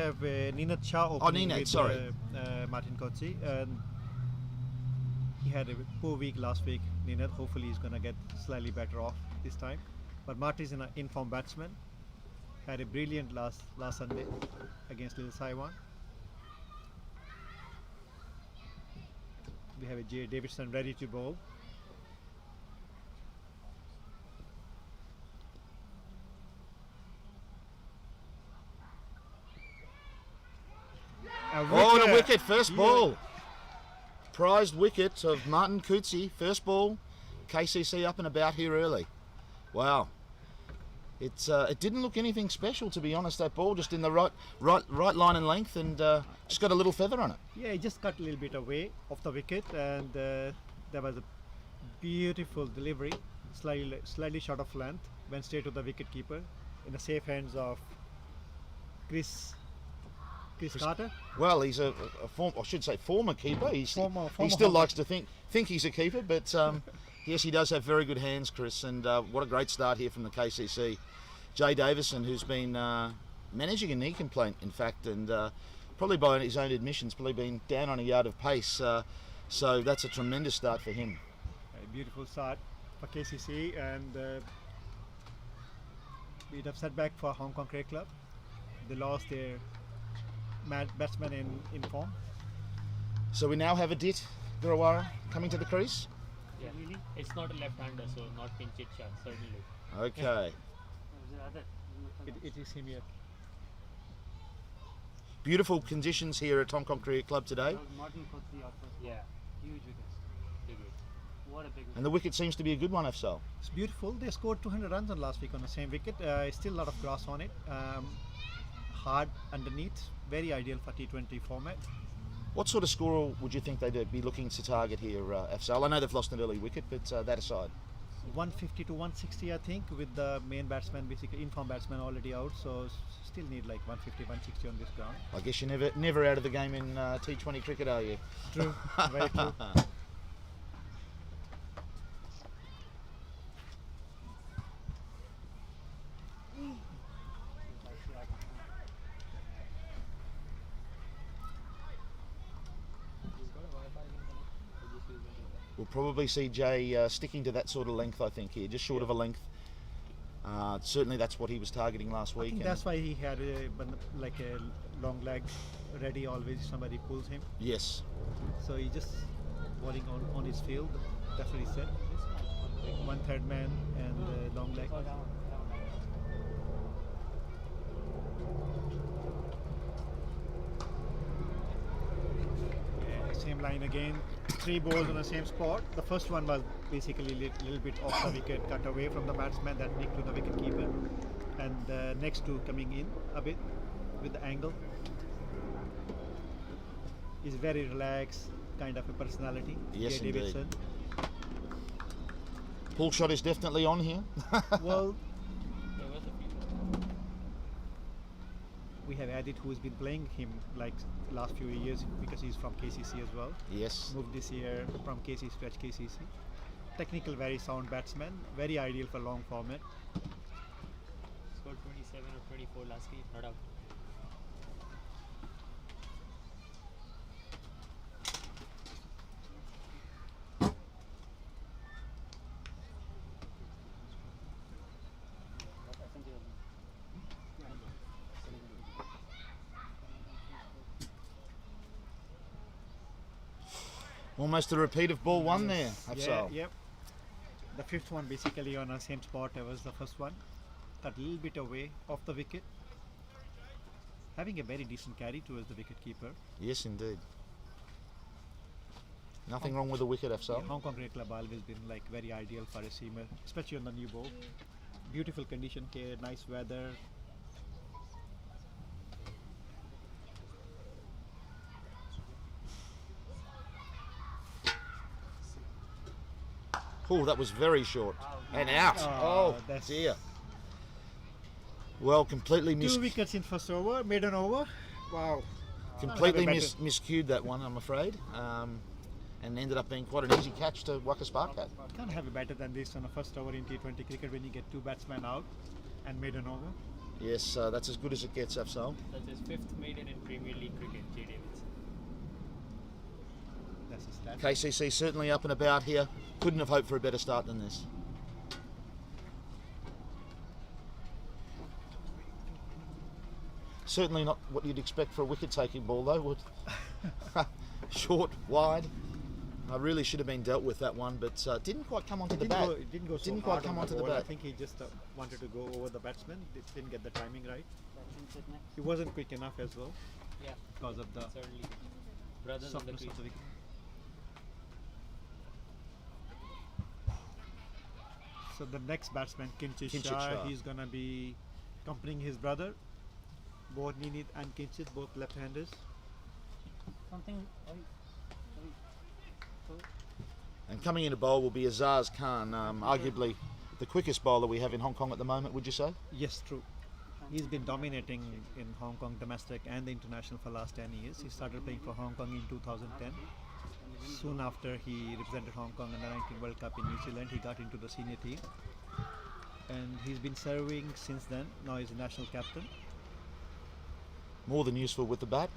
have Ninad Shah opening with Martin Kotze, and he had a poor week last week. Ninad, hopefully he's going to get slightly better off this time. But Martin is an in-form batsman. Had a brilliant last Sunday against Little Saiwan. We have a J. Davidson ready to bowl. Oh, the wicket, first ball. Prized wicket of Martin Kotze, first ball. KCC up and about here early. Wow. It didn't look anything special, to be honest, that ball, just in the right line and length, and just got a little feather on it. Yeah, it just got a little bit away off the wicket, and there was a beautiful delivery, slightly short of length, went straight to the wicket keeper in the safe hands of Chris Carter. Well, he's a former keeper. He still likes to think he's a keeper, but yes, he does have very good hands, Chris, and what a great start here from the KCC. Jay Davison, who's been managing a knee complaint, in fact, and probably by his own admissions, probably been down on a yard of pace, so that's a tremendous start for him. A beautiful start for KCC, and bit of setback for Hong Kong Cricket Club. They lost their batsman in form. So we now have a Dit Gurawara coming to the crease. Yeah, really? It's not a left-hander, so not pinch shot, certainly. Okay. It is him here. Beautiful conditions here at Hong Kong Cricket Club today. Martin Kotze out first. Yeah. Huge wickets. Big hit. What a big wicket. And the wicket seems to be a good one, Afsal. It's beautiful. They scored 200 runs on last week on the same wicket. Still a lot of grass on it. Hard underneath. Very ideal for T20 format. What sort of score would you think they'd be looking to target here, Afsal? I know they've lost an early wicket, but that aside. 150 to 160, I think, with the main batsman, basically in-form batsman already out, so still need like 150, 160 on this ground. I guess you're never out of the game in T20 cricket, are you? True, very true. We'll probably see Jay sticking to that sort of length, I think, here, just short of a length. Certainly that's what he was targeting last week. I think that's why he had a long leg ready always, somebody pulls him. Yes. So he just bowling on his field, definitely set. One third man and long leg. Yeah, same line again. 3 balls on the same spot. The first one was basically a little bit off the wicket, cut away from the batsman, that nicked to the wicket keeper. And the next 2 coming in a bit with the angle. He's very relaxed, kind of a personality. Yes, Jay Davidson. Pull shot is definitely on here. Well, we have Adit, who's been playing him like last few years because he's from KCC as well. Yes. Moved this year from KCC to HKCC. Technical, very sound batsman, very ideal for long format. Scored 27 or 24 last week, not out. Almost a repeat of ball 1 there, Afsal. Yeah, yep. The 5th one basically on the same spot as the first one. Got a little bit away off the wicket. Having a very decent carry towards the wicket keeper. Yes, indeed. Nothing wrong with the wicket, Afsal. Yeah, Hong Kong Cricket Club always been like very ideal for a seamer, especially on the new ball. Beautiful condition here, nice weather. Oh, that was very short. And out. Oh, that's dear. Well, completely 2 wickets in first over, maiden over. Wow. Completely miscued that one, I'm afraid. And ended up being quite an easy catch to Waka Sparkat. Can't have it better than this on a first over in T20 cricket when you get 2 batsmen out and maiden over. Yes, that's as good as it gets, Afsal. That's his 5th maiden in Premier League cricket, J. Davidson. That's his stat. KCC certainly up and about here. Couldn't have hoped for a better start than this. Certainly not what you'd expect for a wicket-taking ball, though. Would short, wide. I really should have been dealt with that one, but didn't quite come onto the bat. It didn't go so Didn't hard quite come on onto the the ball. I bat. think he just wanted to go over the batsman. Didn't get the timing right. Batsman set next. He wasn't quick enough as well Yeah, because of the certainly. Brothers on the softness crease. of the wicket. So the next batsman, Kinchit Shah, he's gonna be accompanying his brother. Both Ninit and Kinchit, both left-handers. Something. And coming in to bowl will be Azaz Khan, arguably the quickest bowler we have in Hong Kong at the moment, would you say? Yes, true. He's been dominating in Hong Kong domestic and the international for the last 10 years. He started playing for Hong Kong in 2010. Soon after he represented Hong Kong in the 19 World Cup in New Zealand, he got into the senior team. And he's been serving since then. Now he's a national captain. More than useful with the bat.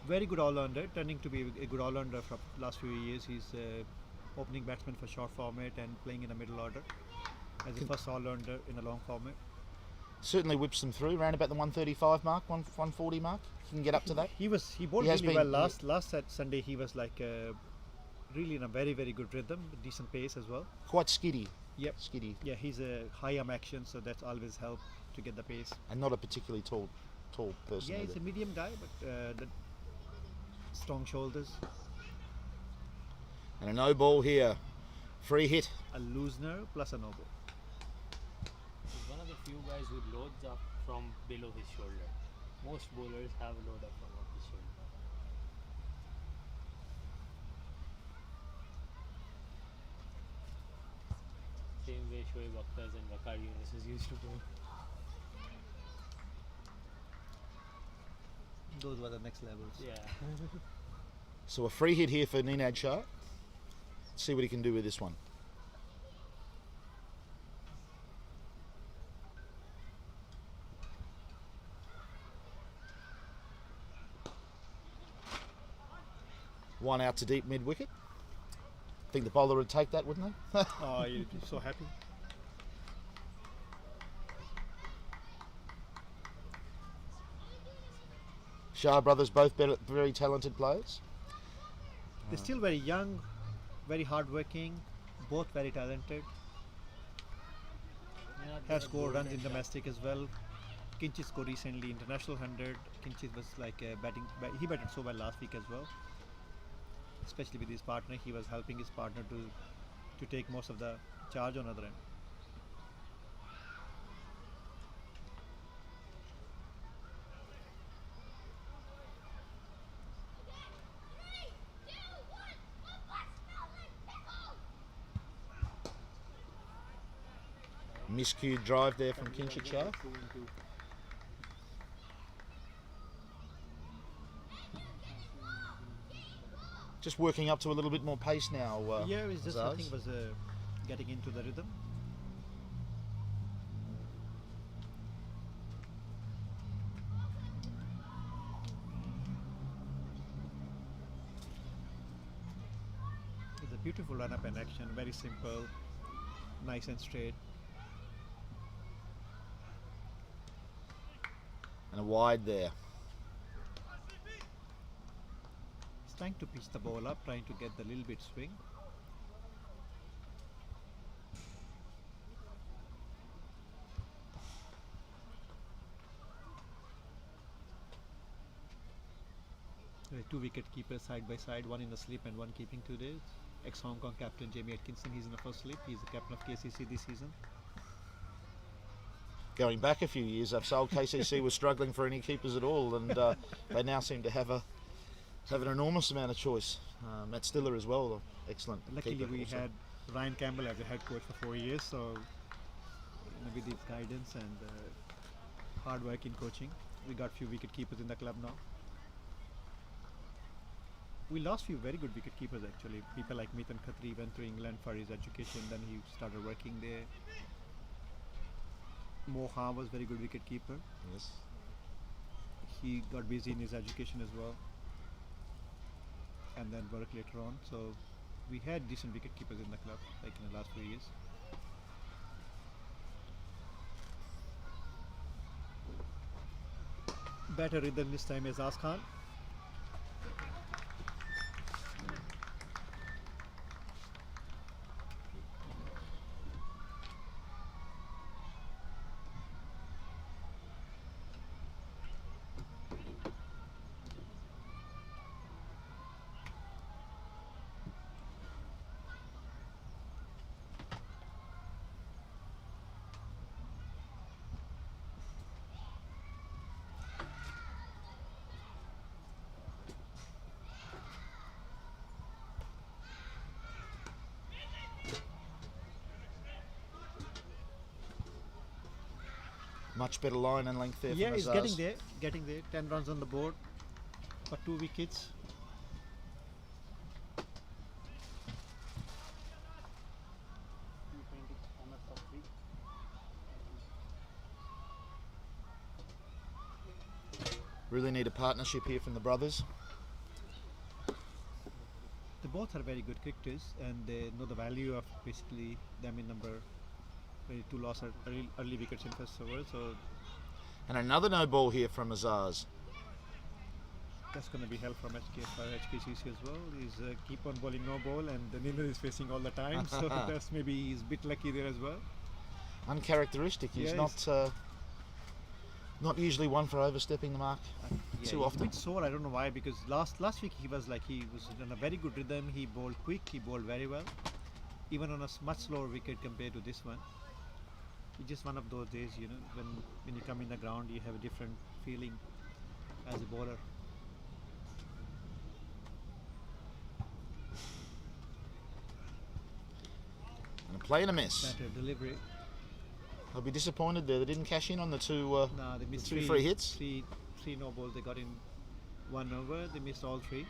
Very good all-rounder, turning to be a good all-rounder for the last few years. He's opening batsman for short format and playing in the middle order as a first all-rounder in a long format. Certainly whips them through, around about the 135 mark, 140 mark. He can get up to that. He bowled He has really been- well last Sunday. He was like really in a very good rhythm, decent pace as well. Quite skiddy. Yep. Skiddy. Yeah, he's a high arm action, so that's always helped to get the pace. And not a particularly tall person Yeah, he's either. a medium guy, but the strong shoulders. And a no ball here. Free hit. A loosener plus a no ball. He's one of the few guys who loads up from below his shoulder. Most bowlers have load up from off his shoulder. Same way Shoaib Akhtar's and Waqar Yunus is used to bowl. Those were the next levels. Yeah. So a free hit here for Ninad Shah. See what he can do with this one. One out to deep mid wicket. Think the bowler would take that, wouldn't they? Oh, you'd be so happy. Shah brothers, both very talented players. They're still very young, very hardworking, both very talented. Have scored runs in domestic as well. Kinchit scored recently international 100. Kinchit was like he batted so well last week as well. Especially with his partner, he was helping his partner to take most of the charge on other end. Miscued drive there from Kinchit Shah. Just working up to a little bit more pace now. Yeah, it's just I Azaz. think was getting into the rhythm. It's a beautiful run-up and action, very simple, nice and straight. And a wide there. He's trying to pitch the ball up, trying to get the little bit swing. Two wicket keepers side by side, one in the slip and one keeping today. Ex-Hong Kong captain Jamie Atkinson, he's in the first slip. He's the captain of KCC this season. Going back a few years, I've sold KCC was struggling for any keepers at all, and they now seem to have an enormous amount of choice. Matt Stiller as well, excellent. Luckily, keeper we also. had Ryan Campbell as a head coach for 4 years, so with his guidance and hard work in coaching, we got few wicket keepers in the club now. We lost few very good wicket keepers actually. People like Mithun Khatri went to England for his education, then he started working there. Moha was very good wicket keeper. Yes. He got busy in his education as well, and then work later on. So we had decent wicket keepers in the club, like in the last few years. Better rhythm this time is Azaz Khan. Much better line and length there Yeah, from he's Azaz. getting there. 10 runs on the board for 2 wickets. T20 almost top 3. Really need a partnership here from the brothers. They both are very good cricketers, and they know the value of basically them in number 22 loss early wickets in first over. So And another no ball here from Azaz. that's going to be hell from HKCC as well. He's keep on bowling no ball, and the Nino is facing all the time. So that's maybe he's a bit lucky there as well. Uncharacteristic. He's Yeah, not usually one for overstepping the mark Yeah, too he's often. a bit sore. I don't know why, because last week he was in a very good rhythm. He bowled quick. He bowled very well, even on a much slower wicket compared to this one. It's just one of those days, when you come in the ground, you have a different feeling as a bowler. And a play and a miss. Better delivery. I'll be disappointed there. They didn't cash in on the two Nah, they missed two three free hits. Three no balls. They got in 1 over. They missed all 3.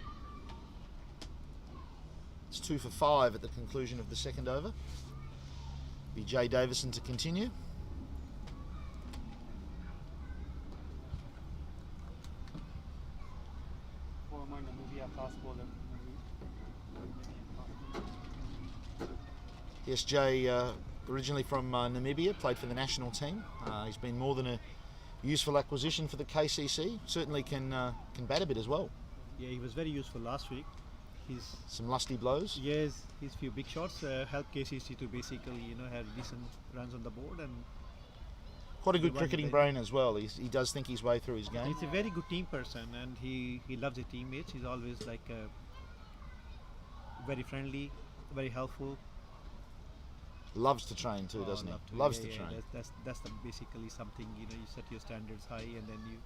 It's 2 for 5 at the conclusion of the second over. Be Jay Davison to continue. Former Namibia fast bowler. Yes, Jay, originally from Namibia, played for the national team. He's been more than a useful acquisition for the KCC. Certainly can bat a bit as well. Yeah, he was very useful last week. Some lusty blows. His few big shots helped KCC to basically have decent runs on the board, and Quite a good One cricketing thing. brain as well. He does think his way through his game. he's a very good team person, and he loves his teammates. He's always very friendly, very helpful. Loves to train too, Oh, doesn't he? love to. Loves Yeah, to yeah, train. That's basically something, you set your standards high, and then you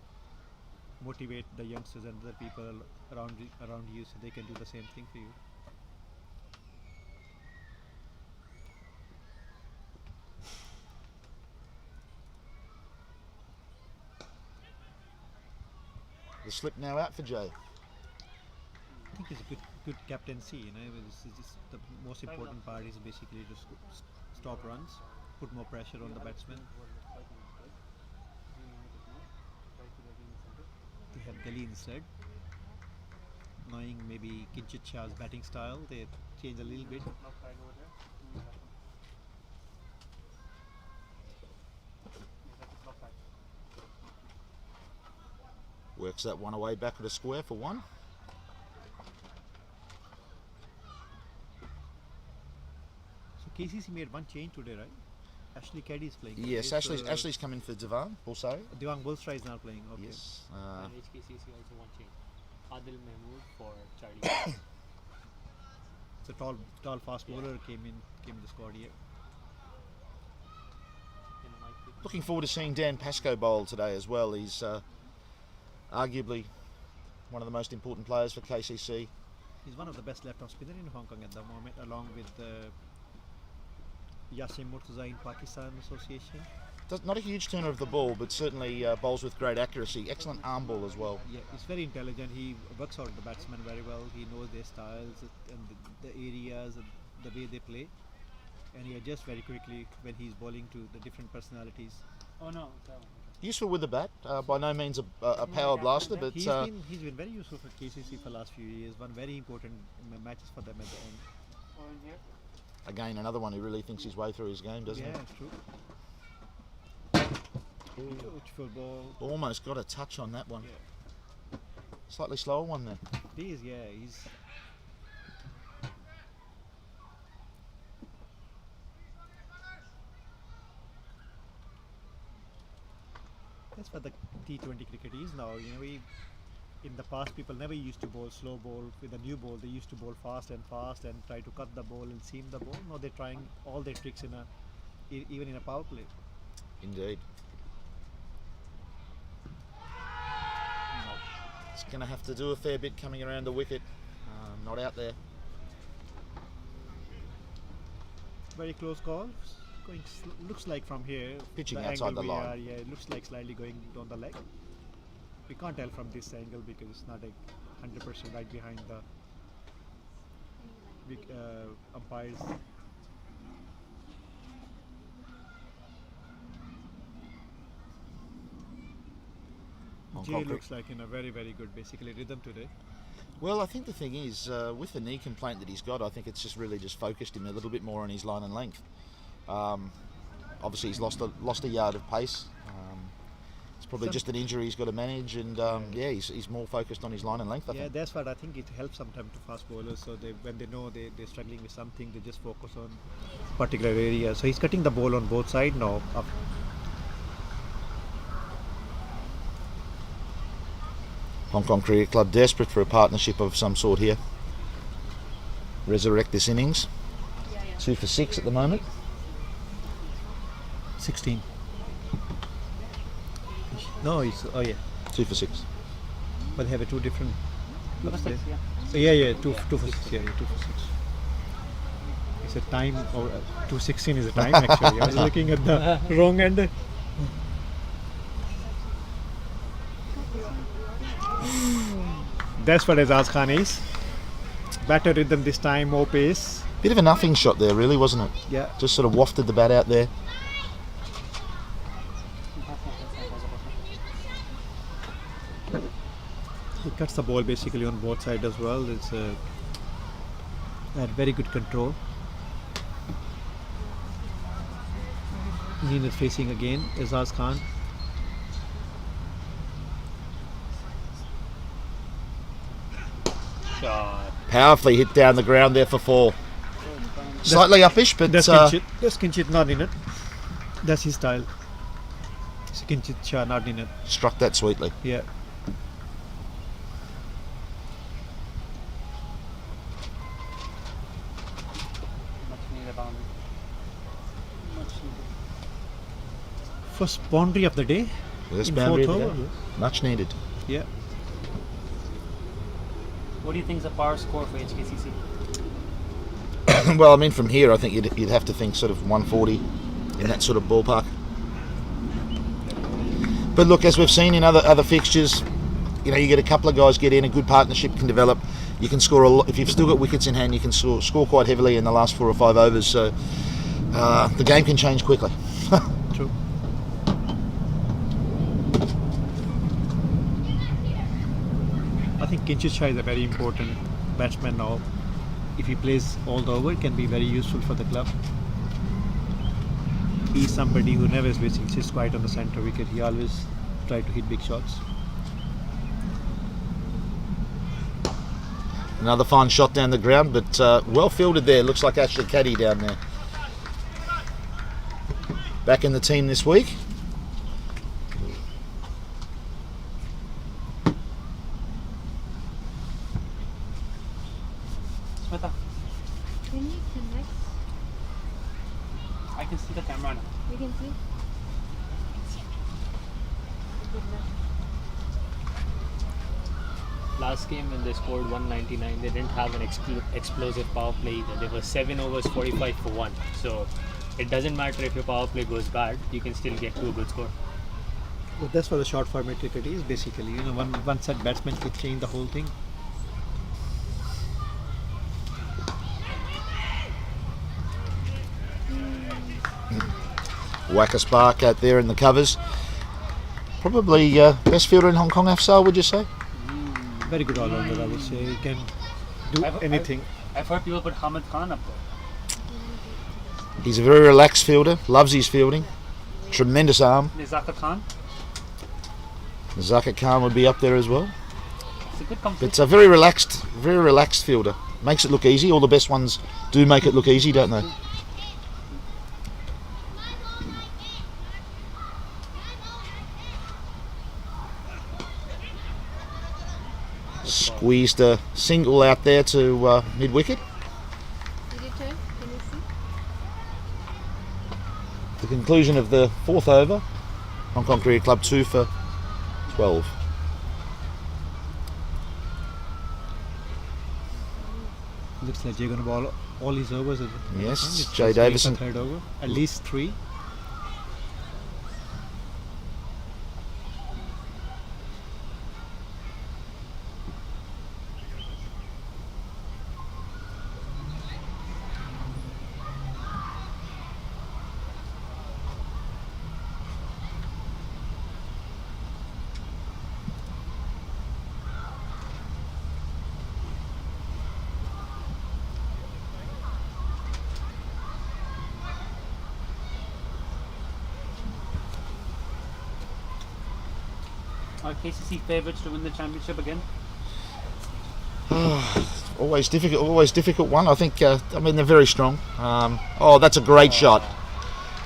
motivate the youngsters and the people around you so they can do the same thing for you. The slip now out for Jay. I think it's a good captaincy. It's the most important part is basically to stop runs, put more pressure on the batsman. They have Gali instead. Knowing maybe Kinchit Shah's batting style, they change a little bit. Works that one away back at a square for 1. So KCC made one change today, right? Ashley Caddy is playing. Yes, today, Ashley's come in for Devan Bulsari. Devang Bulsra is now playing. Okay. Yes. And HKCC also one change. Adil Mahmood for Charlie. It's a tall, fast bowler came in the squad here. Looking forward to seeing Dan Pascoe bowl today as well. He's arguably one of the most important players for KCC. He's one of the best left-arm spinner in Hong Kong at the moment, along with Yasim Murtaza in Pakistan Association. Not a huge turner of the ball, but certainly bowls with great accuracy. Excellent arm ball as well. Yeah, he's very intelligent. He works out the batsmen very well. He knows their styles and the areas and the way they play, and he adjusts very quickly when he's bowling to the different personalities. Oh no, that one. Useful with the bat. By no means a power blaster, but He's been very useful for KCC for last few years. Won very important matches for them at the end. Oh, in here. again another one who really thinks his way through his game, doesn't Yeah, he? true. Beautiful ball. Almost got a touch on that one. Yeah. Slightly slower one there. He is, yeah, he's. That's what the T20 cricket is now. You know, in the past, people never used to bowl slow ball. With the new ball, they used to bowl fast and try to cut the ball and seam the ball. Now they're trying all their tricks even in a power play. Indeed. It's going to have to do a fair bit coming around the wicket. Not out there. Very close call. Going looks like from here. Pitching the outside angle the we line. are, yeah, it looks like slightly going down the leg. We can't tell from this angle because it's not 100% right behind the big umpires. On Jay concrete. looks like in a very, very good basically rhythm today. Well, I think the thing is, with the knee complaint that he's got, I think it's just really just focused him a little bit more on his line and length. Obviously, he's lost a yard of pace. It's probably just an injury he's got to manage, and yeah, he's more focused on his line and length. I Yeah, think. that's what I think it helps sometimes to fast bowlers. So when they know they're struggling with something, they just focus on particular area. So he's cutting the ball on both sides now. Hong Kong Cricket Club desperate for a partnership of some sort here. Resurrect this innings. 2 for 6 at the moment. 16. No, it's oh yeah, 2 for 6. but they have a two different. Two for six, yeah. So yeah, two for 6. Yeah, 2 for 6. It's a time or 2:16 is a time actually. I was looking at the wrong end. That's what Azaz Khan is. Better rhythm this time, more pace. Bit of a nothing shot there, really, wasn't it? Yeah. Just sort of wafted the bat out there. He cuts the ball basically on both sides as well. It's had very good control. Neen is facing again, Azaz Khan. Shot. Powerfully hit down the ground there for 4. Slightly uppish, but That's Kinchit not in it. That's his style. It's Kinchit Shah not in it. struck that sweetly. Yeah. Much needed boundary. Much needed. First boundary of the day. This In boundary fourth of the over, day. Much needed. Yeah. What do you think is the power score for HKCC? Well, I mean, from here, I think you'd have to think sort of 140 in that sort of ballpark. But look, as we've seen in other fixtures, you know, you get a couple of guys get in, a good partnership can develop. You can score a lot. If you've still got wickets in hand, you can score quite heavily in the last 4 or 5 overs. So the game can change quickly. True. I think Kinchit Shah is a very important batsman now. If he plays all the over, it can be very useful for the club. He's somebody who never basically sits quiet on the centre wicket. He always tries to hit big shots. Another fine shot down the ground, but well fielded there. Looks like Ashley Caddy down there. Back in the team this week. Smita, Can you connect? I can see the camera now. We can see. Good luck. Last game when they scored 199, they didn't have an explosive power play either. They were 7 overs, 45 for 1. So it doesn't matter if your power play goes bad, you can still get to a good score. But that's what the short format cricket is basically. You know, one set batsman could change the whole thing. Whacker Spark out there in the covers. Probably best fielder in Hong Kong, Afsal, would you say? Very good all-rounder, I would say. He can do anything. I've heard people put Hamid Khan up there. He's a very relaxed fielder, loves his fielding. Tremendous arm. Nizaka Khan. Zaka Khan would be up there as well. It's a good But competition. it's a very relaxed fielder. Makes it look easy. All the best ones do make it look easy, don't they? Squeezed a single out there to mid-wicket. Did you check? Can you see? The conclusion of the fourth over. Hong Kong Cricket Club 2 for 12. Looks like Jay going to ball all his overs. Yes, It's Jay just waiting for Davison. Third over. At least 3. Are KCC favourites to win the championship again? Always difficult one. I think, I mean, they're very strong. Oh, that's a great shot.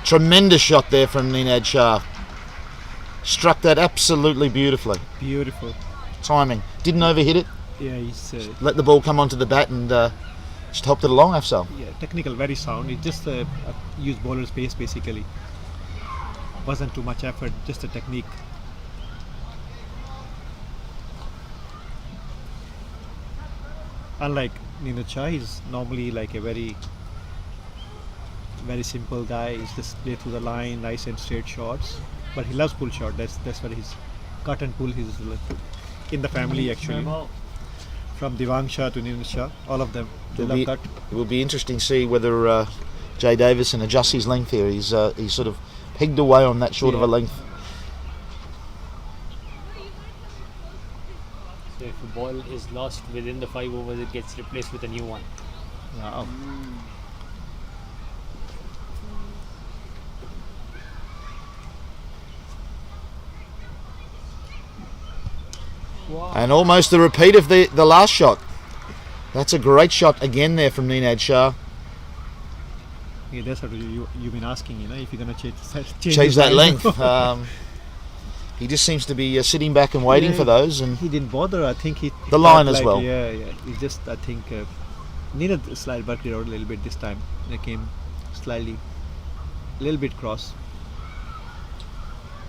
Tremendous shot there from Ninad Shah. Struck that absolutely beautifully. Beautiful. Timing. Didn't overhit it. Yeah, he's Let the ball come onto the bat and just hopped it along, Afsal. technical, very sound. He just used bowler's pace basically. Wasn't too much effort, just a technique. Unlike Ninad Shah, he's normally like a very simple guy. He's just play through the line, nice and straight shots. But he loves pull shot. That's what his cut and pull. He's in the family actually. From Divang Shah to Ninad Shah, all of them they love cut. It will be interesting to see whether Jay Davison adjusts his length here. He's sort of pegged away on that short of a length. So if a ball is lost within the 5 overs, it gets replaced with a new one. Wow. And almost a repeat of the last shot. That's a great shot again there from Ninad Shah. Yeah, that's what you've been asking, if you're gonna change Change that his length. line. He just seems to be sitting back and waiting for those. And He didn't bother. I think he The line felt as well. Yeah. He just I think needed a slight back out a little bit this time. They came slightly, a little bit cross.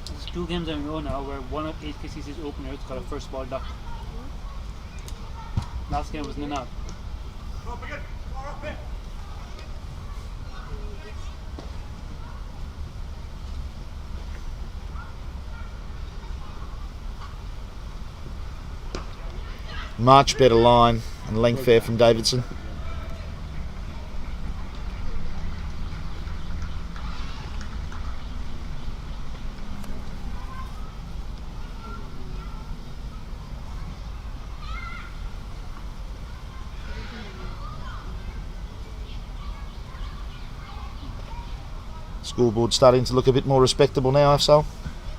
There's 2 games in a row now where one of HKCC's openers got a first ball duck. Last game was Ninad. much better line and length there from Davidson. Scoreboard starting to look a bit more respectable now, Afsal.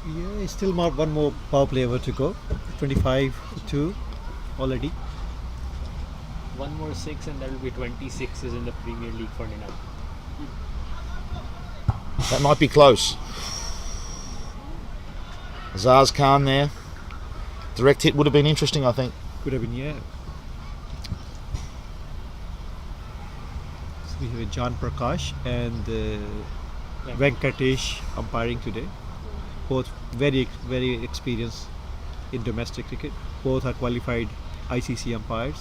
Yeah, it's still one more power play over to go. 25-2 already. One more 6 and that will be 26 in the Premier League for Ninad. That might be close. Zaz Khan there. Direct hit would have been interesting, I think. Could have been, yeah. So we have John Prakash and Venkatesh umpiring today. Both very experienced in domestic cricket. Both are qualified ICC umpires.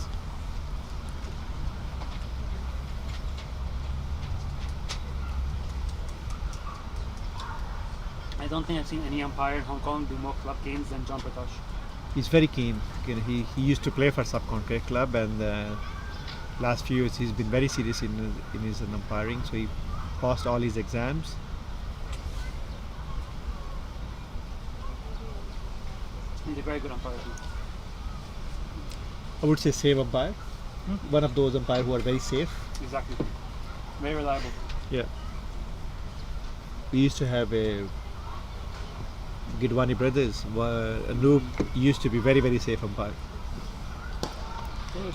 I don't think I've seen any umpire in Hong Kong do more club games than John Prakash. He's very keen. He used to play for Subcon Cricket Club, and last few years he's been very serious in his umpiring. So he passed all his exams. very good umpire. I would say safe umpire. One of those umpires who are very safe. Exactly. Very reliable. Yeah. We used to have a Gidwani brothers. Anoop used to be very, very safe umpire.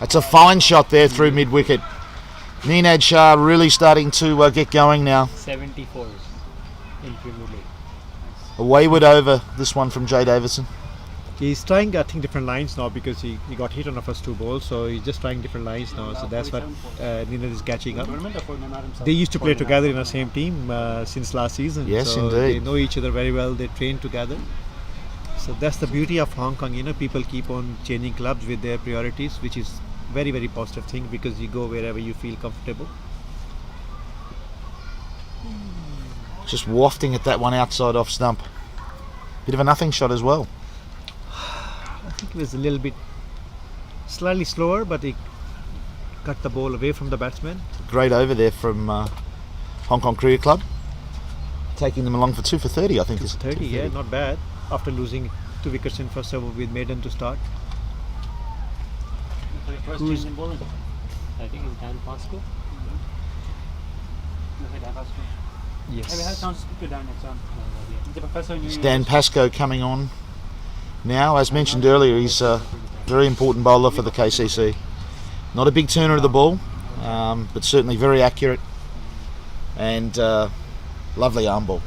That's a fine shot there through mid-wicket. Neenad Shah really starting to get going now. 74s in Premier League. A wayward over, this one from Jay Davison. He's trying, I think, different lines now because he got hit on the first 2 balls, so he's just trying different lines now. So that's what Neenad is catching up. They used to play together in the same team since last season. Yes, so indeed. They know each other very well. They train together. So that's the beauty of Hong Kong. People keep on changing clubs with their priorities, which is very, very positive thing because you go wherever you feel comfortable. Just wafting at that one outside off stump. Bit of a nothing shot as well. I think it was a little bit slightly slower, but he cut the ball away from the batsman. Great over there from Hong Kong Cricket Club. Taking them along for 2 for 30, I think. 2 for 30, yeah, not bad. After losing 2 wickets in first over with Maiden to start. First Who's- change in bowling. I think it's Dan Pascoe. Yes. Sounds good down next on. The professor knew It's Dan Pascoe coming on now. As mentioned earlier, he's a very important bowler for the KCC. Not a big turner of the ball, but certainly very accurate and lovely arm ball.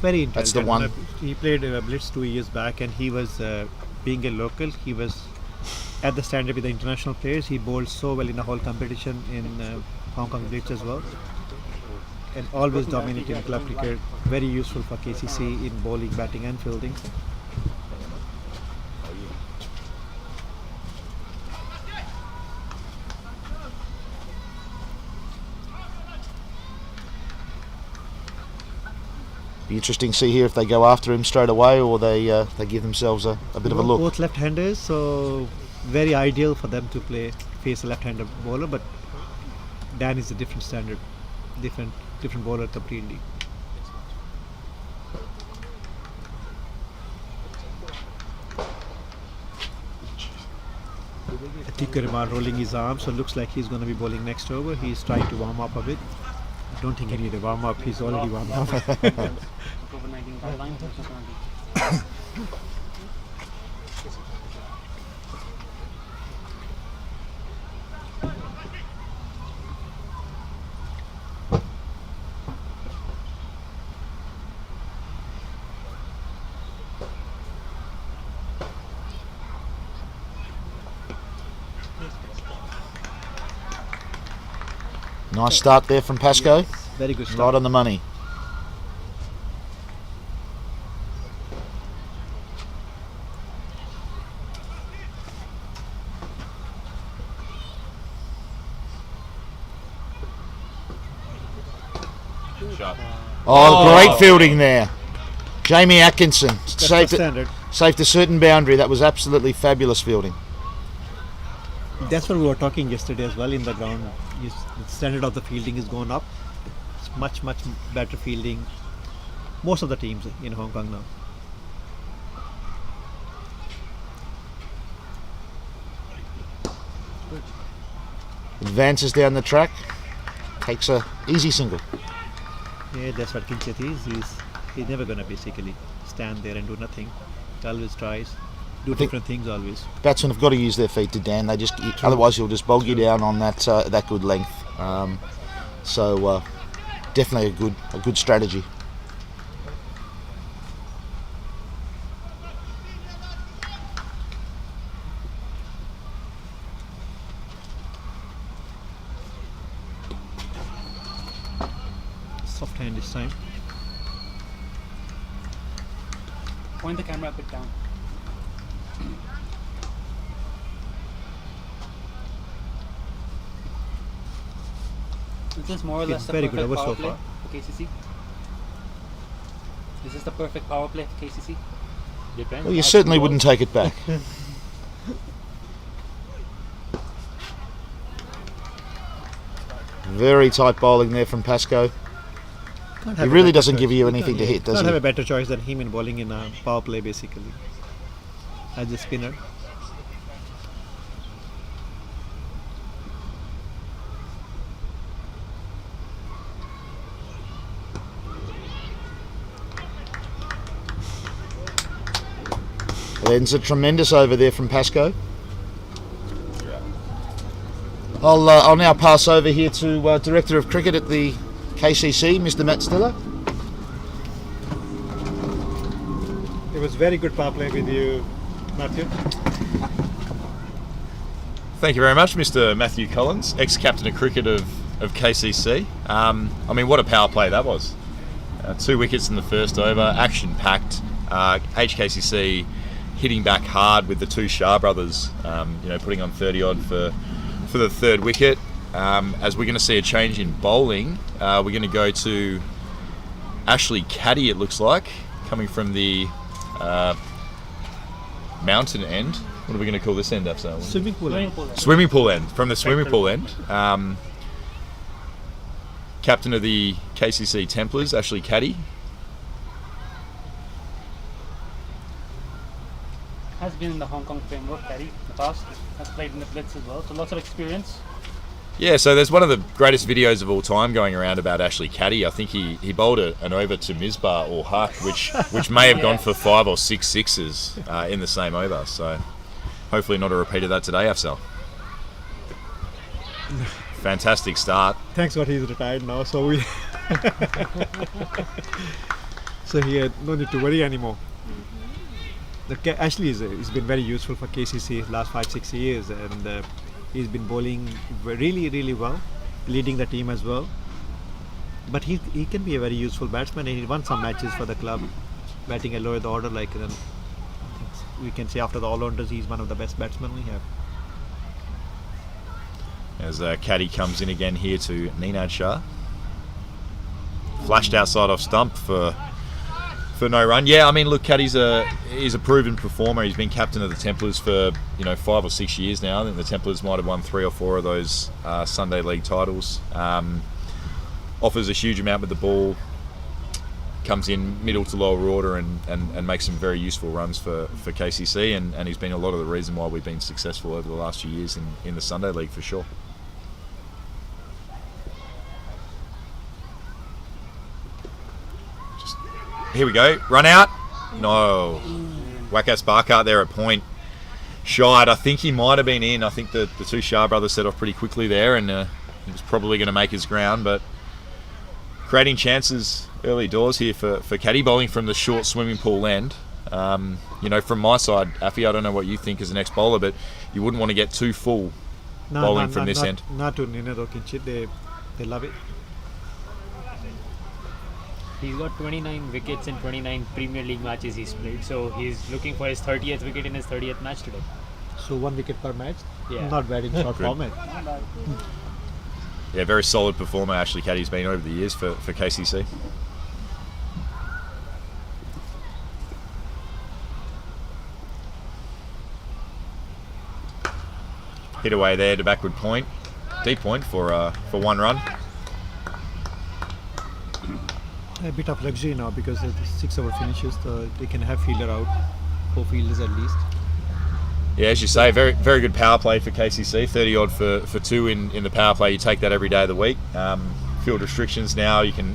Very That's the intelligent. one. He played Blitz 2 years back, and he was being a local. He was at the standard with the international players. He bowled so well in the whole competition in Hong Kong Blitz as well, and always dominated in club cricket. Very useful for KCC in bowling, batting, and fielding. Be interesting to see here if they go after him straight away or they give themselves a bit of a look. Both left-handers, so very ideal for them to face a left-hander bowler. But Dan is a different standard, different bowler completely. Atiq Rahman rolling his arms, so looks like he's going to be bowling next over. He's trying to warm up a bit. I don't think he needs a warm up. He's already warmed up. COVID-19 guidelines or something. Nice start there from Pascoe. Very good start. Right on the money. Oh, great fielding there. Jamie Atkinson That's the saved standard. a certain boundary. That was absolutely fabulous fielding. That's what we were talking yesterday as well in the ground. The standard of the fielding is going up. It's much better fielding. Most of the teams in Hong Kong now. Advances down the track. Takes a easy single. Yeah, that's what Kinchet is. He's never gonna basically stand there and do nothing. He always tries, do different things always. Batsmen have got to use their feet to Dan. They just otherwise he'll just bog you down on that good length. So definitely a good strategy. Soft hand this time. Point the camera a bit down. Is this more or Okay, less the very good perfect over power so play far. for KCC? Is this the perfect power play for KCC? Depends. Well, you certainly wouldn't take it back. Very tight bowling there from Pascoe. He really doesn't give you anything to hit, does Can't he? have a better choice than him in bowling in a power play basically. as a spinner. There's a tremendous over there from Pascoe. I'll now pass over here to Director of Cricket at the KCC, Mr. Matt Stiller. It was very good power play with you, Matthew. Thank you very much, Mr. Matthew Collins, ex-captain of cricket of KCC. I mean, what a power play that was. 2 wickets in the first over, action-packed. HKCC hitting back hard with the 2 Shah brothers, putting on 30-odd for the 3rd wicket. As we're going to see a change in bowling, we're going to go to Ashley Caddy, it looks like, coming from the mountain end. What are we going to call this end, Afzal? Swimming pool. Swimming pool end. From the swimming pool end. Captain of the KCC Templars, Ashley Caddy. Has been in the Hong Kong framework, Caddy, in the past. Has played in the Blitz as well, so lots of experience. Yeah, so there's one of the greatest videos of all time going around about Ashley Caddy. I think he bowled an over to Misbah or Huck, which may have gone for 5 or 6 sixes in the same over. So hopefully not a repeat of that today, Afzal. Fantastic start. Thanks God he's retired now, so we so he had no need to worry anymore. Ashley he's been very useful for KCC last 5-6 years, and he's been bowling really well, leading the team as well. But he can be a very useful batsman, and he won some matches for the club, batting at lower the order. Like we can say after the all-rounders, he's one of the best batsmen we have. As Caddy comes in again here to Ninad Shah. Flashed outside off stump for no run. Yeah, I mean, look, Caddy's he's a proven performer. He's been captain of the Templars for 5 or 6 years now. I think the Templars might have won 3 or 4 of those Sunday League titles. Offers a huge amount with the ball. Comes in middle to lower order and makes some very useful runs for KCC, and he's been a lot of the reason why we've been successful over the last few years in the Sunday League for sure. Here we go. Run out. No. Wakas Barkart there at point. Shied. I think he might have been in. I think the 2 Shah brothers set off pretty quickly there, and he was probably going to make his ground, but creating chances early doors here for Caddy, bowling from the short swimming pool end. From my side, Afi, I don't know what you think as an ex-bowler, but you wouldn't want to get too full bowling from this end. Not to Ninad or Kinchit. They love it. He's got 29 wickets in 29 Premier League matches he's played, so he's looking for his 30th wicket in his 30th match today. So 1 wicket per match? Yeah. Not bad in short format. Yeah, very solid performer Ashley Caddy's been over the years for KCC. Hit away there to backward point. Deep point for 1 run. A bit of luxury now because the 6-over finishes, they can have fielder out, 4 fielders at least. Yeah, as you say, very very good power play for KCC. 30-odd for 2 in the power play. You take that every day of the week. Field restrictions now, you can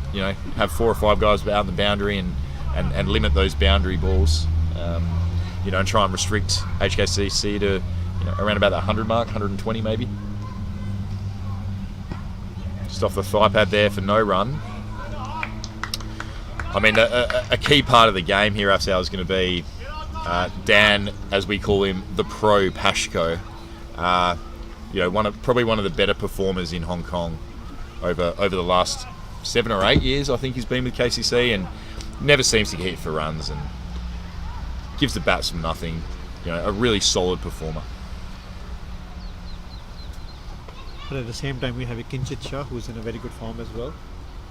have 4 or 5 guys out in the boundary and limit those boundary balls. And try and restrict HKCC to around about the 100 mark, 120 maybe. Just off the thigh pad there for no run. I mean, a key part of the game here, Afzal, is going to be Dan, as we call him, the pro Pashko. Probably one of the better performers in Hong Kong over the last 7 or 8 years. I think he's been with KCC and never seems to hit for runs and gives the batsman nothing. A really solid performer. But at the same time, we have a Kinchit Shah who's in a very good form as well.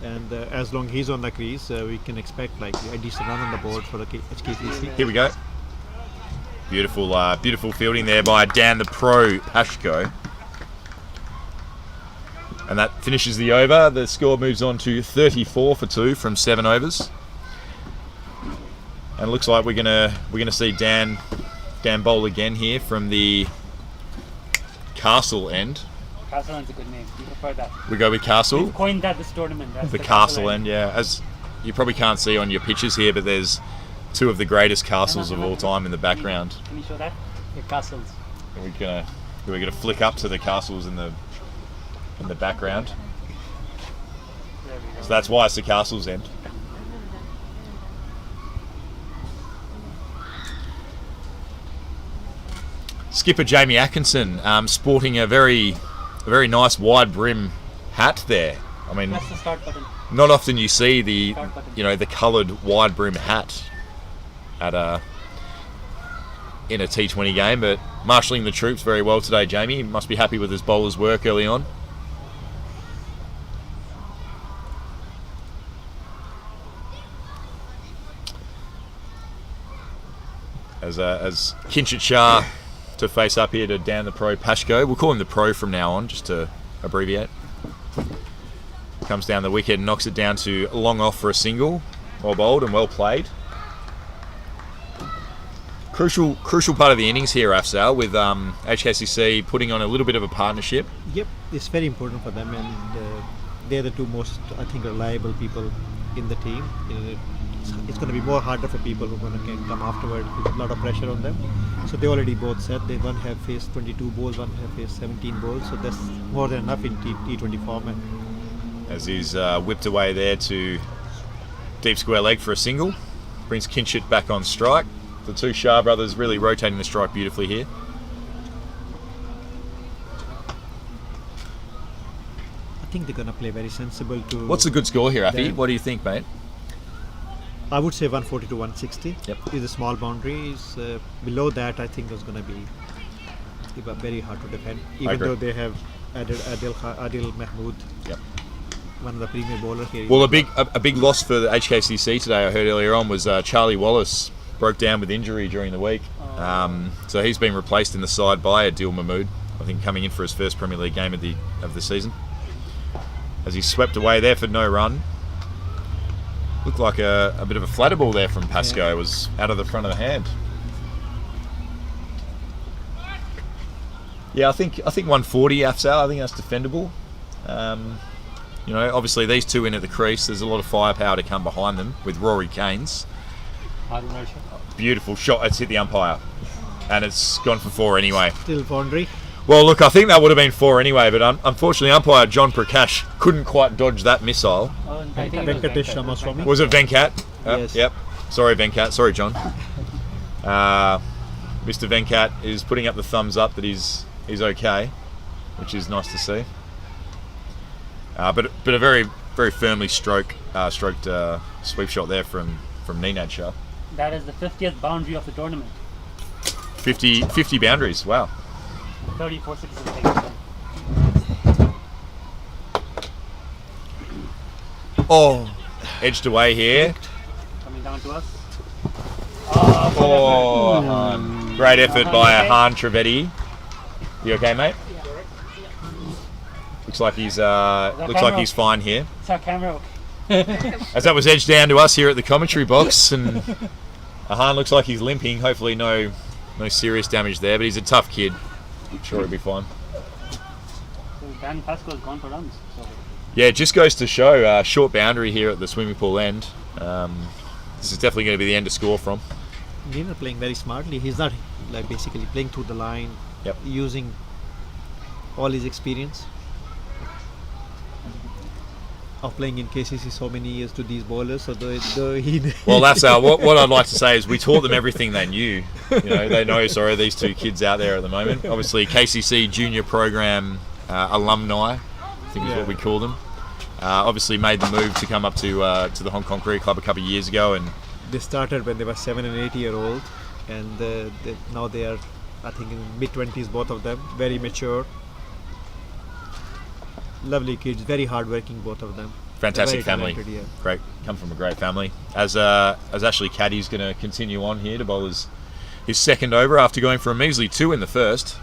And as long he's on the crease, we can expect like a decent run on the board for the HKCC. Here we go. Beautiful fielding there by Dan the Pro Pashko. And that finishes the over. The score moves on to 34 for 2 from 7 overs. And it looks like we're gonna see Dan knockdown bowl again here from the Castle end. Castle End's a good name. You prefer that. We go with Castle. We've coined that this tournament. That's The Castle end, yeah. As you probably can't see on your pictures here, but there's two of the greatest castles of all time in the background. Can you show that? The castles. And we're gonna flick up to the castles in the background. There we go. So that's why it's the Castle's end. Skipper Jamie Atkinson sporting a very nice wide brim hat there. I mean, Press the start button. not often you see the Start button. the coloured wide brim hat at in a T20 game, but marshalling the troops very well today. Jamie must be happy with his bowler's work early on. As Kinshit Shah to face up here to down the pro Pashko. We'll call him the pro from now on, just to abbreviate. Comes down the wicket and knocks it down to long off for a single. Well bowled and well played. Crucial part of the innings here, Afzal, with HKCC putting on a little bit of a partnership. Yep, it's very important for them, and they're the two most, I think, reliable people in the team. It's going to be more harder for people who are going to come afterward with a lot of pressure on them. So they already both said they one have faced 22 balls, one have faced 17 balls. So that's more than enough in T20 format. As he's whipped away there to deep square leg for a single. Brings Kinshit back on strike. The two Shah brothers really rotating the strike beautifully here. I think they're going to play very sensible to... What's a good score here, Afi? them. What do you think, mate? I would say 140 to 160 Yep. is a small boundary. Below that, I think it's going to be very hard to defend. Even agree. though they have added Adil Mahmood, Yep. one of the premier bowlers here. Well, a big loss for the HKCC today, I heard earlier on, was Charlie Wallace broke down with injury during the week. So he's been replaced in the side by Adil Mahmood, I think coming in for his first Premier League game of the season. As he swept away there for no run. Looked like a bit of a flatter ball there from Pascoe. Yeah. It was out of the front of the hand. Yeah, I think 140, Afzal. I think that's defendable. Obviously these two in at the crease. There's a lot of firepower to come behind them with Rory Keynes. Beautiful shot. It's hit the umpire, and it's gone for 4 anyway. Still boundary. Well, look, I think that would have been 4 anyway, but unfortunately, umpire John Prakash couldn't quite dodge that missile. Oh, and I think Venkatesh Ramaswamy. Was it Venkat? Yes. Yep. Sorry, Venkat. Sorry, John. Mr. Venkat is putting up the thumbs up that he's okay, which is nice to see. But a very very firmly stroked sweep shot there from Ninad Shah. that is the 50th boundary of the tournament. 50 boundaries. Wow. 34 citizens taken. Oh, edged away here. Coming down to us. Oh, Han. Great effort by Han Trevetti. You okay, mate? Looks like he's fine here. It's our camera. As that was edged down to us here at the commentary box, and Han looks like he's limping. Hopefully, no serious damage there, but he's a tough kid. I'm sure he'll be fine. So Dan Pascoe's gone for runs. So. Yeah, it just goes to show short boundary here at the swimming pool end. This is definitely going to be the end to score from. Nina playing very smartly. He's not basically playing through the line, Yep. using all his experience of playing in KCC so many years to these bowlers. So he Well, that's what I'd like to say is we taught them everything they knew. They know. Sorry, these two kids out there at the moment. Obviously, KCC Junior Program alumni, I think is what we call them. Obviously, made the move to come up to the Hong Kong Cricket Club a couple of years ago, and they started when they were 7 and 8 year old, and now they are, I think, in mid-20s, both of them, very mature. Lovely kids, very hard-working, both of them. fantastic Very family. talented, yeah. Great, come from a great family. As Ashley Caddy's going to continue on here to bowl his second over after going for a measly 2 in the first.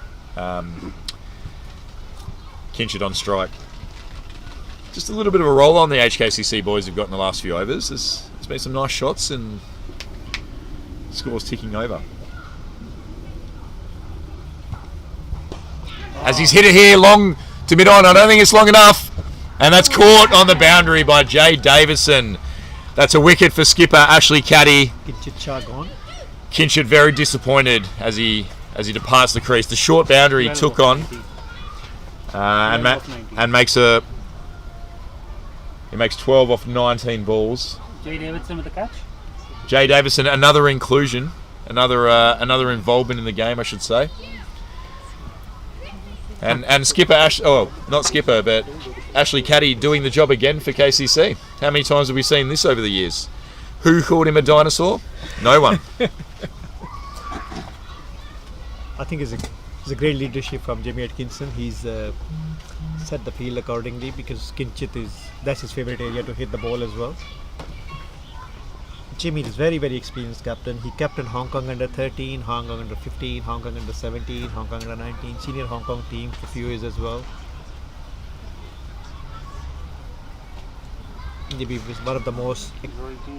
Kinshit on strike. Just a little bit of a roll on the HKCC boys have got in the last few overs. There's been some nice shots and scores ticking over. As he's hit it here long to mid-on. I don't think it's long enough. And that's caught on the boundary by Jay Davison. That's a wicket for skipper Ashley Caddy. Shah gone. Kinchett very disappointed as he departs the crease. The short boundary he took on and makes 12 off 19 balls. Jay Davidson with the catch. Jay Davison, another inclusion, another involvement in the game, I should say. And skipper not skipper, but Ashley Caddy doing the job again for KCC. How many times have we seen this over the years? Who called him a dinosaur? No one. I think it's a great leadership from Jimmy Atkinson. He's set the field accordingly because Kinchett that's his favorite area to hit the ball as well. Jimmy is very, very experienced captain. He captained Hong Kong under 13, Hong Kong under 15, Hong Kong under 17, Hong Kong under 19, senior Hong Kong team for a few years as well. Maybe he's one of the most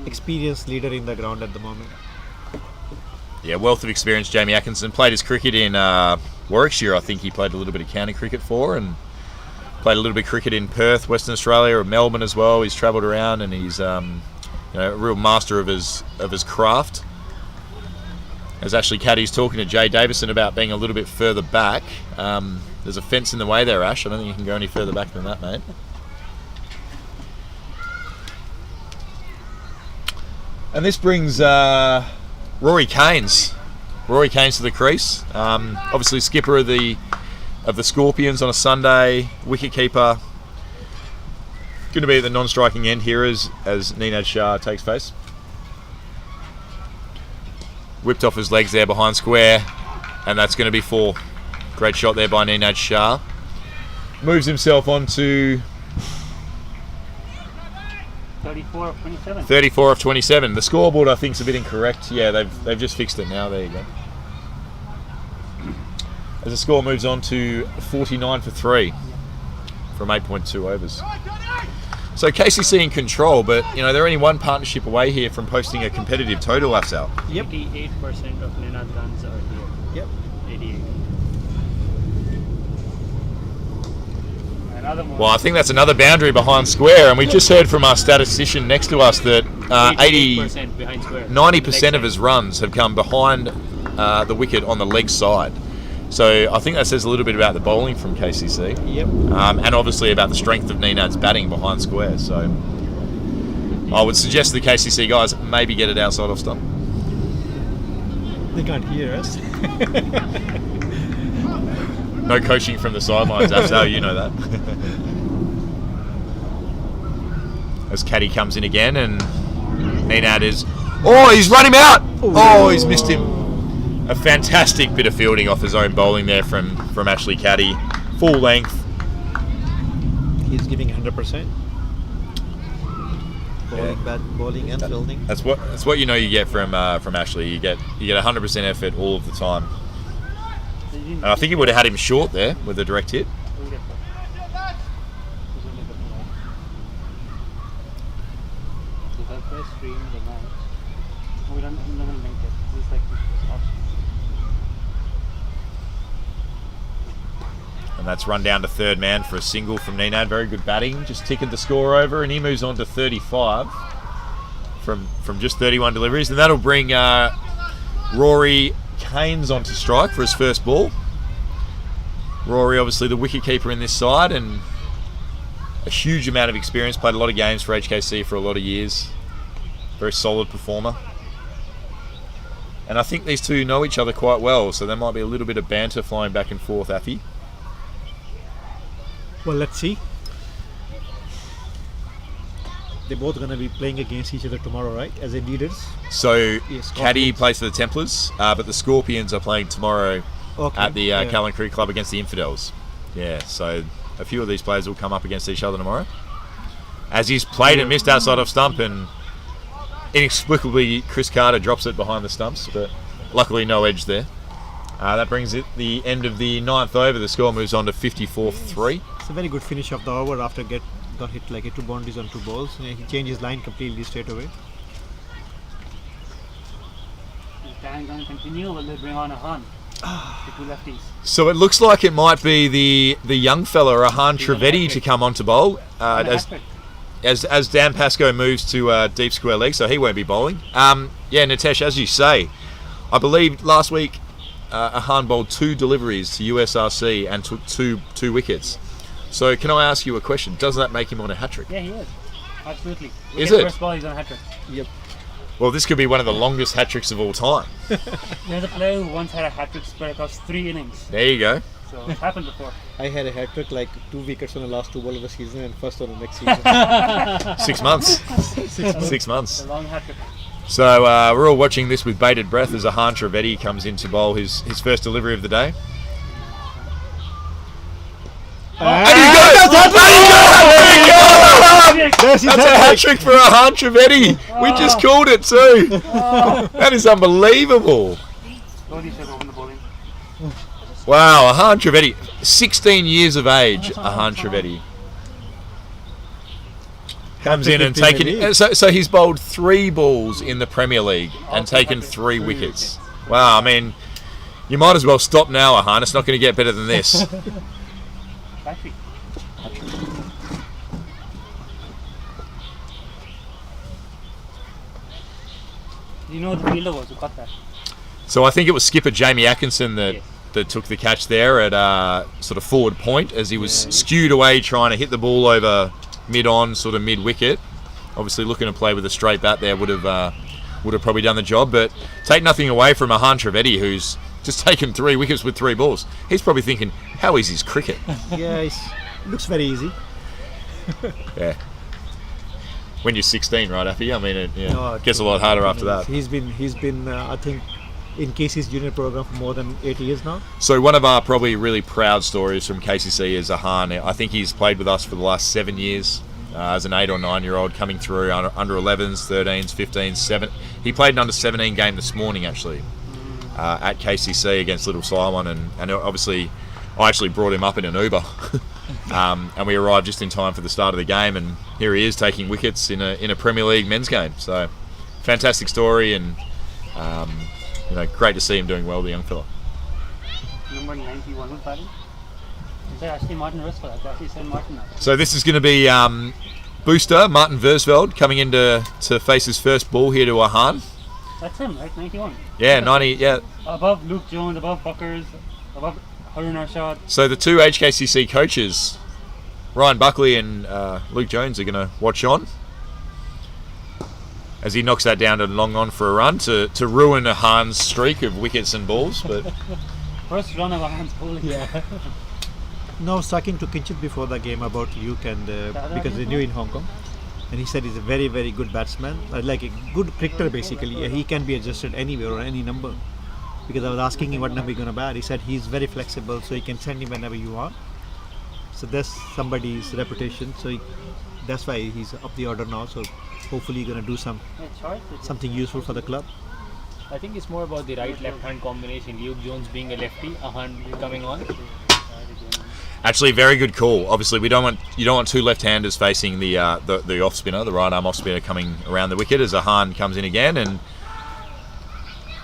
experienced leader in the ground at the moment. Yeah, wealth of experience. Jamie Atkinson played his cricket in Warwickshire. I think he played a little bit of county cricket for, and played a little bit of cricket in Perth, Western Australia, or Melbourne as well. He's travelled around, and he's a real master of his craft. As Ashley Caddy's talking to Jay Davison about being a little bit further back. There's a fence in the way there, Ash. I don't think you can go any further back than that, mate. And this brings Rory Keynes to the crease. Obviously skipper of the Scorpions on a Sunday, wicket keeper. Going to be at the non-striking end here as Ninad Shah takes face. Whipped off his legs there behind square, and that's going to be 4. Great shot there by Ninad Shah. Moves himself on to 34 of 27. 34 of 27. The scoreboard, I think, is a bit incorrect. Yeah, they've just fixed it now. There you go. As the score moves on to 49 for 3 from 8.2 overs. So KCC in control, but they're only one partnership away here from posting a competitive total, Afsal. Yep. 88% of Ninad runs are here. Yep. 88. Well, I think that's another boundary behind square, and we just heard from our statistician next to us that 80% behind square. 90% of his runs have come behind the wicket on the leg side. So I think that says a little bit about the bowling from KCC. Yep. And obviously about the strength of Ninad's batting behind square. So I would suggest the KCC guys maybe get it outside off stump. They can't hear us. No coaching from the sidelines, Afsal, you know that. As Caddy comes in again, and Ninad is... Oh, he's run him out! Oh, he's missed him. A fantastic bit of fielding off his own bowling there from Ashley Caddy. Full length. He's giving 100%. Bowling and fielding. That's what you get from Ashley. You get 100% effort all of the time. And I think he would have had him short there with a direct hit. And that's run down to third man for a single from Ninad. Very good batting. Just tickered the score over, and he moves on to 35 from just 31 deliveries. And that'll bring Rory Keynes onto strike for his first ball. Rory, obviously the wicket keeper in this side, and a huge amount of experience. Played a lot of games for HKC for a lot of years. Very solid performer. And I think these two know each other quite well, so there might be a little bit of banter flying back and forth, Affy. Well, let's see. They're both going to be playing against each other tomorrow, right? As in leaders. So, Yes, Caddy Scorpions. plays for the Templars, but the Scorpions are playing tomorrow at the Callan Creek Club against the Infidels. Yeah, so a few of these players will come up against each other tomorrow. As he's played and missed outside of stump, and inexplicably Chris Carter drops it behind the stumps, but luckily no edge there. That brings it the end of the 9th over. The score moves on to 54 for 3. It's a very good finish of the over after got hit like 2 boundaries on 2 balls. He changed his line completely straight away. Is Dan going to continue or will they bring on a Hun? The two lefties. So it looks like it might be the young fella, Rahan Trevetti, to come on to bowl. And a hat-trick. As Dan Pascoe moves to deep square leg, so he won't be bowling. Yeah, Nitesh, as you say, I believe last week Ahan bowled 2 deliveries to USRC and took two wickets. So can I ask you a question? Does that make him on a hat-trick? Yeah, he is. Absolutely. Is Wicket it? First ball, he's on a hat-trick. Yep. Well, this could be one of the longest hat-tricks of all time. There's a player who once had a hat-trick spread across 3 innings. There you go. So it's happened before. I had a hat trick like 2 wickets on the last 2 balls of the season and first on the next season. 6 months. 6 months. A long hat-trick. So we're all watching this with bated breath as Ahan Trevetti comes in to bowl his first delivery of the day. And he goes! There you go! That's a hat-trick for Ahan Trevetti. We just called it too. That is unbelievable. Slowly should open the bowling. Wow, Ahan Trevetti, 16 years of age, Ahan Trevetti. Comes in and taken. So he's bowled 3 balls in the Premier League and taken 3 wickets. Wow, I mean, you might as well stop now, Ahan. It's not going to get better than this. Battery. Do you know who the fielder was who caught that? So I think it was skipper Jamie Atkinson that, Yes. that took the catch there at sort of forward point as he was skewed away trying to hit the ball over mid-on, sort of mid-wicket. Obviously looking to play with a straight bat there would have probably done the job. But take nothing away from Ahan Trevetti, who's just taken 3 wickets with 3 balls. He's probably thinking, how easy is cricket? Yeah, it looks very easy. Yeah. When you're 16, right, Affy? I mean, it No, gets a lot harder after that. He's been I think in KC's junior program for more than 8 years now. So one of our probably really proud stories from KCC is Ahan. I think he's played with us for the last 7 years as an 8 or 9 year old coming through under 11s, 13s, 15s, 7. He played an under 17 game this morning actually at KCC against Little Saiwan, and obviously I actually brought him up in an Uber. And we arrived just in time for the start of the game, and here he is taking wickets in a Premier League men's game. So fantastic story, and great to see him doing well, the young fella. Number 91 was batting. Is that actually Martin Versfeld? I actually said Martin now. So this is going to be booster Martin Versfeld coming in to face his first ball here to Ahan. That's him, right? 91. Yeah, 90. Yeah. Above Luke Jones, above Buckers, above Harun Arshad. So the 2 HKCC coaches, Ryan Buckley and Luke Jones, are going to watch on as he knocks that down to long on for a run to ruin Ahan's streak of wickets and balls. But First run of Ahan's bowling. Yeah. No, I was talking to Kinchit before the game about Luke, and because they knew in Hong Kong, and he said he's a very, very good batsman, like a good cricketer basically. He can be adjusted anywhere or any number. Because I was asking him what number he's going to bat. He said he's very flexible, so you can send him whenever you want. So that's somebody's reputation. So that's why he's up the order now. So hopefully he's going to do something useful for the club. I think it's more about the right-left hand combination. Luke Jones being a lefty, Ahan coming on. actually, very good call. Obviously, you don't want 2 left-handers facing the off spinner, the right arm off spinner coming around the wicket as Ahan comes in again, and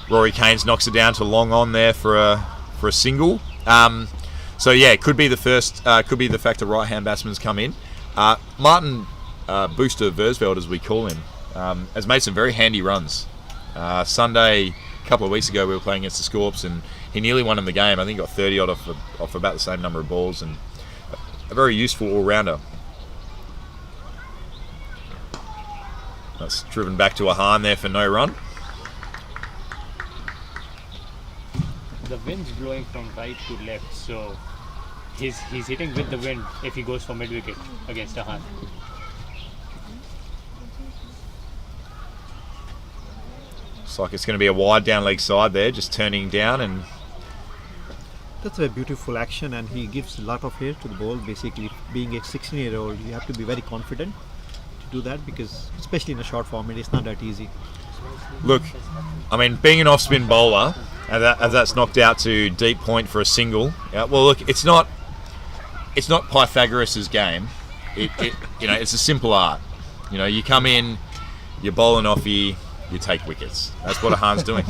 Rory Keynes knocks it down to long on there for a single. So yeah, it could be the first. Could be the fact that right-hand batsmen's come in. Martin Booster Versfeld, as we call him, has made some very handy runs. Sunday, a couple of weeks ago, we were playing against the Scorps, and he nearly won him the game. I think he got 30 odd off about the same number of balls, and a very useful all-rounder. That's driven back to Ahan there for no run. The wind's blowing from right to left, so he's hitting with the wind if he goes for mid-wicket against Ahan. Looks like it's going to be a wide down leg side there, just turning down, and That's a beautiful action, and he gives a lot of hair to the ball. Basically, being a 16-year-old, you have to be very confident to do that, because especially in a short format, it's not that easy. look, I mean, being an off-spin bowler, as that's knocked out to deep point for a single. Well, look, it's not Pythagoras' game. It's a simple art. You come in, you're bowling off here, you take wickets. That's what Ahan's doing.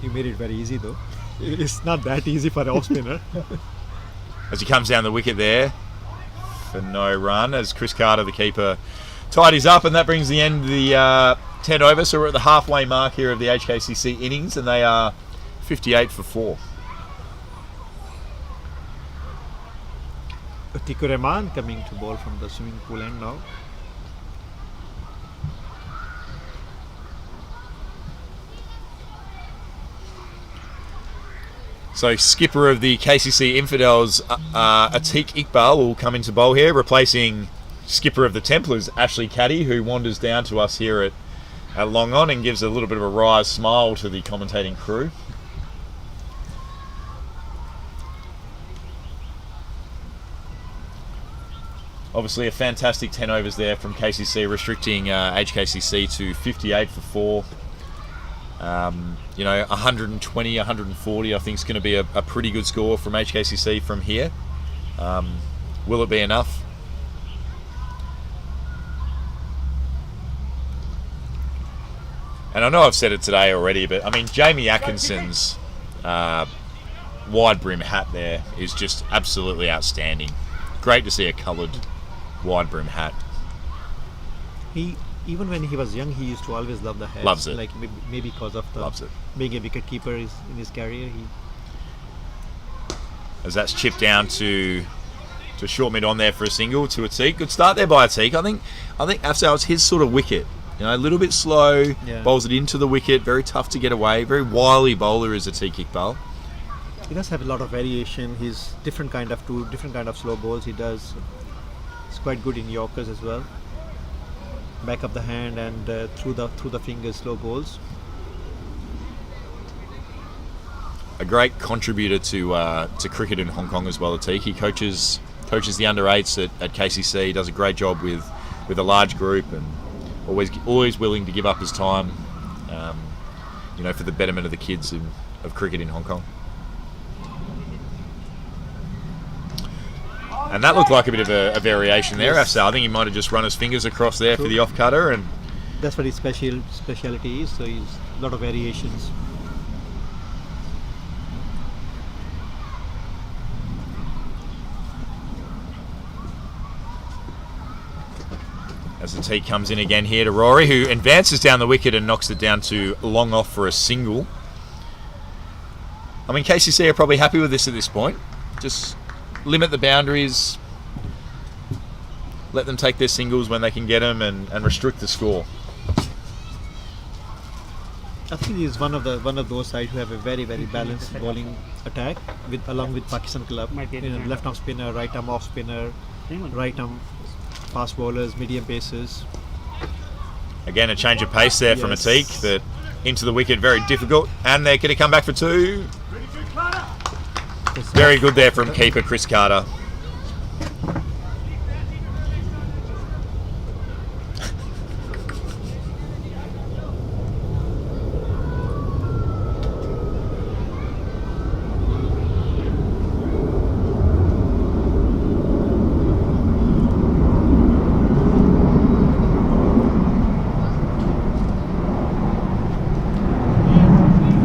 You made it very easy though. It's not that easy for an off spinner. As he comes down the wicket there for no run, as Chris Carter, the keeper, tidies up, and that brings the end of the 10 over. So we're at the halfway mark here of the HKCC innings, and they are 58 for 4. Atikur Rahman coming to bowl from the swimming pool end now. So skipper of the KCC Infidels, Atiq Iqbal, will come into bowl here, replacing skipper of the Templars, Ashley Caddy, who wanders down to us here at Long On and gives a little bit of a wry smile to the commentating crew. Obviously a fantastic 10 overs there from KCC, restricting HKCC to 58 for 4. 120, 140 I think is going to be a pretty good score from HKCC from here. Will it be enough? And I know I've said it today already, but I mean, Jamie Atkinson's wide brim hat there is just absolutely outstanding. Great to see a coloured wide brim hat. Even when he was young, he used to always love the hats. Loves it. Like maybe because of Loves it. being a wicket keeper in his career. As that's chipped down to short mid on there for a single to Atiq. Good start there by Atiq. I think Afzal, it's his sort of wicket. A little bit slow, bowls it into the wicket, very tough to get away, very wily bowler is Atiq Iqbal. He does have a lot of variation. He's different kind of slow balls. He does. He's quite good in Yorkers as well. Back of the hand and through the fingers slow balls. A great contributor to cricket in Hong Kong as well. Atiq, he coaches the under 8s at KCC. He does a great job with a large group and always willing to give up his time, for the betterment of the kids of cricket in Hong Kong. And that looked like a bit of a variation there, Afzal. I think he might have just run his fingers across there for the off cutter, and that's what his speciality is. So he's a lot of variations. as the tee comes in again here to Rory, who advances down the wicket and knocks it down to long off for a single. I mean, KCC are probably happy with this at this point. Just limit the boundaries, let them take their singles when they can get them, and restrict the score. I think he's one of those sides who have a very balanced bowling attack along with Pakistan club. Left arm spinner, right arm off spinner, right arm fast bowlers, medium pacers. Again, a change of pace there from Atiq, but into the wicket, very difficult. And they're going to come back for two. Very good there from keeper Chris Carter.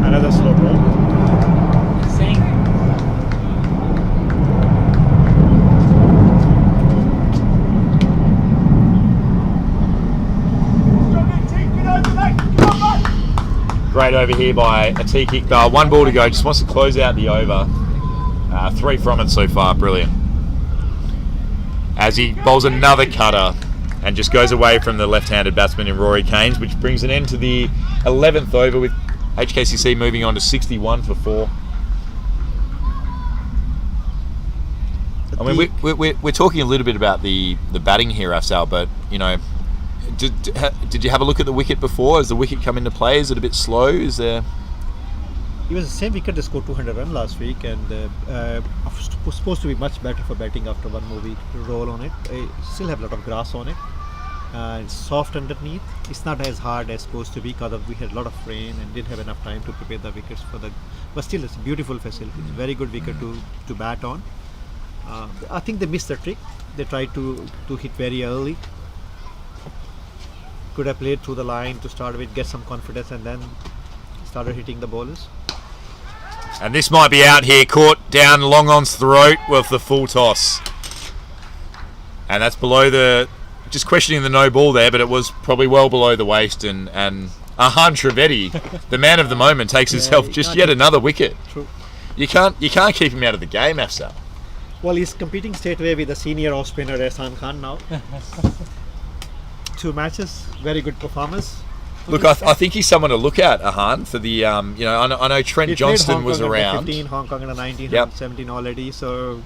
Another slow ball. Great over here by Atiq Iqbal. One ball to go, just wants to close out the over. 3 from it so far, brilliant. As he bowls another cutter and just goes away from the left-handed batsman in Rory Keynes, which brings an end to the 11th over with HKCC moving on to 61 for 4. I mean, we're talking a little bit about the batting here, Afzal, but, you know, did you have a look at the wicket before? Has the wicket come into play? Is it a bit slow? Is there... It was the same wicket that scored 200 runs last week, and was supposed to be much better for batting after one more week to roll on it. Still have a lot of grass on it. It's soft underneath. It's not as hard as supposed to be because we had a lot of rain and didn't have enough time to prepare the wickets for the. But still, it's a beautiful facility. It's a very good wicket to bat on. I think they missed the trick. They tried to hit very early. Could have played through the line to start with, get some confidence, and then started hitting the bowlers. And this might be out here, caught down long on's throat with the full toss. And that's below the, just questioning the no ball there, but it was probably well below the waist. And Ahan Trevetti, the man of the moment, takes himself just yet another wicket. True. You can't keep him out of the game, Afsal. Well, he's competing straight away with the senior off spinner Ehsan Khan now. 2 matches, very good performance. Look, I think he's someone to look at, Ahan, for the, I know Trent He played Johnston Hong was Kong under around. 15, Hong Kong under 19, Yep. 17 already. So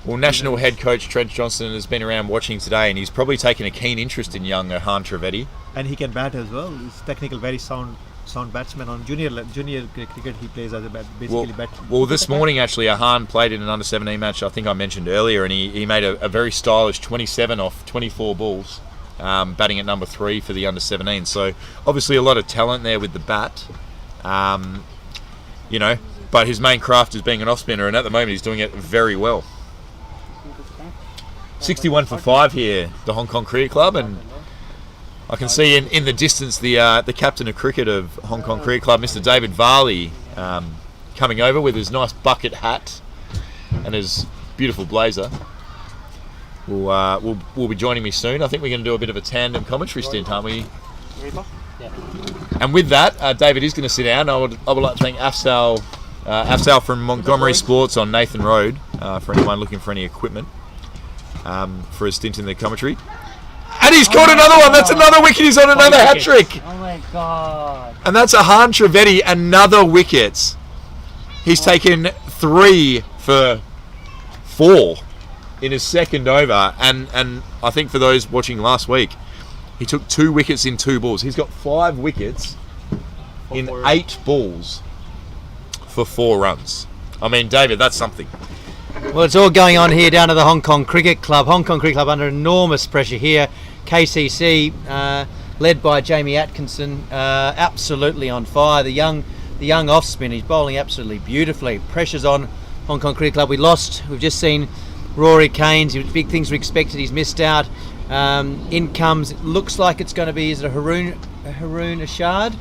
Well, national head coach Trent Johnston has been around watching today, and he's probably taken a keen interest in young Ahan Trevetti. and he can bat as well. He's technical, very sound batsman. On junior cricket, he plays as a basically batsman. Well, this morning actually, Ahan played in an under-17 match I think I mentioned earlier, and he made a very stylish 27 off 24 balls, batting at number 3 for the under-17. So obviously a lot of talent there with the bat, but his main craft is being an off-spinner, and at the moment he's doing it very well. 61 for 5 here, the Hong Kong Cricket Club, and I can see in the distance the captain of cricket of Hong Kong Cricket Club, Mr. David Varley, coming over with his nice bucket hat and his beautiful blazer. Will be joining me soon. I think we're going to do a bit of a tandem commentary stint, aren't we? Yeah. And with that, David is going to sit down. I would like to thank Afsal from Montgomery Sports on Nathan Road for anyone looking for any equipment for a stint in the commentary. And he's caught another one. That's another wicket. He's on another hat trick. Oh my god. And that's Ahan Trevetti, another wicket. He's taken 3 for 4 in his second over. And I think for those watching last week, he took 2 wickets in 2 balls. He's got 5 wickets in 8 balls for 4 runs. I mean, David, that's something. Well, it's all going on here down at the Hong Kong Cricket Club. Hong Kong Cricket Club under enormous pressure here. KCC, led by Jamie Atkinson, absolutely on fire. The young off spin, he's bowling absolutely beautifully. Pressure's on Hong Kong Cricket Club. We've just seen Rory Keynes. Big things were expected. He's missed out. In comes, it looks like it's going to be, is it a Haroon Ashard?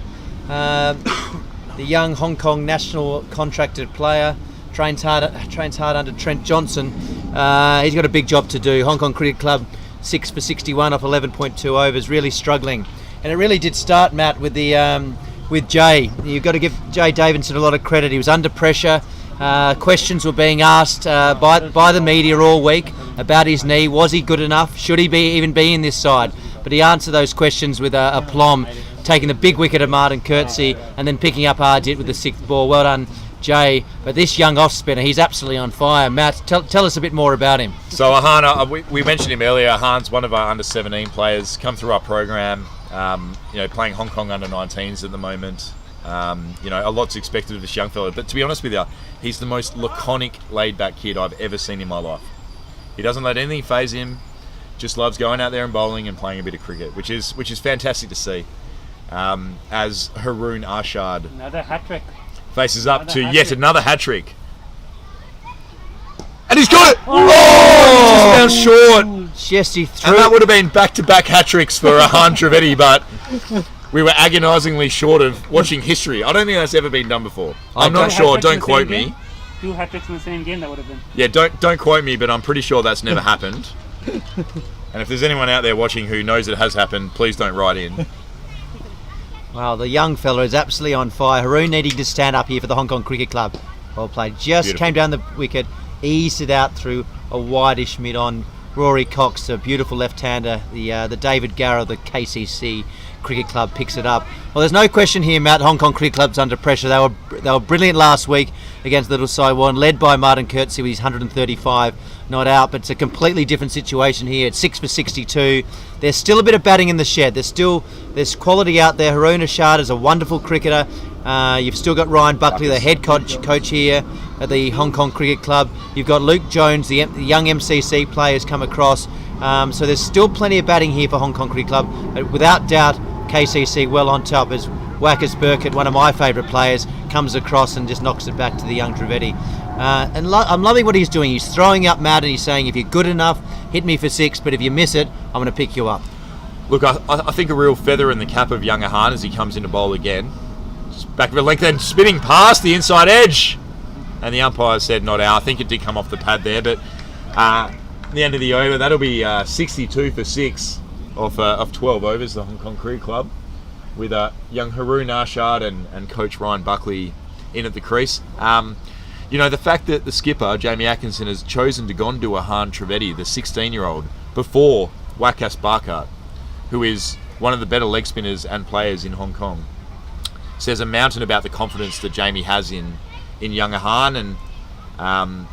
The young Hong Kong national contracted player. Trains hard under Trent Johnson. He's got a big job to do. Hong Kong Cricket Club 6 for 61 off 11.2 overs, really struggling. And it really did start, Matt, with Jay. You've got to give Jay Davidson a lot of credit. He was under pressure. Questions were being asked by the media all week about his knee. Was he good enough? Should he even be in this side? But he answered those questions with a aplomb, taking the big wicket of Martin Coetzee and then picking up Ardit with the 6th ball. Well done, Jay. But this young off spinner, he's absolutely on fire. Matt, tell us a bit more about him. So Ahan, we mentioned him earlier. Ahan's one of our under-17 players, come through our program. Playing Hong Kong under-19s at the moment. A lot's expected of this young fella. But to be honest with you, he's the most laconic, laid-back kid I've ever seen in my life. He doesn't let anything faze him. Just loves going out there and bowling and playing a bit of cricket, which is fantastic to see. As Haroon Ashard Another hat trick. faces up to Another yet hat-trick. another hat trick. And he's got it! Oh, just fell short. Yes, he threw. And that would have been back-to-back hat tricks for Ahan Trevetti, but we were agonisingly short of watching history. I don't think that's ever been done before. I'm not sure. Don't quote me. 2 hat tricks in the same game, that would have been. Yeah, don't quote me, but I'm pretty sure that's never happened. And if there's anyone out there watching who knows it has happened, please don't write in. Well, the young fella is absolutely on fire. Haroon needing to stand up here for the Hong Kong Cricket Club. Well played. Just Beautiful. came down the wicket, eased it out through a wideish mid-on. Rory Cox, a beautiful left-hander. The David Garrow, the KCC Cricket Club, picks it up. Well, there's no question here, Matt. Hong Kong Cricket Club's under pressure. They were brilliant last week against Little Saiwan, led by Martin Coetzee with his 135 not out. But it's a completely different situation here. It's 6 for 62. There's still a bit of batting in the shed. There's quality out there. Haroon Ashard is a wonderful cricketer. You've still got Ryan Buckley, the head coach here at the Hong Kong Cricket Club. You've got Luke Jones, the young MCC players come across. So there's still plenty of batting here for Hong Kong Cricket Club. But without doubt, KCC well on top as Wackers Burkett, one of my favourite players, comes across and just knocks it back to the young Trevetti. I'm loving what he's doing. He's throwing up Matt and he's saying, if you're good enough, hit me for 6, but if you miss it, I'm going to pick you up. Look, I think a real feather in the cap of young Ahan as he comes into bowl again. Just back of a length and spinning past the inside edge. and the umpire said not out. I think it did come off the pad there, but the end of the over, that'll be 62 for 6 of 12 overs, the Hong Kong Cricket Club, with young Haroon Arshad and coach Ryan Buckley in at the crease. The fact that the skipper, Jamie Atkinson, has chosen to go and do Ahan Trevetti, the 16-year-old, before Wakas Barkat, who is one of the better leg spinners and players in Hong Kong, says a mountain about the confidence that Jamie has in young Ahan, and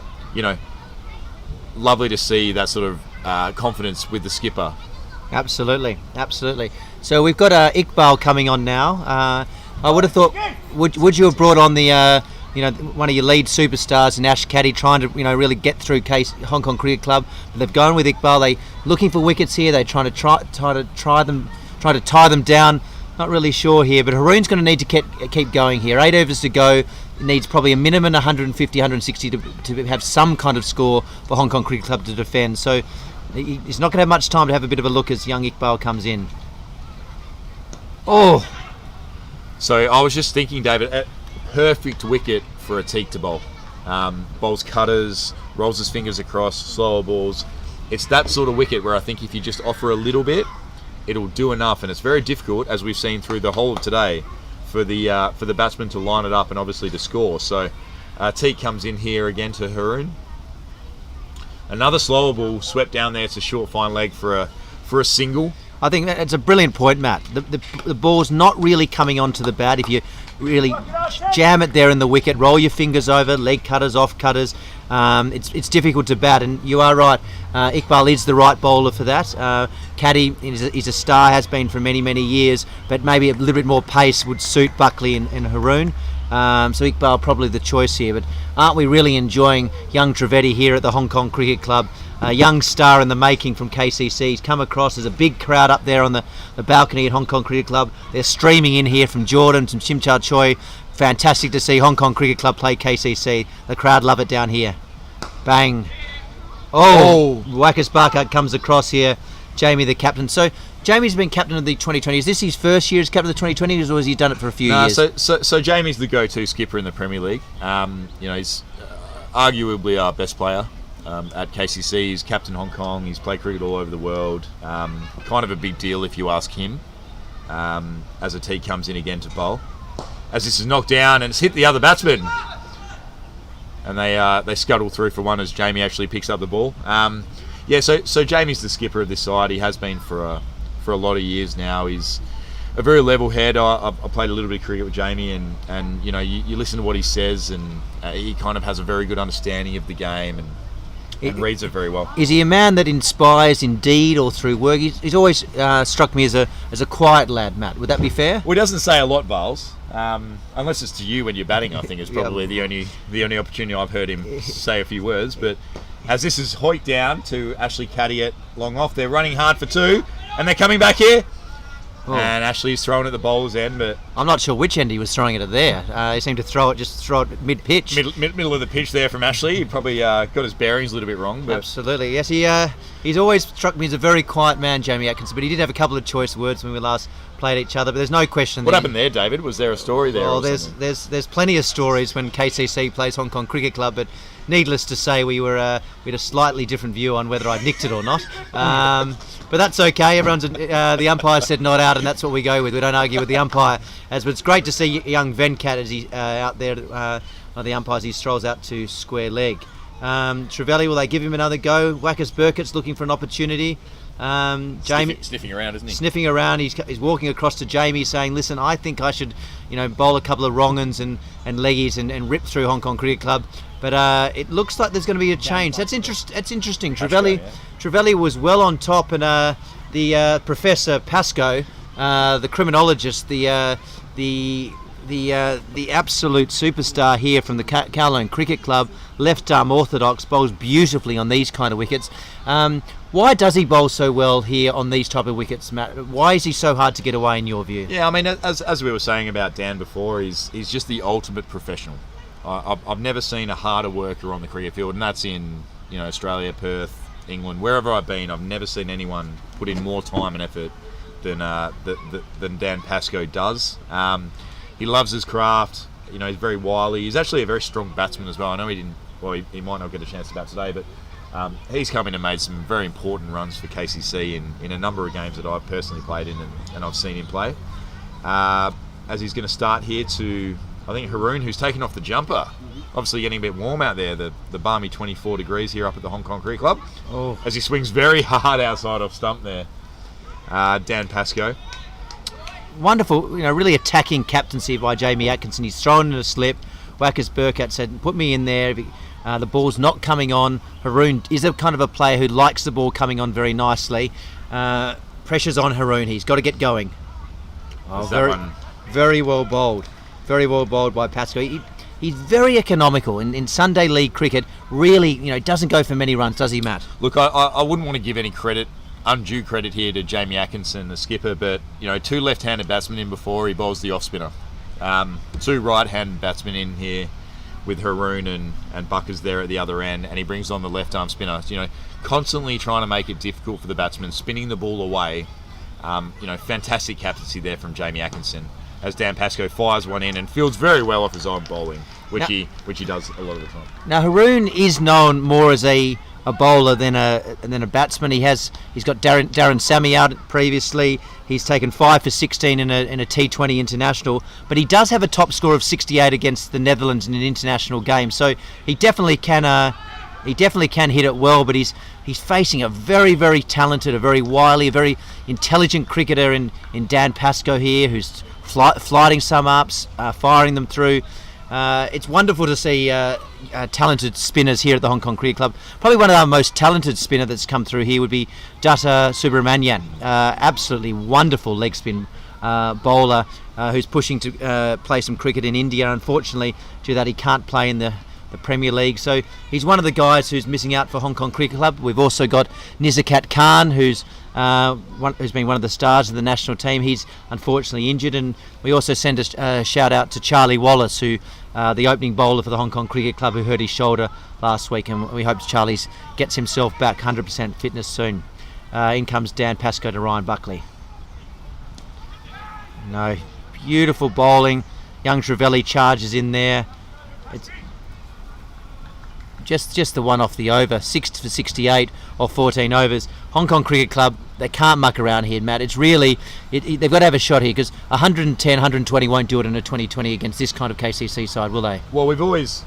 lovely to see that sort of confidence with the skipper. Absolutely. So we've got Iqbal coming on now. I would have thought, would you have brought on the one of your lead superstars in Ash Caddy, trying to really get through Hong Kong Cricket Club? But they've gone with Iqbal. They looking for wickets here. They're trying to tie them down. Not really sure here, but Haroon's going to need to keep going here. 8 overs to go. Needs probably a minimum 150, 160 to have some kind of score for Hong Kong Cricket Club to defend. So he's not going to have much time to have a bit of a look as young Iqbal comes in. Oh! So I was just thinking, David, a perfect wicket for a Teague to bowl. Bowls cutters, rolls his fingers across, slower balls. It's that sort of wicket where I think if you just offer a little bit, it'll do enough. And it's very difficult, as we've seen through the whole of today, for the batsman to line it up and obviously to score. So Teague comes in here again to Haroon. Another slower ball swept down there. It's a short fine leg for a single. I think that's a brilliant point, Matt. The ball's not really coming onto the bat. If you really jam it there in the wicket, roll your fingers over, leg cutters, off cutters, it's difficult to bat. And you are right, Iqbal is the right bowler for that. Caddy is a star, has been for many, many years, but maybe a little bit more pace would suit Buckley and Haroon. So Iqbal probably the choice here. But aren't we really enjoying young Trevetti here at the Hong Kong Cricket Club? A young star in the making from KCC. He's come across as a big crowd up there on the balcony at Hong Kong Cricket Club. They're streaming in here from Jordan, from Shimcha Choi. Fantastic to see Hong Kong Cricket Club play KCC. The crowd love it down here. Bang. Oh! Wakas Barkat comes across here. Jamie the captain. So Jamie's been captain of the 2020. Is this his first year as captain of the 2020s, or has he done it for a few years? So Jamie's the go-to skipper in the Premier League. He's arguably our best player. At KCC, he's captain Hong Kong, he's played cricket all over the world. Kind of a big deal if you ask him, as a T comes in again to bowl. As this is knocked down and it's hit the other batsman. And they scuttle through for one as Jamie actually picks up the ball. So Jamie's the skipper of this side. He has been for a lot of years now. He's a very level head. I played a little bit of cricket with Jamie, and you listen to what he says, and he kind of has a very good understanding of the game and reads it very well. Is he a man that inspires in deed or through work? He's always struck me as a quiet lad, Matt. Would that be fair? Well, he doesn't say a lot, Vales. Unless it's to you when you're batting, I think is probably the only opportunity I've heard him say a few words. But as this is hoiked down to Ashley Caddy it long off, they're running hard for 2, and they're coming back here. Oh. And Ashley's throwing at the bowler's end, but I'm not sure which end he was throwing it at there. He seemed to throw it mid-pitch. Middle of the pitch there from Ashley. He probably got his bearings a little bit wrong. But absolutely, yes. He's always struck me as a very quiet man, Jamie Atkinson, but he did have a couple of choice words when we last played each other. But there's no question. What happened there, David? Was there a story there? Well, there's plenty of stories when KCC plays Hong Kong Cricket Club, but needless to say, we had a slightly different view on whether I nicked it or not. But that's okay. The umpire said not out, and that's what we go with. We don't argue with the umpire. But it's great to see young Venkat as he out there. The umpires, he strolls out to square leg. Trevetti, will they give him another go? Wakas Burkett's looking for an opportunity. Jamie sniffing around, isn't he? Sniffing around. He's walking across to Jamie, saying, "Listen, I think I should, bowl a couple of wrong-uns and leggies and rip through Hong Kong Cricket Club." But it looks like there's going to be a change. That's interesting. Trevetti was well on top, and the Professor Pascoe, the criminologist, the absolute superstar here from the Kowloon Cricket Club, left arm orthodox, bowls beautifully on these kind of wickets. Why does he bowl so well here on these type of wickets, Matt? Why is he so hard to get away in your view? Yeah, I mean, as we were saying about Dan before, he's just the ultimate professional. I've never seen a harder worker on the cricket field, and that's in Australia, Perth, England, wherever I've been. I've never seen anyone put in more time and effort than Dan Pascoe does. He loves his craft. You know, he's very wily. He's actually a very strong batsman as well. I know he didn't. Well, he might not get a chance to bat today, but he's come in and made some very important runs for KCC in a number of games that I've personally played in and I've seen him play. As he's going to start here to, I think, Haroon, who's taken off the jumper. Obviously getting a bit warm out there, the balmy 24 degrees here up at the Hong Kong Cricket Club. Oh. As he swings very hard outside off stump there. Dan Pascoe. Wonderful, really attacking captaincy by Jamie Atkinson. He's thrown in a slip. Wackers Burkett said, put me in there. The ball's not coming on. Haroon is a kind of a player who likes the ball coming on very nicely. Pressure's on Haroon. He's got to get going. Very well bowled. Very well bowled by Pascoe. He's very economical in Sunday League cricket. Really, doesn't go for many runs, does he, Matt? Look, I wouldn't want to give any undue credit here to Jamie Atkinson, the skipper, but 2 left-handed batsmen in before he bowls the off-spinner. 2 right-handed batsmen in here with Haroon and Buckers there at the other end, and he brings on the left-arm spinner. Constantly trying to make it difficult for the batsman, spinning the ball away. Fantastic captaincy there from Jamie Atkinson as Dan Pascoe fires one in and fields very well off his own bowling, which he does a lot of the time. Now Haroon is known more as a bowler than a batsman. He's got Darren Sammy out previously. He's taken 5 for 16 in a T20 international, but he does have a top score of 68 against the Netherlands in an international game. So he definitely can hit it well. But he's facing a very, very talented, a very wily, a very intelligent cricketer in Dan Pascoe here, who's flighting some ups, firing them through. It's wonderful to see talented spinners here at the Hong Kong Cricket Club. Probably one of our most talented spinner that's come through here would be Datta Subramanian. Absolutely wonderful leg spin bowler who's pushing to play some cricket in India. Unfortunately, due to that, he can't play in the Premier League. So he's one of the guys who's missing out for Hong Kong Cricket Club. We've also got Nizakat Khan, who's been one of the stars of the national team. He's unfortunately injured, and we also send a shout out to Charlie Wallace, who the opening bowler for the Hong Kong Cricket Club, who hurt his shoulder last week, and we hope Charlie gets himself back 100% fitness soon. In comes Dan Pascoe to Ryan Buckley. No, beautiful bowling. Young Trevetti charges in there. It's just the one off the over, 6 for 68 or 14 overs. Hong Kong Cricket Club, they can't muck around here, Matt. It's really, they've got to have a shot here, because 110, 120 won't do it in a 2020 against this kind of KCC side, will they? Well, we always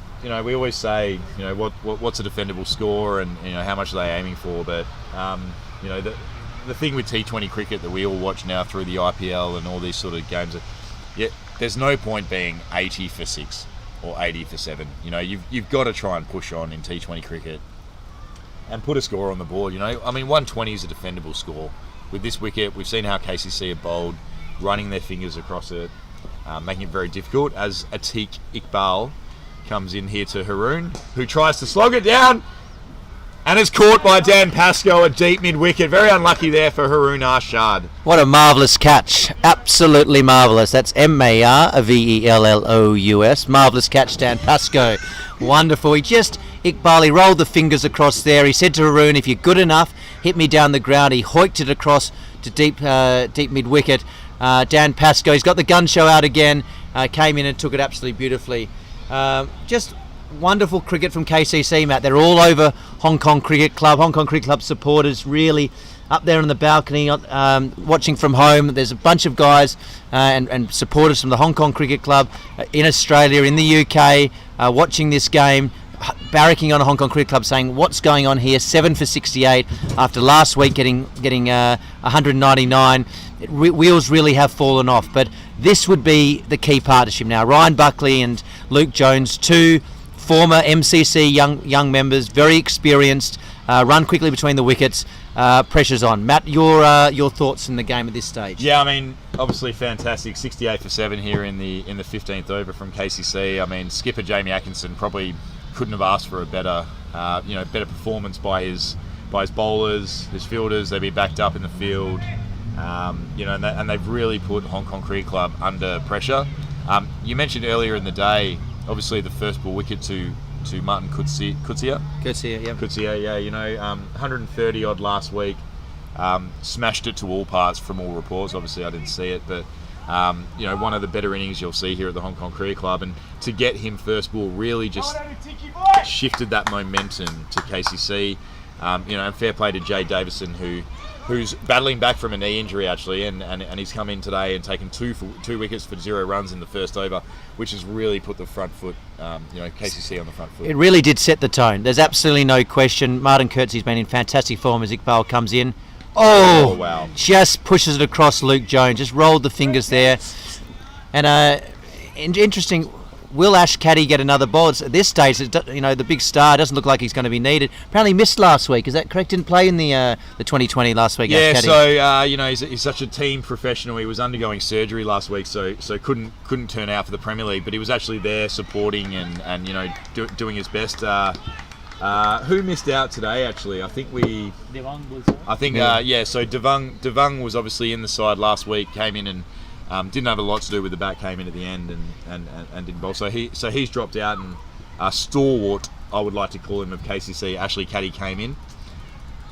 say, what's a defendable score, and how much are they aiming for? But the thing with T20 cricket that we all watch now through the IPL and all these sort of games, there's no point being 80 for 6 or 80 for 7. You've got to try and push on in T20 cricket and put a score on the board. 120 is a defendable score. With this wicket, we've seen how KCC are bowled, running their fingers across it, making it very difficult, as Atiq Iqbal comes in here to Haroon, who tries to slog it down and is caught by Dan Pascoe at deep mid-wicket. Very unlucky there for Haroon Arshad. What a marvellous catch. Absolutely marvellous. That's Marvellous. Marvellous catch, Dan Pascoe. Wonderful. Iqbal rolled the fingers across there. He said to Haroon, if you're good enough, hit me down the ground. He hoiked it across to deep mid-wicket. Dan Pascoe, he's got the gun show out again. Came in and took it absolutely beautifully. Just wonderful cricket from KCC, Matt. They're all over Hong Kong Cricket Club. Hong Kong Cricket Club supporters really up there on the balcony, watching from home. There's a bunch of guys and supporters from the Hong Kong Cricket Club in Australia, in the UK, watching this game, barracking on a Hong Kong Cricket Club, saying, what's going on here? 7 for 68 after last week getting 199. Wheels really have fallen off, but this would be the key partnership now. Ryan Buckley and Luke Jones, 2 former MCC young members, very experienced, run quickly between the wickets. Pressure's on. Matt, your thoughts in the game at this stage? Yeah, obviously fantastic. 68 for 7 here in the 15th over from KCC. Skipper Jamie Atkinson probably couldn't have asked for a better performance by his bowlers, his fielders. They've been backed up in the field, and they've really put Hong Kong Cricket Club under pressure. You mentioned earlier in the day, obviously the first ball wicket to Martin Coetzee, 130 odd last week, smashed it to all parts from all reports. Obviously I didn't see it, but one of the better innings you'll see here at the Hong Kong Cricket Club, and to get him first ball really just shifted that momentum to KCC. And fair play to Jay Davison, who's battling back from a knee injury actually, and he's come in today and taken two wickets for 0 runs in the first over, which has really put the front foot, KCC on the front foot. It really did set the tone. There's absolutely no question. Martin Curtsey's been in fantastic form as Iqbal comes in. Oh, wow. Just pushes it across Luke Jones, just rolled the fingers there. And interesting, will Ash Caddy get another ball? At this stage, the big star doesn't look like he's going to be needed. Apparently missed last week, is that correct? Didn't play in the 2020 last week, Yeah, Ash Caddy. so, he's such a team professional. He was undergoing surgery last week, so couldn't turn out for the Premier League, but he was actually there supporting and doing his best. Who missed out today? Actually, I think Devang was there. I think so Devang was obviously in the side last week. Came in and didn't have a lot to do with the bat. Came in at the end and didn't bowl. So he's dropped out, and stalwart, I would like to call him, of KCC, Ashley Caddy, came in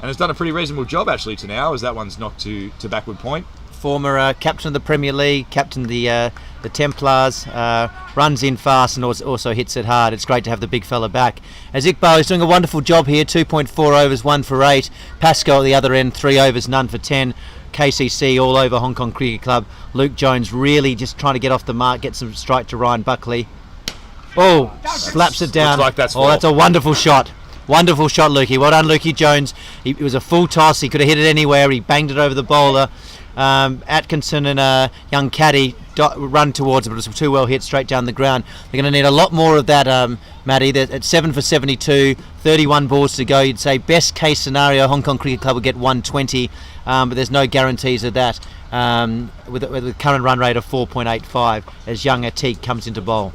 and has done a pretty reasonable job actually to now, as that one's knocked to backward point. Former captain of the Premier League, captain the Templars, runs in fast and also hits it hard. It's great to have the big fella back. As Iqbal is doing a wonderful job here, 2.4 overs, 1 for 8. Pascal at the other end, 3 overs, none for 10. KCC all over Hong Kong Cricket Club. Luke Jones really just trying to get off the mark, get some strike to Ryan Buckley. Oh, slaps it down. Looks like that's that's a wonderful shot. Wonderful shot, Lukey. Well done, Lukey Jones. It was a full toss. He could have hit it anywhere. He banged it over the bowler. Atkinson and young Caddy run towards it, but it was too well hit straight down the ground. They're going to need a lot more of that, Matty. They're at 7 for 72, 31 balls to go. You'd say best case scenario, Hong Kong Cricket Club will get 120, but there's no guarantees of that with the current run rate of 4.85 as young Atik comes into bowl.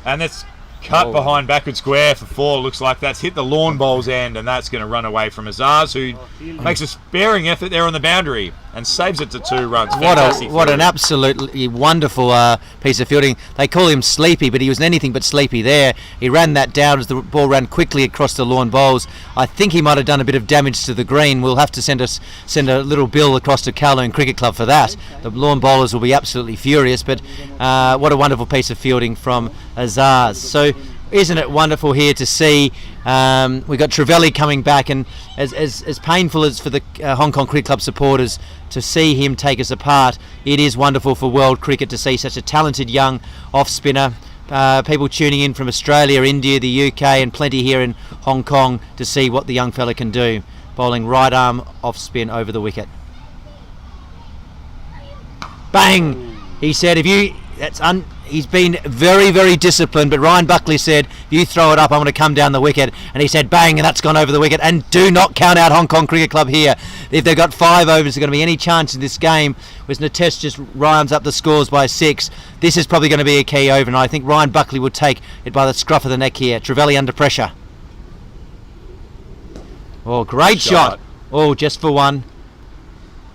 And that's cut behind backward square for 4. Looks like that's hit the lawn bowl's end, and that's going to run away from Azaz, who makes a sparing effort there on the boundary and saves it to 2 runs. What an absolutely wonderful piece of fielding. They call him Sleepy, but he was anything but sleepy there. He ran that down as the ball ran quickly across the lawn bowls. I think he might have done a bit of damage to the green. We'll have to send a little bill across to Kowloon Cricket Club for that. The lawn bowlers will be absolutely furious, but what a wonderful piece of fielding from Azaz. So isn't it wonderful here to see we've got Trevetti coming back, and as painful as for the Hong Kong Cricket Club supporters to see him take us apart, it is wonderful for world cricket to see such a talented young off-spinner. People tuning in from Australia, India, the UK and plenty here in Hong Kong to see what the young fella can do. Bowling right arm off-spin over the wicket. Bang! He said he's been very, very disciplined, but Ryan Buckley said, if you throw it up, I'm going to come down the wicket. And he said, bang, and that's gone over the wicket. And do not count out Hong Kong Cricket Club here. If they've got 5 overs, there's going to be any chance in this game, whereas Natesh just rounds up the scores by 6. This is probably going to be a key over, and I think Ryan Buckley will take it by the scruff of the neck here. Trevetti under pressure. Oh, great shot. Oh, just for 1.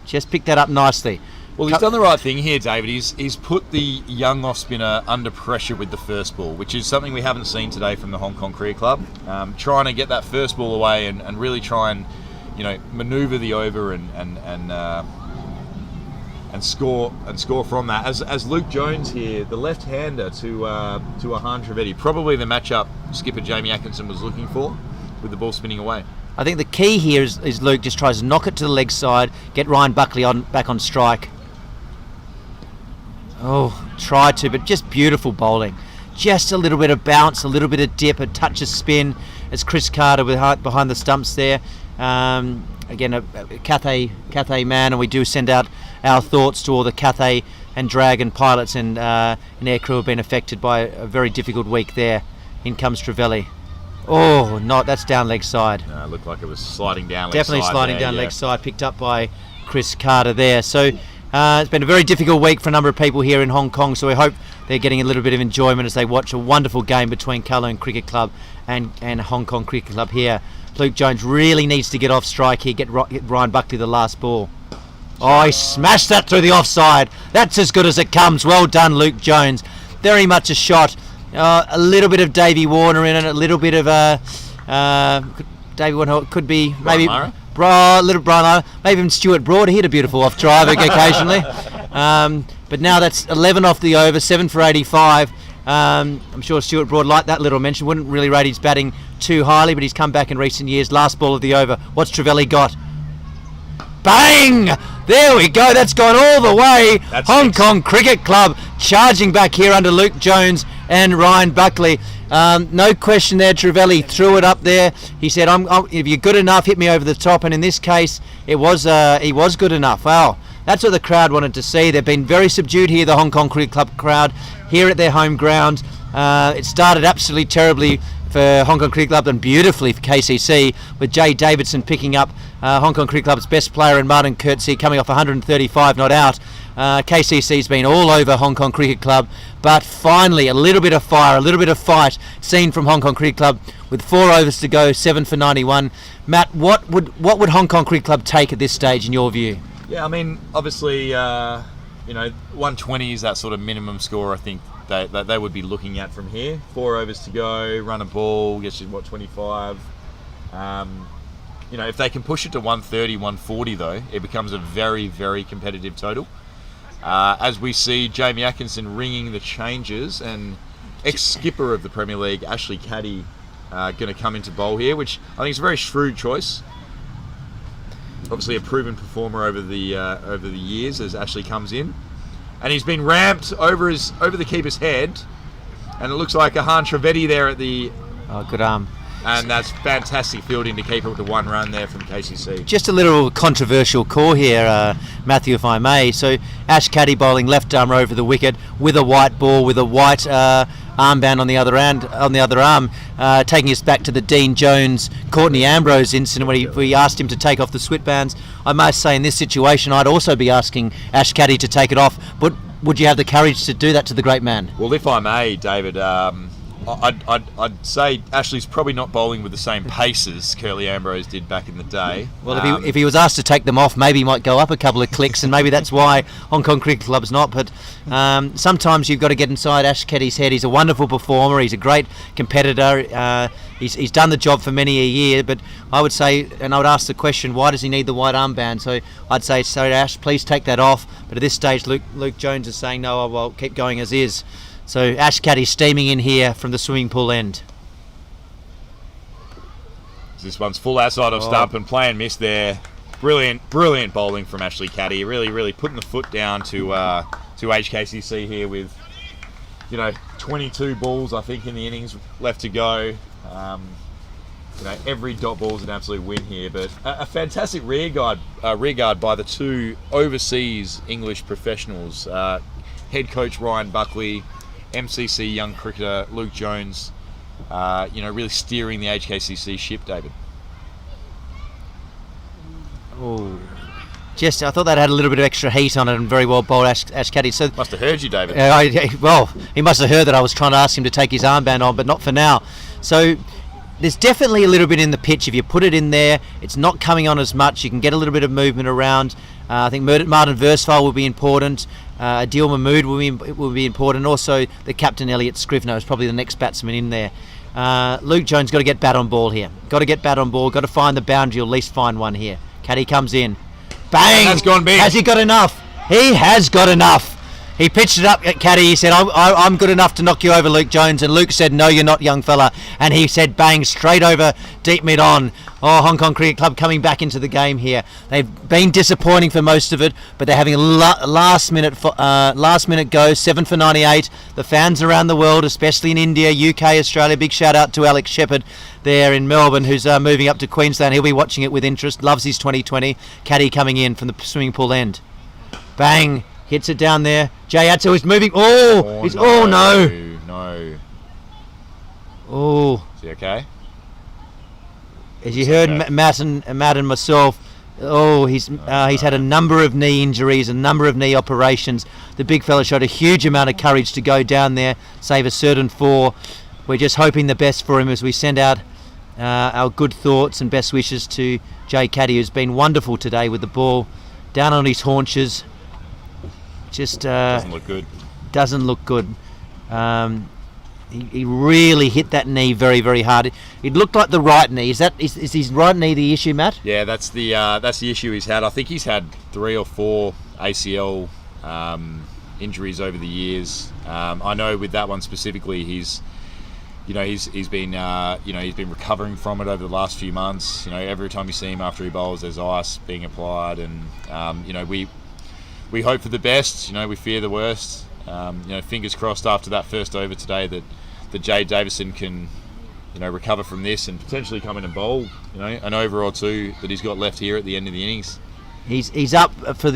Just picked that up nicely. Well, he's done the right thing here, David. He's put the young off-spinner under pressure with the first ball, which is something we haven't seen today from the Hong Kong Cricket Club. Trying to get that first ball away and really try and, manoeuvre the over and score from that. As Luke Jones here, the left-hander to Ahan Trevetti, probably the matchup skipper Jamie Atkinson was looking for, with the ball spinning away. I think the key here is Luke just tries to knock it to the leg side, get Ryan Buckley back on strike. Oh, tried to, but just beautiful bowling. Just a little bit of bounce, a little bit of dip, a touch of spin. It's Chris Carter behind the stumps there. Again, a Cathay man, and we do send out our thoughts to all the Cathay and Dragon pilots and aircrew who have been affected by a very difficult week there. In comes Trevetti. Oh, that's down leg side. No, it looked like it was sliding down leg Definitely side. Sliding down leg side, picked up by Chris Carter there. So it's been a very difficult week for a number of people here in Hong Kong, so we hope they're getting a little bit of enjoyment as they watch a wonderful game between Kowloon Cricket Club and Hong Kong Cricket Club here. Luke Jones really needs to get off strike here, get Ryan Buckley the last ball. Oh, he smashed that through the offside. That's as good as it comes. Well done, Luke Jones. Very much a shot. A little bit of Davey Warner in it, a little bit of Davey Warner, could be maybe little Brian, maybe even Stuart Broad. He had a beautiful off drive occasionally. But now that's 11 off the over, 7 for 85. I'm sure Stuart Broad liked that little mention. Wouldn't really rate his batting too highly, but he's come back in recent years. Last ball of the over. What's Trevetti got? Bang! There we go. That's gone all the way. That's Hong Kong Cricket Club charging back here under Luke Jones and Ryan Buckley. No question there. Trevetti threw it up there. He said, "If you're good enough, hit me over the top." And in this case, he was good enough. Wow. That's what the crowd wanted to see. They've been very subdued here, the Hong Kong Cricket Club crowd, here at their home ground. It started absolutely terribly for Hong Kong Cricket Club and beautifully for KCC, with Jay Davidson picking up Hong Kong Cricket Club's best player and Martin Courtesy coming off 135 not out. KCC's been all over Hong Kong Cricket Club, but finally a little bit of fire, a little bit of fight seen from Hong Kong Cricket Club with 4 overs to go, 7 for 91. Matt, what would Hong Kong Cricket Club take at this stage in your view? Yeah, I mean, obviously, 120 is that sort of minimum score I think that they would be looking at from here. 4 overs to go, run a ball, gets you, 25. If they can push it to 130, 140 though, it becomes a very, very competitive total. As we see Jamie Atkinson ringing the changes, and ex-skipper of the Premier League, Ashley Caddy, going to come into bowl here, which I think is a very shrewd choice. Obviously a proven performer over the years as Ashley comes in. And he's been ramped over the keeper's head, and it looks like a Trevetti there at the... Oh, good arm. And that's fantastic fielding to keep it to 1 run there from KCC. Just a little controversial call here, Matthew, if I may. So Ash Caddy bowling left arm over the wicket with a white ball, with a white armband on the other arm, taking us back to the Dean Jones, Courtney Ambrose incident where we asked him to take off the switbands. I must say in this situation I'd also be asking Ash Caddy to take it off, but would you have the courage to do that to the great man? Well, if I may, David, I'd say Ashley's probably not bowling with the same pace as Curly Ambrose did back in the day. Well, if he was asked to take them off, maybe he might go up a couple of clicks, and maybe that's why Hong Kong Cricket Club's not. But sometimes you've got to get inside Ash Caddy's head. He's a wonderful performer. He's a great competitor. He's done the job for many a year. But I would say, and I would ask the question, why does he need the white armband? So I'd say, Ash, please take that off. But at this stage, Luke Jones is saying, no, well, keep going as is. So Ash Caddy steaming in here from the swimming pool end. This one's full outside of stump and play and miss there. Brilliant bowling from Ashley Caddy. Really putting the foot down to HKCC here with 22 balls I think in the innings left to go. Every dot ball is an absolute win here, but a fantastic rear guard by the 2 overseas English professionals. Head coach Ryan Buckley, MCC young cricketer Luke Jones, really steering the HKCC ship, David. Oh, I thought that had a little bit of extra heat on it, and very well bowled Ash Caddy. So must have heard you, David. He must have heard that I was trying to ask him to take his armband on, but not for now. So there's definitely a little bit in the pitch. If you put it in there, it's not coming on as much. You can get a little bit of movement around. I think Martin Versfall will be important. Adil Mahmood will be important. Also, the captain Elliot Scrivener is probably the next batsman in there. Luke Jones got to get bat on ball here. Got to find the boundary, or at least find one here. Caddy comes in. Bang! That's gone big. Has he got enough? He has got enough. He pitched it up at Caddy. He said, I'm good enough to knock you over, Luke Jones. And Luke said, no, you're not, young fella. And he said, bang, straight over, deep mid on. Hong Kong Cricket Club coming back into the game here. They've been disappointing for most of it, but they're having a last minute go, 7 for 98. The fans around the world, especially in India, UK, Australia, big shout out to Alex Shepherd there in Melbourne, who's moving up to Queensland. He'll be watching it with interest, loves his 2020. Caddy coming in from the swimming pool end. Bang! Hits it down there. Jay Atso is moving. No. Oh. Is he okay? As you heard, Matt and myself, he's had a number of knee injuries, a number of knee operations. The big fella showed a huge amount of courage to go down there, save a certain 4. We're just hoping the best for him as we send out our good thoughts and best wishes to Jay Caddy, who's been wonderful today with the ball down on his haunches. Just doesn't look good. Doesn't look good. he really hit that knee very, very hard. It looked like the right knee. Is his right knee the issue, Matt? Yeah, that's the issue he's had. I think he's had 3 or 4 ACL injuries over the years. I know with that one specifically, he's been recovering from it over the last few months. Every time you see him after he bowls, there's ice being applied, and we hope for the best. We fear the worst. Fingers crossed after that first over today that Jay Davison can recover from this and potentially come in and bowl an over or two that he's got left here at the end of the innings. He's up for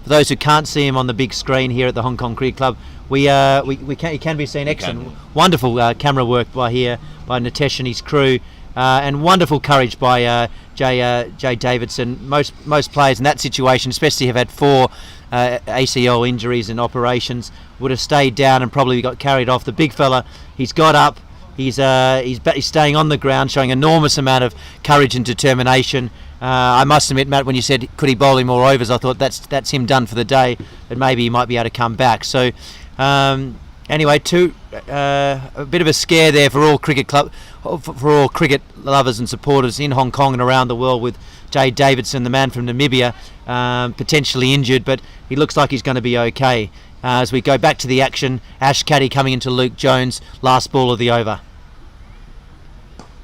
for those who can't see him on the big screen here at the Hong Kong Cricket Club. He can be seen. Excellent, wonderful camera work by Nitesh and his crew, and wonderful courage by Jay Davidson. Most players in that situation, especially have had 4 ACL injuries and operations, would have stayed down and probably got carried off. The big fella, he's got up. He's staying on the ground, showing enormous amount of courage and determination. I must admit, Matt, when you said could he bowl in more overs, I thought that's him done for the day, but maybe he might be able to come back. So anyway, a bit of a scare there for all cricket lovers and supporters in Hong Kong and around the world, with Jay Davidson, the man from Namibia, potentially injured, but he looks like he's going to be okay. As we go back to the action, Ash Caddy coming into Luke Jones, last ball of the over.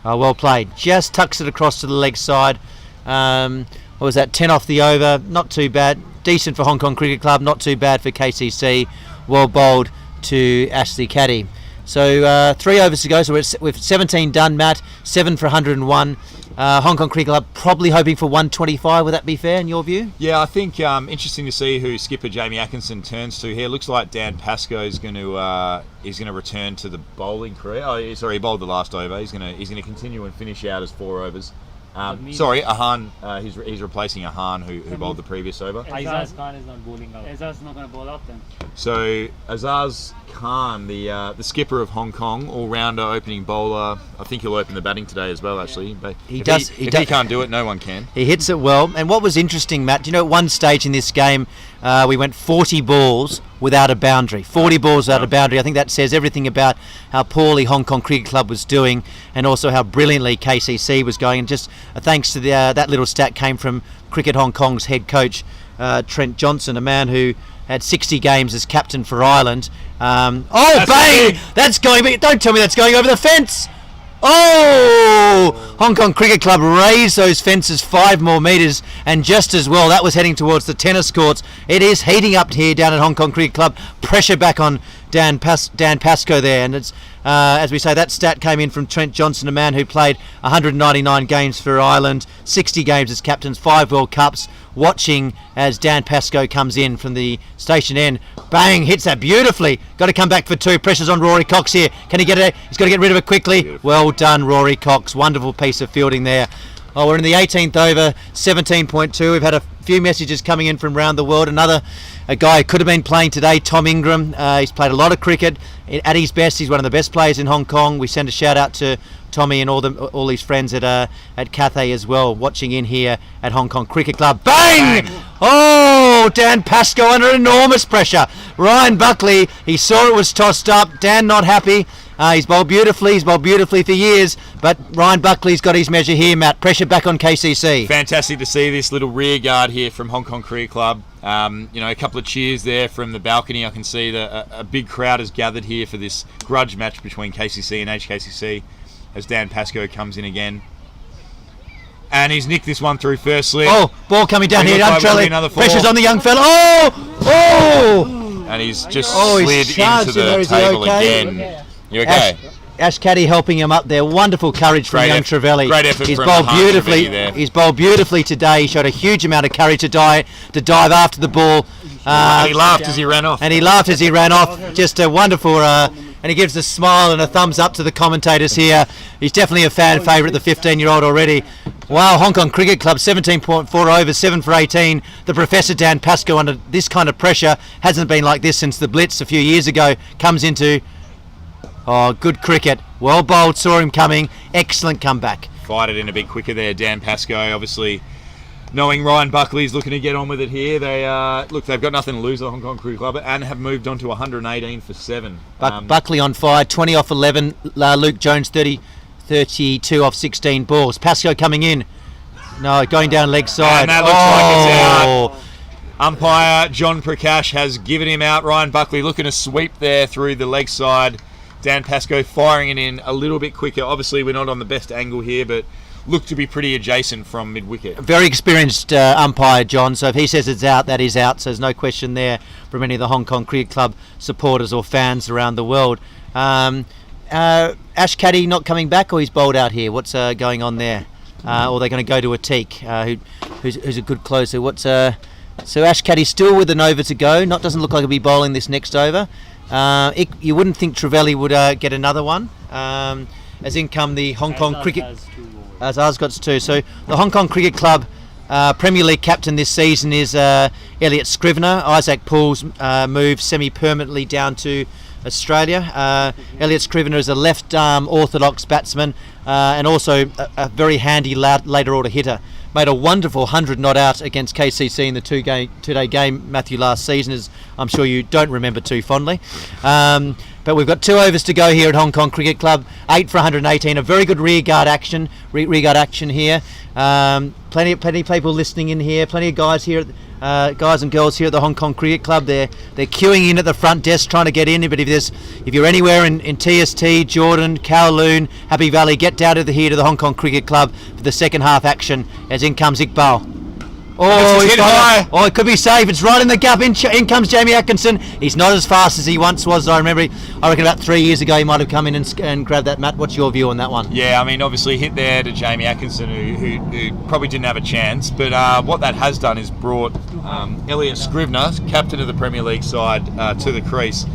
Well played. Just tucks it across to the leg side. What was that? 10 off the over. Not too bad. Decent for Hong Kong Cricket Club. Not too bad for KCC. Well bowled to Ashley Caddy. So 3 overs to go. So we've 17 done, Matt. 7 for 101. Hong Kong Cricket Club probably hoping for 125. Would that be fair in your view? Yeah, I think interesting to see who skipper Jamie Atkinson turns to here. Looks like Dan Pascoe is going to return to the bowling career. Oh, sorry, he bowled the last over. He's going to continue and finish out as 4 overs. Ahan. He's replacing Ahan, who bowled the previous over. Azaz Khan is not bowling out. Azaz is not going to bowl out then. So Azaz Khan, the skipper of Hong Kong, all-rounder, opening bowler. I think he'll open the batting today as well. Actually, but if he can't do it, no one can. He hits it well. And what was interesting, Matt, at one stage in this game, we went 40 balls without a boundary. 40 balls without a boundary. I think that says everything about how poorly Hong Kong Cricket Club was doing, and also how brilliantly KCC was going. And just thanks to that little stat came from Cricket Hong Kong's head coach, Trent Johnson, a man who had 60 games as captain for Ireland. Bang! That's going. Don't tell me that's going over the fence. Oh! Hong Kong Cricket Club raised those fences 5 more metres, and just as well, that was heading towards the tennis courts. It is heating up here down at Hong Kong Cricket Club. Pressure back on Dan Pascoe there, and it's as we say, that stat came in from Trent Johnson, a man who played 199 games for Ireland, 60 games as captains, 5 World Cups. Watching as Dan Pascoe comes in from the station end. Bang! Hits that beautifully. Got to come back for 2. Pressure's on Rory Cox here. Can he get it? He's got to get rid of it quickly. Beautiful. Well done, Rory Cox. Wonderful piece of fielding there. We're in the 18th over, 17.2. We've had a few messages coming in from around the world. A guy who could have been playing today, Tom Ingram. He's played a lot of cricket. At his best, he's one of the best players in Hong Kong. We send a shout out to Tommy and all his friends at Cathay as well, watching in here at Hong Kong Cricket Club. Bang! Oh, Dan Pascoe under enormous pressure. Ryan Buckley, he saw it was tossed up. Dan not happy. He's bowled beautifully for years, but Ryan Buckley's got his measure here, Matt. Pressure back on KCC. Fantastic to see this little rear guard here from Hong Kong Cricket Club. A couple of cheers there from the balcony. I can see that a big crowd has gathered here for this grudge match between KCC and HKCC as Dan Pascoe comes in again. And he's nicked this one through first slip. Oh, ball coming down here. Pressure's on the young fella. Oh! And he's just slid into the table again. Yeah. You okay? Ash Caddy helping him up there. Wonderful courage from young Trevetti. Great effort He's from bowled beautifully. There. He's bowled beautifully today. He showed a huge amount of courage to dive after the ball. And he laughed as he ran off. Just a wonderful. And he gives a smile and a thumbs up to the commentators here. He's definitely a fan favourite, the 15-year-old already. Wow, Hong Kong Cricket Club, 17.4 overs, 7 for 18. The Professor Dan Pascoe under this kind of pressure hasn't been like this since the Blitz a few years ago. Comes into good cricket. Well bowled, saw him coming. Excellent comeback. Fired it in a bit quicker there, Dan Pascoe. Obviously, knowing Ryan Buckley's looking to get on with it here. They they've got nothing to lose at the Hong Kong Cricket Club and have moved on to 118 for 7. Buckley on fire, 20 off 11. Luke Jones 32 off 16 balls. Pascoe coming in. No, going down leg side. And that looks like it's out. Umpire John Prakash has given him out. Ryan Buckley looking to sweep there through the leg side. Dan Pascoe firing it in a little bit quicker. Obviously, we're not on the best angle here, but looked to be pretty adjacent from mid-wicket. Very experienced umpire, John. So if he says it's out, that is out. So there's no question there from any of the Hong Kong Cricket Club supporters or fans around the world. Ash Caddy not coming back, or he's bowled out here? What's going on there? Or are they going to go to Atik, who's a good closer? So Ash Caddy still with an over to go. Doesn't look like he'll be bowling this next over. You wouldn't think Trevetti would get another one. As in come the Hong Kong Cricket. Azar's got 2. So the Hong Kong Cricket Club Premier League captain this season is Elliot Scrivener. Isaac Poole's moved semi-permanently down to Australia. Elliot Scrivener is a left-arm orthodox batsman and also a very handy later order hitter. Made a wonderful 100 not out against KCC in the two-day game, Matthew, last season, as I'm sure you don't remember too fondly. But we've got 2 overs to go here at Hong Kong Cricket Club. 8 for 118. A very good rearguard action here. Plenty of people listening in here. Plenty of guys here, guys and girls here at the Hong Kong Cricket Club. They're queuing in at the front desk trying to get in. But if you're anywhere in TST, Jordan, Kowloon, Happy Valley, get down here to the Hong Kong Cricket Club for the second half action. As in comes Iqbal. It could be safe. It's right in the gap. In comes Jamie Atkinson. He's not as fast as he once was. I reckon about 3 years ago he might have come in and grabbed that. Matt, what's your view on that one? Yeah, I mean, obviously hit there to Jamie Atkinson, who probably didn't have a chance. But what that has done is brought Elliot Scrivener, captain of the Premier League side, to the crease.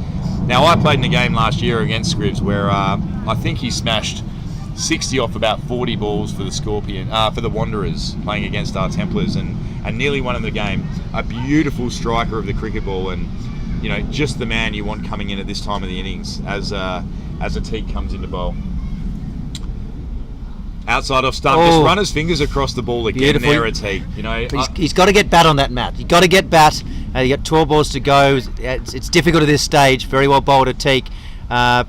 Now, I played in a game last year against Scrivs where I think he smashed 60 off about 40 balls for the Wanderers, playing against our Templars, and nearly won in the game. A beautiful striker of the cricket ball, and just the man you want coming in at this time of the innings as Atik comes into bowl. Outside off stump, just run his fingers across the ball again. Beautiful. There, Atik. He's got to get bat on that, Matt. You've got to get bat. You got 12 balls to go. It's difficult at this stage. Very well bowled, Atik.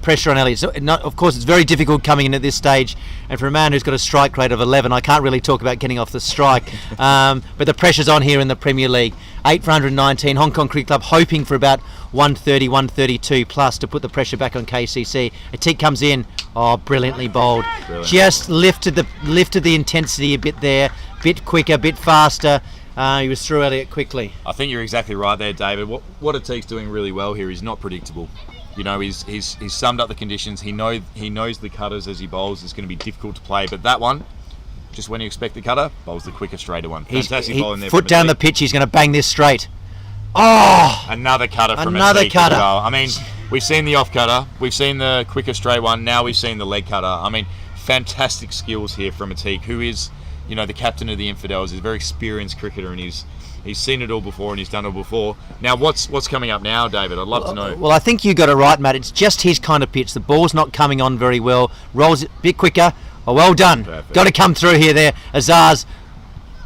Pressure on Elliot. So of course, it's very difficult coming in at this stage, and for a man who's got a strike rate of 11, I can't really talk about getting off the strike. But the pressure's on here in the Premier League. 8 for 119. Hong Kong Cricket Club hoping for about 130, 132 plus to put the pressure back on KCC. Atik comes in. Brilliantly bowled. Just lifted the intensity a bit there, bit quicker, bit faster. He was through Elliot quickly. I think you're exactly right there, David. What Atik's doing really well here is not predictable. He's summed up the conditions. He knows the cutters as he bowls. It's going to be difficult to play, but that one, just when you expect the cutter, bowls the quicker, straighter one. Fantastic bowling there. Foot down the pitch. He's going to bang this straight. Another cutter from Atik. Well. I mean, we've seen the off cutter, we've seen the quicker straight one. Now we've seen the leg cutter. I mean, fantastic skills here from Atik, who is, the captain of the Infidels. He's a very experienced cricketer, and he's seen it all before and he's done it before. Now, what's coming up now, David? I'd love to know. Well, I think you got it right, Matt. It's just his kind of pitch. The ball's not coming on very well. Rolls it a bit quicker. Well done. Perfect. Got to come through here. There, Azar's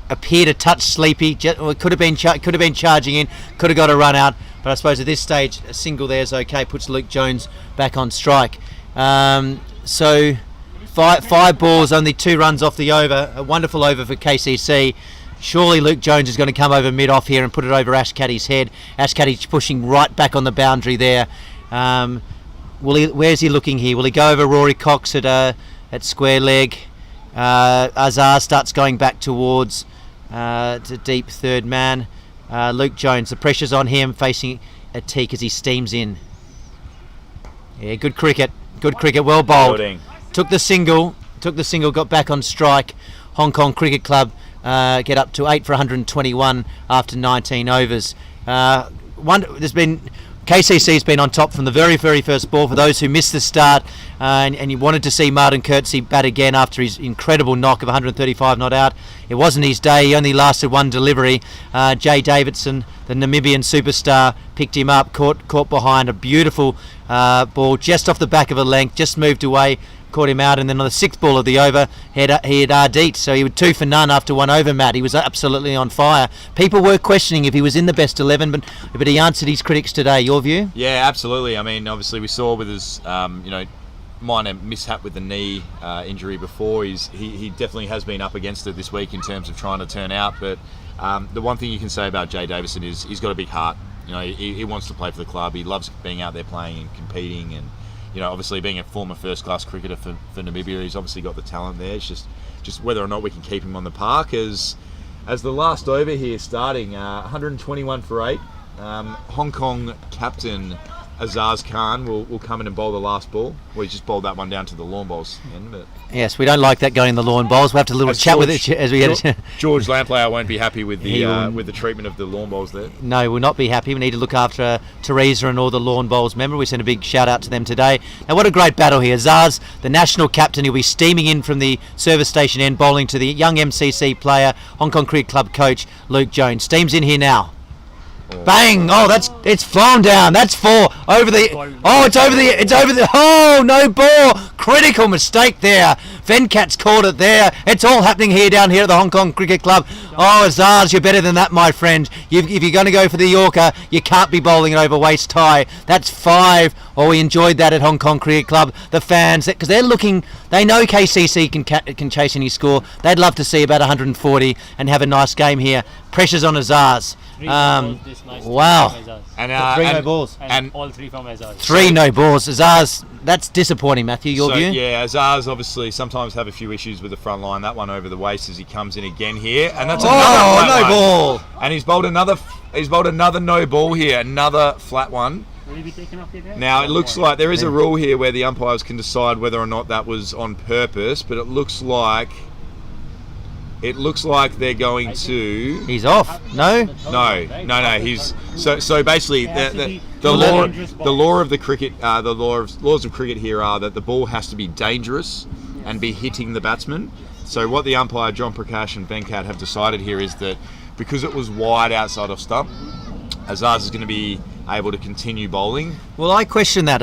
appeared a touch sleepy. Could have been charging in. Could have got a run out. But I suppose at this stage, a single there is okay. Puts Luke Jones back on strike. So 5 balls, only 2 runs off the over. A wonderful over for KCC. Surely Luke Jones is going to come over mid-off here and put it over Ash Caddy's head. Ash Caddy's pushing right back on the boundary there. Where's he looking here? Will he go over Rory Cox at square leg? Azar starts going back towards to deep third man. Luke Jones, the pressure's on him, facing Atik as he steams in. Yeah, good cricket, well bowled. Took the single, got back on strike. Hong Kong Cricket Club get up to 8 for 121 after 19 overs. KCC's been on top from the very, very first ball. For those who missed the start and you wanted to see Martin Courtesy bat again after his incredible knock of 135 not out, it wasn't his day. He only lasted one delivery. Jay Davidson, the Namibian superstar, picked him up, caught behind a beautiful ball just off the back of a length, just moved away caught him out, and then on the 6th ball of the over, he had RD'd, so he was 2 for none after 1 over, Matt. He was absolutely on fire. People were questioning if he was in the best 11, but he answered his critics today. Your view? Yeah, absolutely. I mean, obviously we saw with his, minor mishap with the knee injury before. He definitely has been up against it this week in terms of trying to turn out. But the one thing you can say about Jay Davison is he's got a big heart. He wants to play for the club. He loves being out there playing and competing, and obviously being a former first-class cricketer for Namibia, he's obviously got the talent there. It's just whether or not we can keep him on the park. As the last over here starting, 121 for 8. Hong Kong captain Azaz Khan will come in and bowl the last ball. Well, he just bowled that one down to the lawn bowls end, but yes, we don't like that going in the lawn bowls. We'll have to little chat with it as we had. George Lamplayer won't be happy with the treatment of the lawn bowls there. No, we'll not be happy. We need to look after Teresa and all the lawn bowls. Remember, we sent a big shout out to them today. Now, what a great battle here. Azaz, the national captain, he'll be steaming in from the service station end, bowling to the young MCC player, Hong Kong Cricket Club coach Luke Jones. Steams in here now. Bang! Oh, it's flown down. That's 4 over the. Oh, it's over the. Oh, no ball. Critical mistake there. Venkat's called it there. It's all happening down here at the Hong Kong Cricket Club. Oh, Azaz, you're better than that, my friend. If you're going to go for the Yorker, you can't be bowling it over waist high. That's 5. Oh, we enjoyed that at Hong Kong Cricket Club. The fans, because they're looking. They know KCC can chase any score. They'd love to see about 140 and have a nice game here. Pressure's on Azaz. Wow. And 3 no balls. And all 3 from Azaz. 3 no balls. Azaz, that's disappointing, Matthew. Your view? Yeah, Azaz obviously sometimes have a few issues with the front line. That one over the waist as he comes in again here, and that's another flat no one. ball. And he's bowled another no ball here, another flat one. Will he be taken off here? Now it looks like there is a rule here where the umpires can decide whether or not that was on purpose, but it looks like they're going to. He's off. No. No. He's so basically the law of the cricket, the laws of cricket here are that the ball has to be dangerous and be hitting the batsman. So what the umpire John Prakash and Venkat have decided here is that because it was wide outside of stump, Azaz is going to be able to continue bowling. Well, I question that,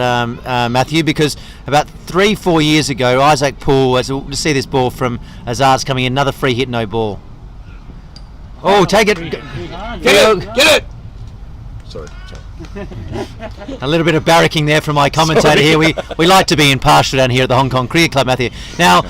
Matthew, because about 3-4 years ago, Isaac Poole, to see this ball from Azaz coming in, another free hit, no ball. Oh, take it. Get it! Sorry. A little bit of barracking there from my commentator here. We like to be impartial down here at the Hong Kong Cricket Club, Matthew. Now,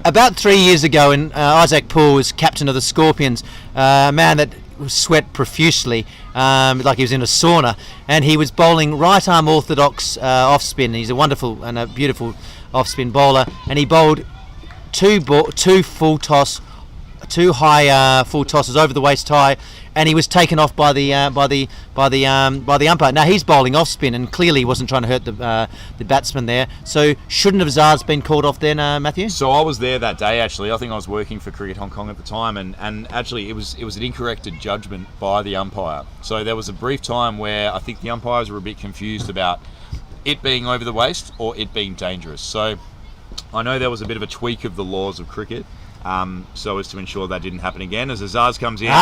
about 3 years ago, when Isaac Poole was captain of the Scorpions, a man that sweat profusely, like he was in a sauna, and he was bowling right arm orthodox off spin. He's a wonderful and a beautiful off spin bowler, and he bowled two full toss, 2 high full tosses over the waist high, and he was taken off by the umpire. Now he's bowling off spin, and clearly he wasn't trying to hurt the batsman there. So shouldn't have Azaz been called off then, Matthew? So I was there that day actually. I think I was working for Cricket Hong Kong at the time, and actually it was an incorrect judgment by the umpire. So there was a brief time where I think the umpires were a bit confused about it being over the waist or it being dangerous. So I know there was a bit of a tweak of the laws of cricket, so as to ensure that didn't happen again. As Azaz comes in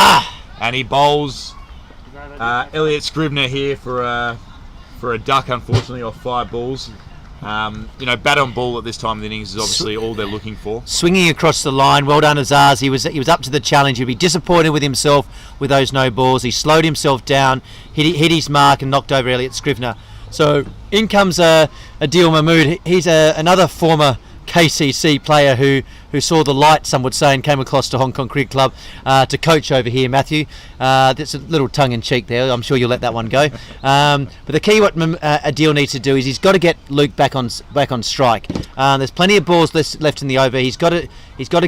and he bowls Elliot Scribner here for a duck, unfortunately, off 5 balls. Bat on ball at this time of the innings is obviously all they're looking for. Swinging across the line, well done Azaz. He was up to the challenge. He'd be disappointed with himself with those no balls. He slowed himself down, hit his mark, and knocked over Elliot Scribner. So in comes Adil Mahmood. He's another former KCC player who saw the light, some would say, and came across to Hong Kong Cricket Club to coach over here, Matthew. That's a little tongue-in-cheek there. I'm sure you'll let that one go. But the key what Adil needs to do is he's got to get Luke back on strike. There's plenty of balls left in the over. He's got to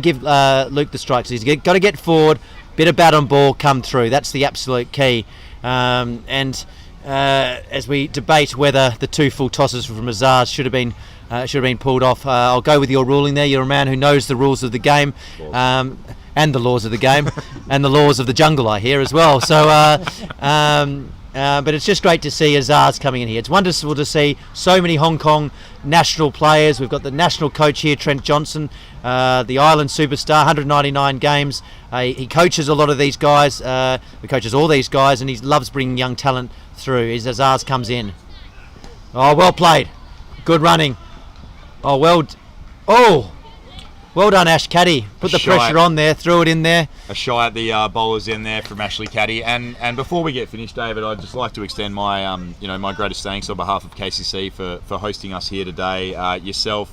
give Luke the strike. So he's got to get forward, bit of bat on ball, come through. That's the absolute key. As we debate whether the 2 full tosses from Azaz should have been pulled off, I'll go with your ruling there. You're a man who knows the rules of the game, and the laws of the game, and the laws of the jungle, I hear, as well. So, but it's just great to see Azaz coming in here. It's wonderful to see so many Hong Kong national players. We've got the national coach here, Trent Johnson, the Island superstar, 199 games. He coaches a lot of these guys. He coaches all these guys, and he loves bringing young talent through. As Azaz comes in. Oh, well played. Good running. Oh, well. Oh, well done, Ash Caddy. Put the Shot. pressure on there, threw it in there. A shy at the bowlers in there from Ashley Caddy. And before we get finished, David, I'd just like to extend my my greatest thanks on behalf of KCC for hosting us here today. Yourself,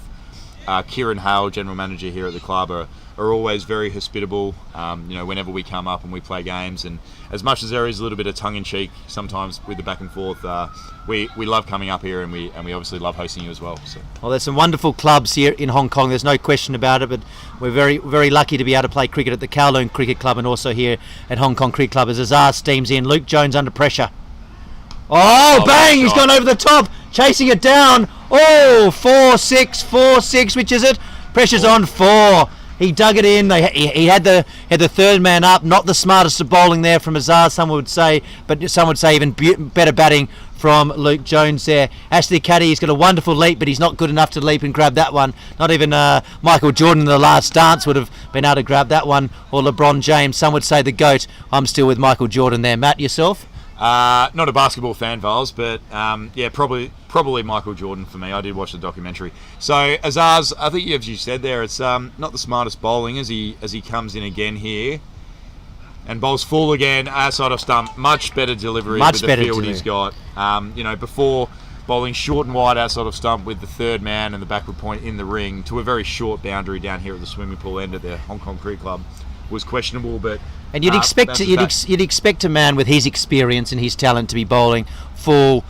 Kieran Hale, General Manager here at the club, are always very hospitable, whenever we come up and we play games. And as much as there is a little bit of tongue-in-cheek sometimes with the back and forth, we love coming up here, and we obviously love hosting you as well. So. Well, there's some wonderful clubs here in Hong Kong, there's no question about it, but we're very, very lucky to be able to play cricket at the Kowloon Cricket Club and also here at Hong Kong Cricket Club as Azhar steams in. Luke Jones under pressure. Oh, bang! He's gone over the top, chasing it down. Oh, 4-6, which is it? Pressure's on 4. He dug it in. He had the third man up. Not the smartest of bowling there from Azhar, some would say, but some would say even better batting from Luke Jones there. Ashley Caddy, he's got a wonderful leap, but he's not good enough to leap and grab that one. Not even Michael Jordan in the last dance would have been able to grab that one, or LeBron James. Some would say the GOAT. I'm still with Michael Jordan there. Matt, yourself? Not a basketball fan, Vals, but probably Michael Jordan for me. I did watch the documentary. So Azhar's, I think as you said there, it's not the smartest bowling as he comes in again here and bowls full again, outside of stump. Much better delivery with the field he's got. Before bowling short and wide outside of stump with the third man and the backward point in the ring to a very short boundary down here at the swimming pool end at the Hong Kong Cricket Club was questionable, but. And you'd expect a man with his experience and his talent to be bowling full,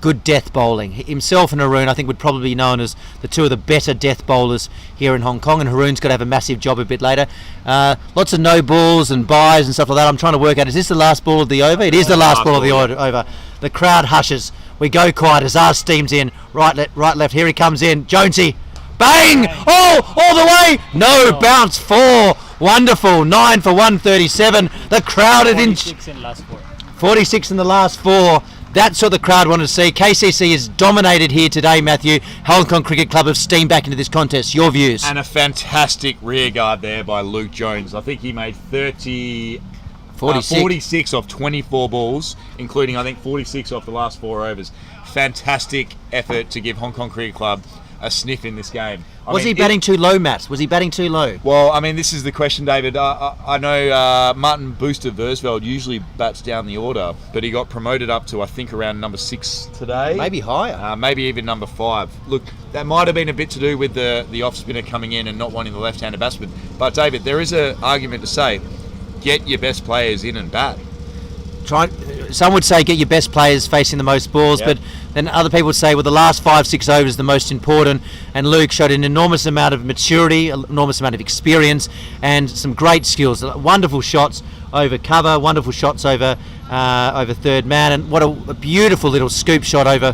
good death bowling. Himself and Haroon, I think, would probably be known as the two of the better death bowlers here in Hong Kong, and Haroon's got to have a massive job a bit later. Lots of no balls and byes and stuff like that. I'm trying to work out, is this the last ball of the over? It is the last ball of the over. The crowd hushes. We go quiet as Azhar steams in. Right, left. Here he comes in. Jonesy. Bang! Oh, all the way! No, bounce 4. Wonderful. 9 for 137. The crowd had 46 in last 4. 46 in the last 4. That's what the crowd wanted to see. KCC is dominated here today, Matthew. Hong Kong Cricket Club have steamed back into this contest. Your views? And a fantastic rear guard there by Luke Jones. I think he made 46 off 24 balls, including I think 46 off the last 4 overs. Fantastic effort to give Hong Kong Cricket Club a sniff in this game. Was he batting too low, Matt? Was he batting too low? Well, this is the question, David. I know Martin Booster Versveld usually bats down the order, but he got promoted up to, I think, around number 6 today. Maybe higher. Maybe even number 5. Look, that might have been a bit to do with the off-spinner coming in and not wanting the left-handed batsman. But, David, there is an argument to say, get your best players in and bat. Some would say get your best players facing the most balls, but then other people would say, well, the last 5-6 overs is the most important, and Luke showed an enormous amount of maturity, an enormous amount of experience, and some great skills. Wonderful shots over cover, wonderful shots over third man, and what a beautiful little scoop shot over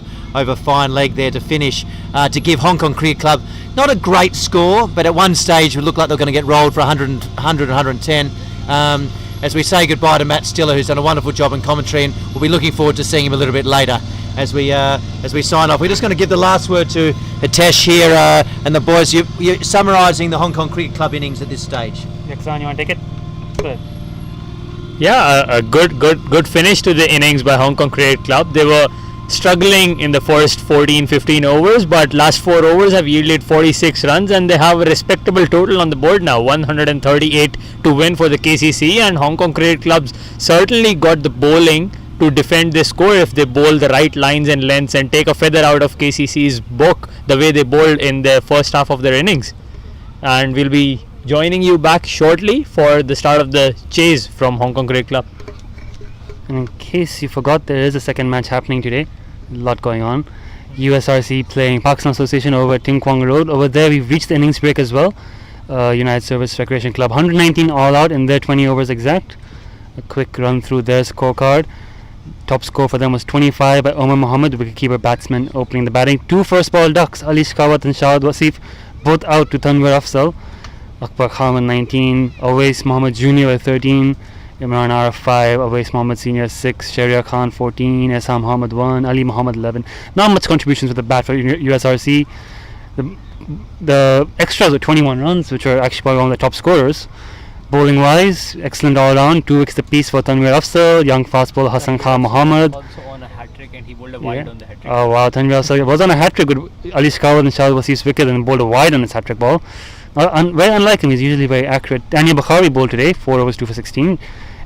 fine leg there to finish, to give Hong Kong Cricket Club not a great score, but at one stage it looked like they were going to get rolled for 110. As we say goodbye to Matt Stiller, who's done a wonderful job in commentary, and we'll be looking forward to seeing him a little bit later as we sign off. We're just going to give the last word to Hitesh here and the boys. You're summarising the Hong Kong Cricket Club innings at this stage. Yaksan, you want to take it? Good. Yeah, a good finish to the innings by Hong Kong Cricket Club. They were struggling in the first 14-15 overs, but last 4 overs have yielded 46 runs, and they have a respectable total on the board now, 138 to win for the KCC. And Hong Kong Cricket Clubs certainly got the bowling to defend this score if they bowl the right lines and lengths and take a feather out of KCC's book the way they bowled in the first half of their innings. And we'll be joining you back shortly for the start of the chase from Hong Kong Cricket Club. And in case you forgot, there is a second match happening today. A lot going on. USRC playing Pakistan Association over at Ting Kwang Road. Over there we've reached the innings break as well. United Service Recreation Club 119 all out in their 20 overs exact. A quick run through their scorecard. Top score for them was 25 by Omar Mohammed, wicketkeeper batsman opening the batting. 2 first ball ducks, Ali Shkawat and Shahid Wasif, both out to Tanvir Afzal. Akbar Khan 19, Awais Mohammed Jr. at 13, Imran Arif 5, Awais Mohammed Senior 6, Sharia Khan 14, Essam Muhammad 1, Ali Muhammad 11. Not much contributions with the bat for USRC. The extras were 21 runs, which are actually probably one of the top scorers. Bowling wise, excellent all round. 2 wickets apiece for Tanvir Afzal, young fast bowler Hassan Khan Muhammad. Also on a hat trick, and he bowled a wide on the hat trick. Oh wow, Tanvir Sir was on a hat trick with Ali Shkawat and Shah Wasi's wicket and bowled a wide on his hat trick ball. Very unlike him, he's usually very accurate. Daniel Bukhari bowled today, 4 overs, 2 for 16.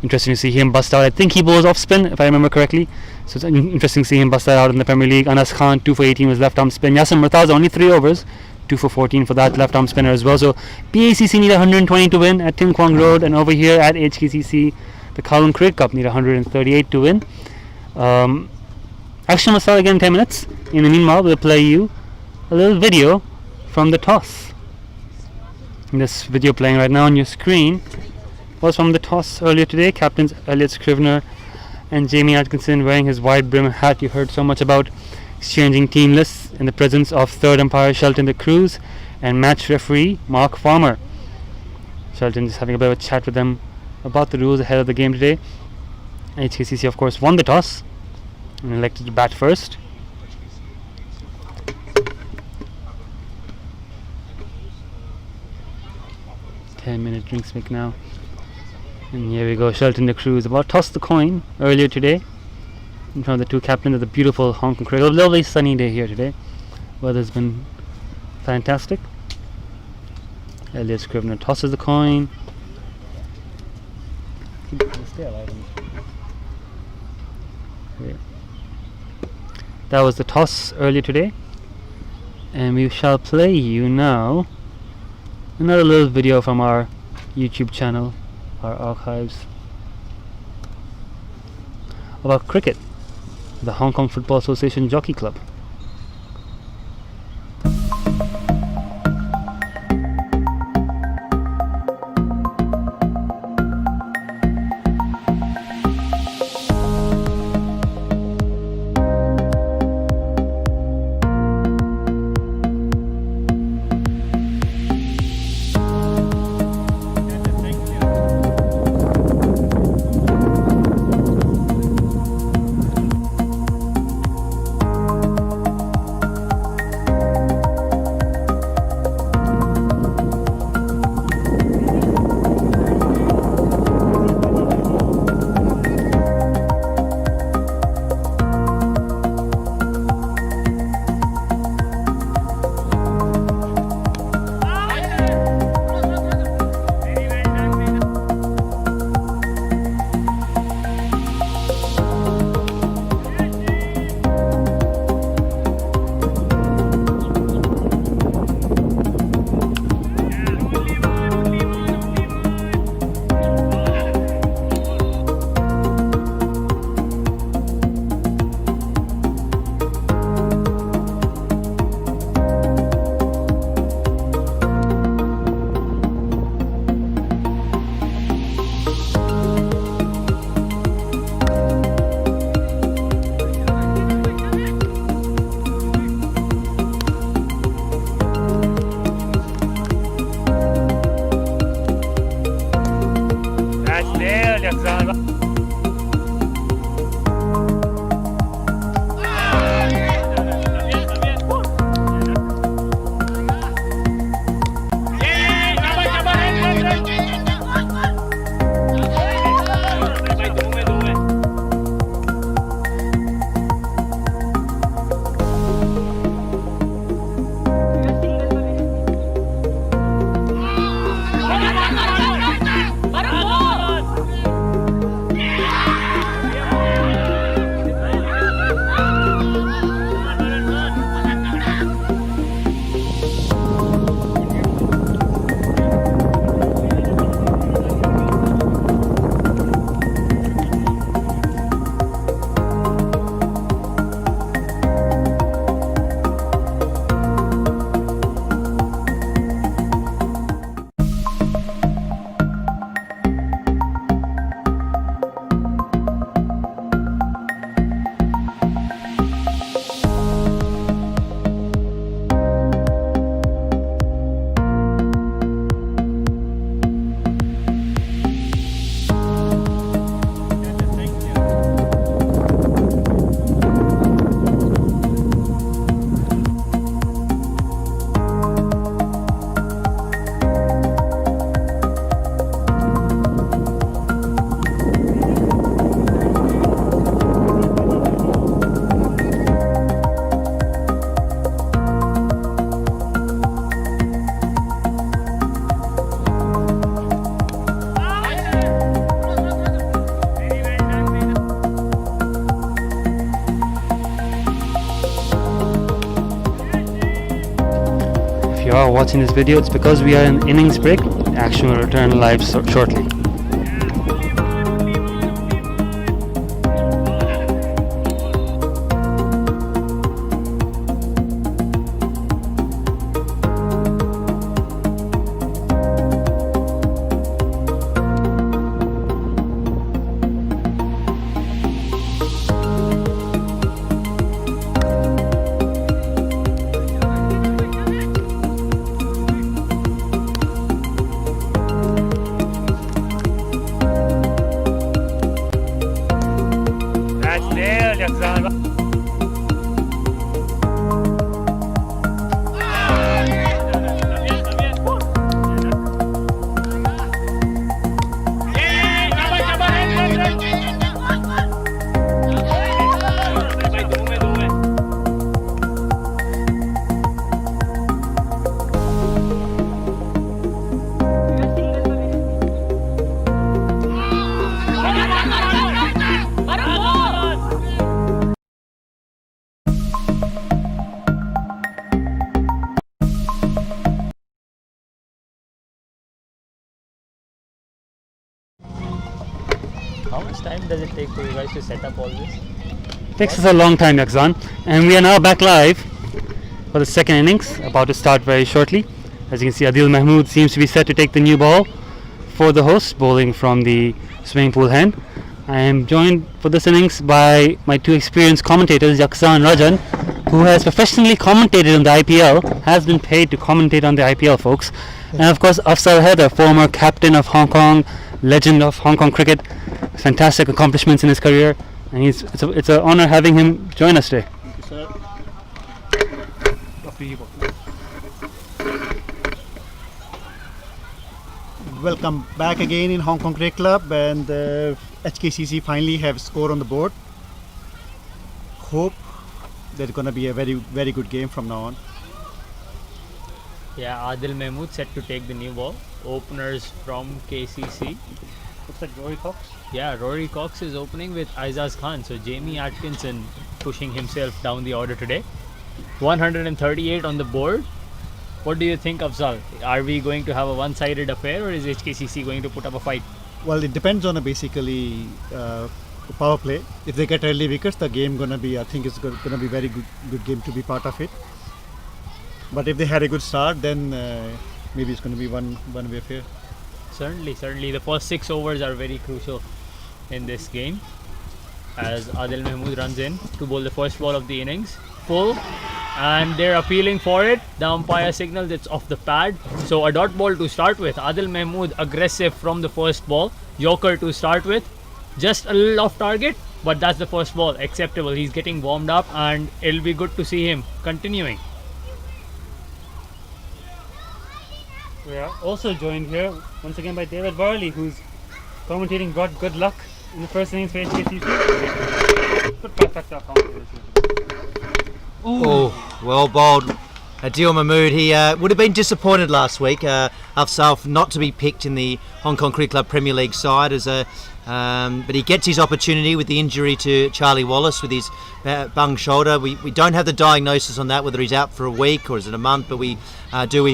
Interesting to see him bust out. I think he bowls off spin, if I remember correctly. So it's interesting to see him bust that out in the Premier League. Anas Khan, 2 for 18 was left arm spin. Yasin Murtaza, only 3 overs, 2 for 14 for that left arm spinner as well. So PACC need 120 to win at Tin Kwang Road, and over here at HKCC, the Colin Craig Cup need 138 to win. Action will start again in 10 minutes. In the meanwhile, we'll play you a little video from the toss. This video playing right now on your screen was from the toss earlier today. Captains Elliot Scrivener and Jamie Atkinson wearing his wide brim hat you heard so much about, exchanging team lists in the presence of third umpire Shelton de Cruz and match referee Mark Farmer. Shelton just having a bit of a chat with them about the rules ahead of the game today. HKCC of course won the toss and elected to bat first. 10-minute drinks make now. And here we go, Shelton de Cruz about tossed the coin earlier today in front of the two captains of the beautiful Hong Kong cricket. A lovely sunny day here today. Weather's been fantastic. Elliot Scrivener tosses the coin. That was the toss earlier today. And we shall play you now another little video from our YouTube channel, our archives, about cricket, the Hong Kong Football Association Jockey Club. watching this video, it's because we are in innings break. The action will return live shortly. How much time does it take for you guys to set up all this? Takes us a long time, Yakzan. And we are now back live for the second innings, about to start very shortly. As you can see, Adil Mahmood seems to be set to take the new ball for the host, bowling from the swimming pool end. I am joined for this innings by my two experienced commentators, Yakzan and Rajan, who has professionally commentated on the IPL, has been paid to commentate on the IPL, folks. And of course, Afzal Haider, former captain of Hong Kong, legend of Hong Kong cricket, fantastic accomplishments in his career, and it's an honor having him join us today. Welcome back again in Hong Kong Cricket Club, and HKCC finally have score on the board. Hope there's going to be a very good game from now on. Yeah, Adil Mahmood set to take the new ball. Openers from KCC. Looks like Rory Cox. Yeah, Rory Cox is opening with Aizaz Khan. So Jamie Atkinson pushing himself down the order today. 138 on the board. What do you think, Afzal? Are we going to have a one-sided affair, or is HKCC going to put up a fight? Well, it depends on basically power play. If they get early wickets, the game gonna be, I think it's gonna be very good game to be part of it. But if they had a good start, then maybe it's gonna be one-way affair. Certainly. The first 6 overs are very crucial in this game. As Adil Mahmood runs in to bowl the first ball of the innings, full, and they're appealing for it. The umpire signals it's off the pad. So a dot ball to start with. Adil Mahmood aggressive from the first ball. Joker to start with. Just a little off target, but that's the first ball. Acceptable. He's getting warmed up, and it'll be good to see him continuing. We are also joined here once again by David Varley, who's commentating brought good luck in the first innings for HKCC. Good trifecta commentators. Oh, well bowled. Adil Mahmood, he would have been disappointed last week, Afzal, not to be picked in the Hong Kong Cricket Club Premier League side, but he gets his opportunity with the injury to Charlie Wallace with his bung shoulder. We don't have the diagnosis on that, whether he's out for a week or is it a month, but we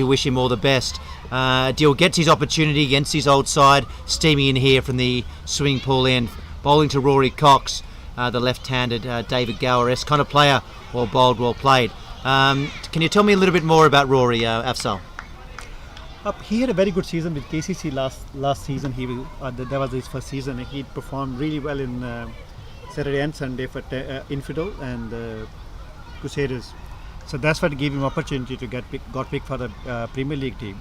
wish him all the best. Adil gets his opportunity against his old side, steaming in here from the swimming pool end, bowling to Rory Cox, the left-handed David Gower-esque kind of player, well bowled, well played. Can you tell me a little bit more about Rory, Afzal? He had a very good season with KCC last season. That was his first season. He performed really well in Saturday and Sunday for Infidel and Crusaders. So that's what gave him opportunity to got picked for the Premier League team.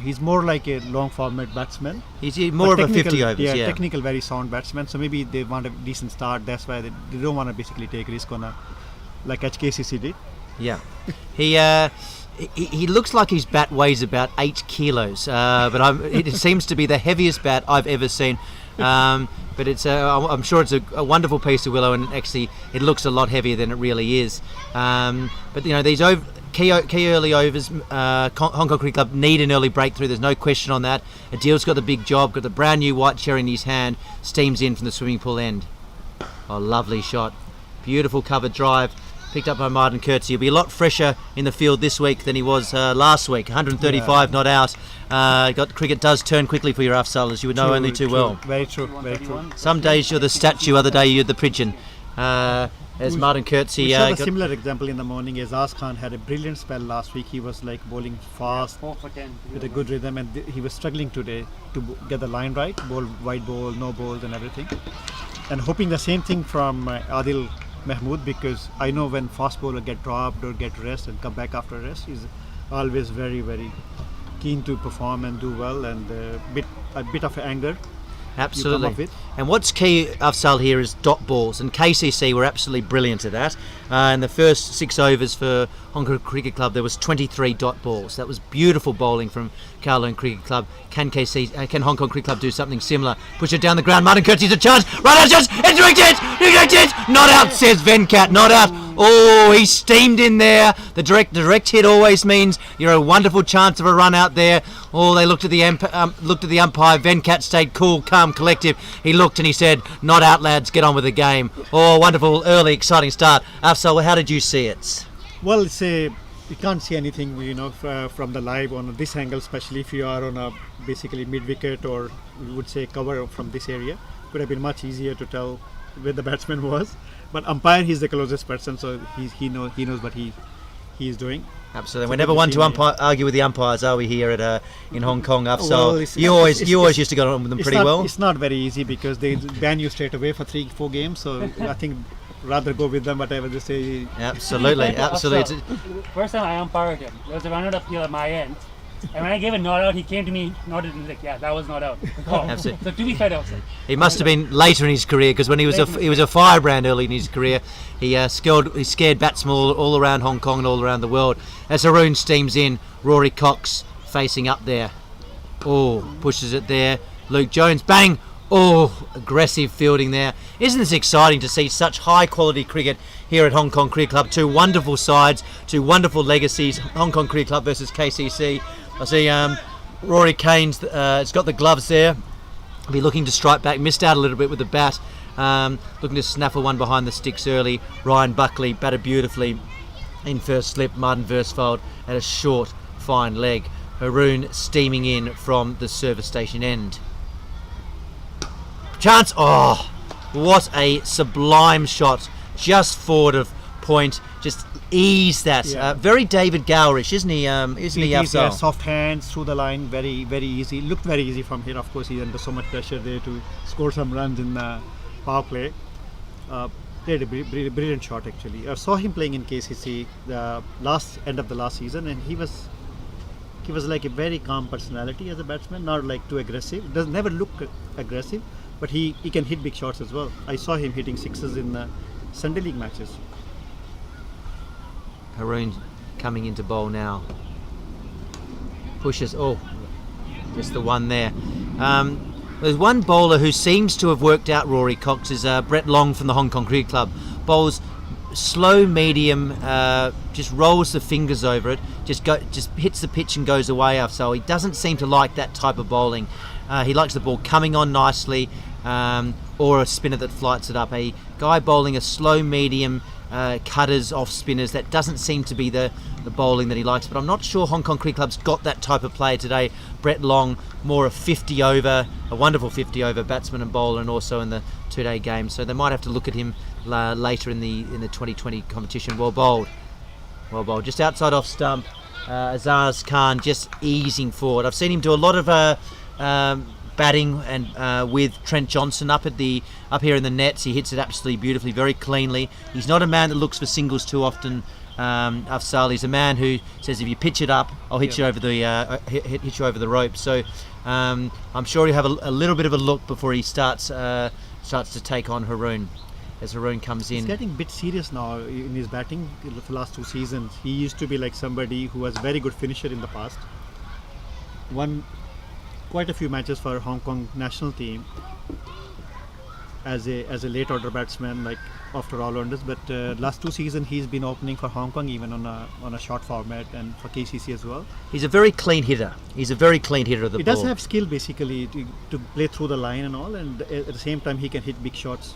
He's more like a long format batsman. He's more of a 50 overs, yeah. Technical, very sound batsman. So maybe they want a decent start. That's why they don't want to basically take risk on like HKCC did. Yeah, he looks like his bat weighs about 8 kilos, but it seems to be the heaviest bat I've ever seen. But I'm sure it's a wonderful piece of willow, and actually it looks a lot heavier than it really is. But you know, these key early overs, Hong Kong Cricket Club need an early breakthrough. There's no question on that. Adil's got the big job, got the brand new white cherry in his hand, steams in from the swimming pool end. Oh, lovely shot, beautiful cover drive. picked up by Martin Coetzee. He'll be a lot fresher in the field this week than he was last week. 135 not out. Cricket does turn quickly for your Afzal, as you would know only too well. Very true, very true. Some days you're the statue, other day you're the pigeon. As Martin Coetzee... We saw a similar example in the morning. Azaz Khan had a brilliant spell last week. He was like bowling fast with a good rhythm, and he was struggling today to get the line right. Bowl, wide bowl, no bowls and everything. And hoping the same thing from Adil Mahmood, because I know when fast bowler get dropped or get rest and come back after rest, he's always very, very keen to perform and do well, and a bit of anger. Absolutely. And what's key, Afzal, here is dot balls, and KCC were absolutely brilliant at that. In the first 6 overs for Hong Kong Cricket Club, there was 23 dot balls. That was beautiful bowling from Kowloon Cricket Club. Can Hong Kong Cricket Club do something similar? Push it down the ground. Martin Coetzee's a chance. Run out chance. It's rejected. Not out, says Venkat. Not out. Oh, he steamed in there. The direct hit always means you're a wonderful chance of a run out there. Oh, they looked at the umpire. Venkat stayed cool, calm, collective. He looked and he said, "Not out, lads. Get on with the game." Oh, wonderful, early, exciting start. Afzal, how did you see it? Well, you can't see anything, from the live on this angle, especially if you are on a basically mid-wicket, or we would say cover from this area. Could have been much easier to tell where the batsman was. But umpire, he's the closest person, so he knows what he is doing. Absolutely. So We're never one to argue with the umpires, are we, here at in Hong Kong, Afzal? Well, you always used to get on with them pretty well. It's not very easy because they ban you straight away for 3-4 games. So I think rather go with them, whatever they say. Absolutely, absolutely. First time I umpired him, there was a run-out appeal at my end. And when I gave a not out, he came to me, nodded, and was like, "Yeah, that was not out." Absolutely. So to be fair, outside. He must have been later in his career, because when he was a firebrand early in his career, he scared batsmen all around Hong Kong and all around the world. As Haroon steams in, Rory Cox facing up there. Oh, pushes it there. Luke Jones, bang! Oh, aggressive fielding there. Isn't this exciting to see such high quality cricket here at Hong Kong Cricket Club? Two wonderful sides, two wonderful legacies. Hong Kong Cricket Club versus KCC. I see Rory Kane's it's got the gloves there. He'll be looking to strike back. Missed out a little bit with the bat. Looking to snaffle one behind the sticks early. Ryan Buckley batted beautifully in first slip. Martin Versfeld at a short, fine leg. Haroon steaming in from the service station end. Chance. Oh, what a sublime shot. Just forward of point. Just ease that. Yeah. Very David Gowrish, isn't he? Isn't he, Afzal? Soft hands through the line, very, very easy. Looked very easy from here. Of course, he's under so much pressure there to score some runs in the power play. Played a brilliant shot actually. I saw him playing in KCC the end of the last season, and he was like a very calm personality as a batsman, not like too aggressive. Does never look aggressive, but he can hit big shots as well. I saw him hitting sixes in the Sunday League matches. Haroon coming into bowl now. Pushes. Oh, just the one there. There's one bowler who seems to have worked out Rory Cox, is Brett Long from the Hong Kong Cricket Club. Bowls slow, medium, just rolls the fingers over it, just hits the pitch and goes away. So he doesn't seem to like that type of bowling. He likes the ball coming on nicely, or a spinner that flights it up. A guy bowling a slow, medium, cutters off spinners, that doesn't seem to be the bowling that he likes. But I'm not sure Hong Kong Cricket Club's got that type of player today. Brett Long, more a 50 over, a wonderful 50 over batsman and bowler, and also in the two-day game. So they might have to look at him later in the 2020 competition. Well bowled, just outside off stump. Azaz Khan just easing forward. I've seen him do a lot of batting and with Trent Johnson up here in the nets. He hits it absolutely beautifully, very cleanly. He's not a man that looks for singles too often. Afzal, he's a man who says, if you pitch it up, I'll hit you over hit you over the rope. So I'm sure he'll have a little bit of a look before he starts to take on Haroon. As Haroon comes in, he's getting a bit serious now in his batting. In the last 2 seasons, he used to be like somebody who was a very good finisher in the past. Won quite a few matches for Hong Kong national team as a late order batsman, like after all-rounders. But last 2 seasons he's been opening for Hong Kong, even on a short format, and for KCC as well. He's a very clean hitter. He's a very clean hitter of the ball. He does have skill basically to play through the line and all, and at the same time he can hit big shots.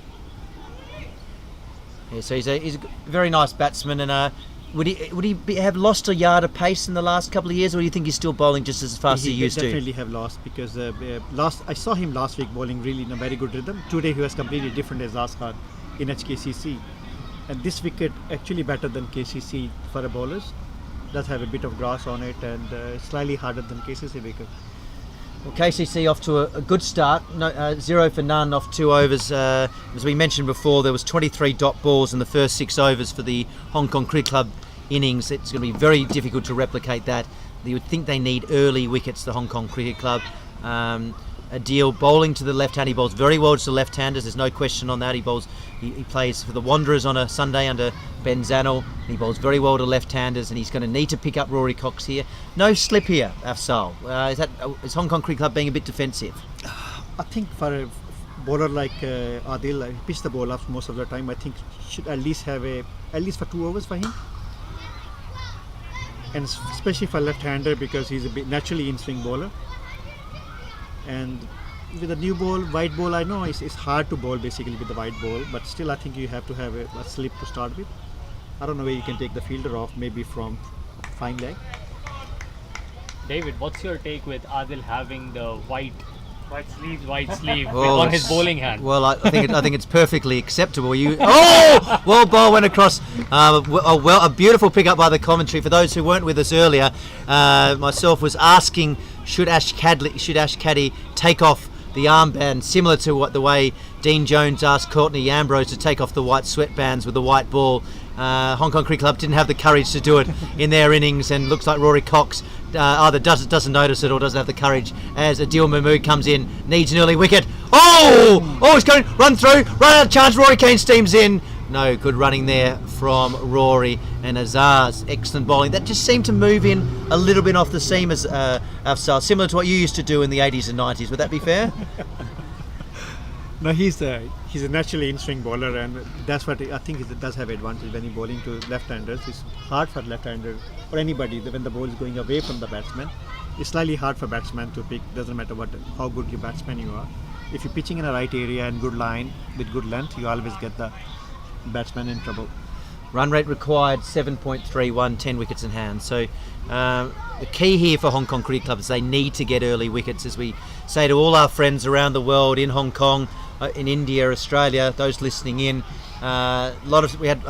Yeah, so he's a very nice batsman, and would he have lost a yard of pace in the last couple of years, or do you think he's still bowling just as fast as he used to? Definitely have lost, because I saw him last week bowling really in a very good rhythm. Today he was completely different as last card in HKCC, and this wicket actually better than KCC for a bowlers. Does have a bit of grass on it, and slightly harder than KCC wicket. Well, KCC off to a good start, 0 for none off 2 overs. As we mentioned before, there was 23 dot balls in the first 6 overs for the Hong Kong Cricket Club innings. It's going to be very difficult to replicate that. You would think they need early wickets, the Hong Kong Cricket Club. Adil bowling to the left hand. He bowls very well to the left-handers. There's no question on that. He plays for the Wanderers on a Sunday under Ben Zanel. He bowls very well to left-handers, and he's going to need to pick up Rory Cox here. No slip here, Afzal. Is Hong Kong Cricket Club being a bit defensive? I think for a bowler like Adil, he pitched the ball up most of the time. I think should at least for 2 overs for him, and especially for left-hander, because he's a bit naturally in-swing bowler. And with a new ball, white ball, I know it's hard to bowl basically with the white ball, but still I think you have to have a slip to start with. I don't know where you can take the fielder off, maybe from fine leg. David, what's your take with Adil having the white sleeve on his bowling hand? Well, I think it's perfectly acceptable. Well, ball went across. A beautiful pick up by the commentary. For those who weren't with us earlier, myself was asking, should Ash Caddy take off the armband, similar to the way Dean Jones asked Courtney Ambrose to take off the white sweatbands with the white ball. Hong Kong Cricket Club didn't have the courage to do it in their innings, and looks like Rory Cox either doesn't notice it or doesn't have the courage as Adil Mahmood comes in, needs an early wicket. He's going run out of chance. Rory Kane steams in. No good running there from Rory, and Azar's excellent bowling. That just seemed to move in a little bit off the seam, as Afzal, similar to what you used to do in the 80s and 90s. Would that be fair? No, he's a naturally in-swing bowler, and that's what I think it does have advantage when he's bowling to left-handers. It's hard for left-hander or anybody when the ball is going away from the batsman. It's slightly hard for batsman to pick. Doesn't matter how good your batsman you are. If you're pitching in the right area and good line with good length, you always get the batsman in trouble. Run rate required 7.31, 10 wickets in hand. So the key here for Hong Kong Cricket Club is they need to get early wickets, as we say to all our friends around the world, in Hong Kong, in India, Australia, those listening in. I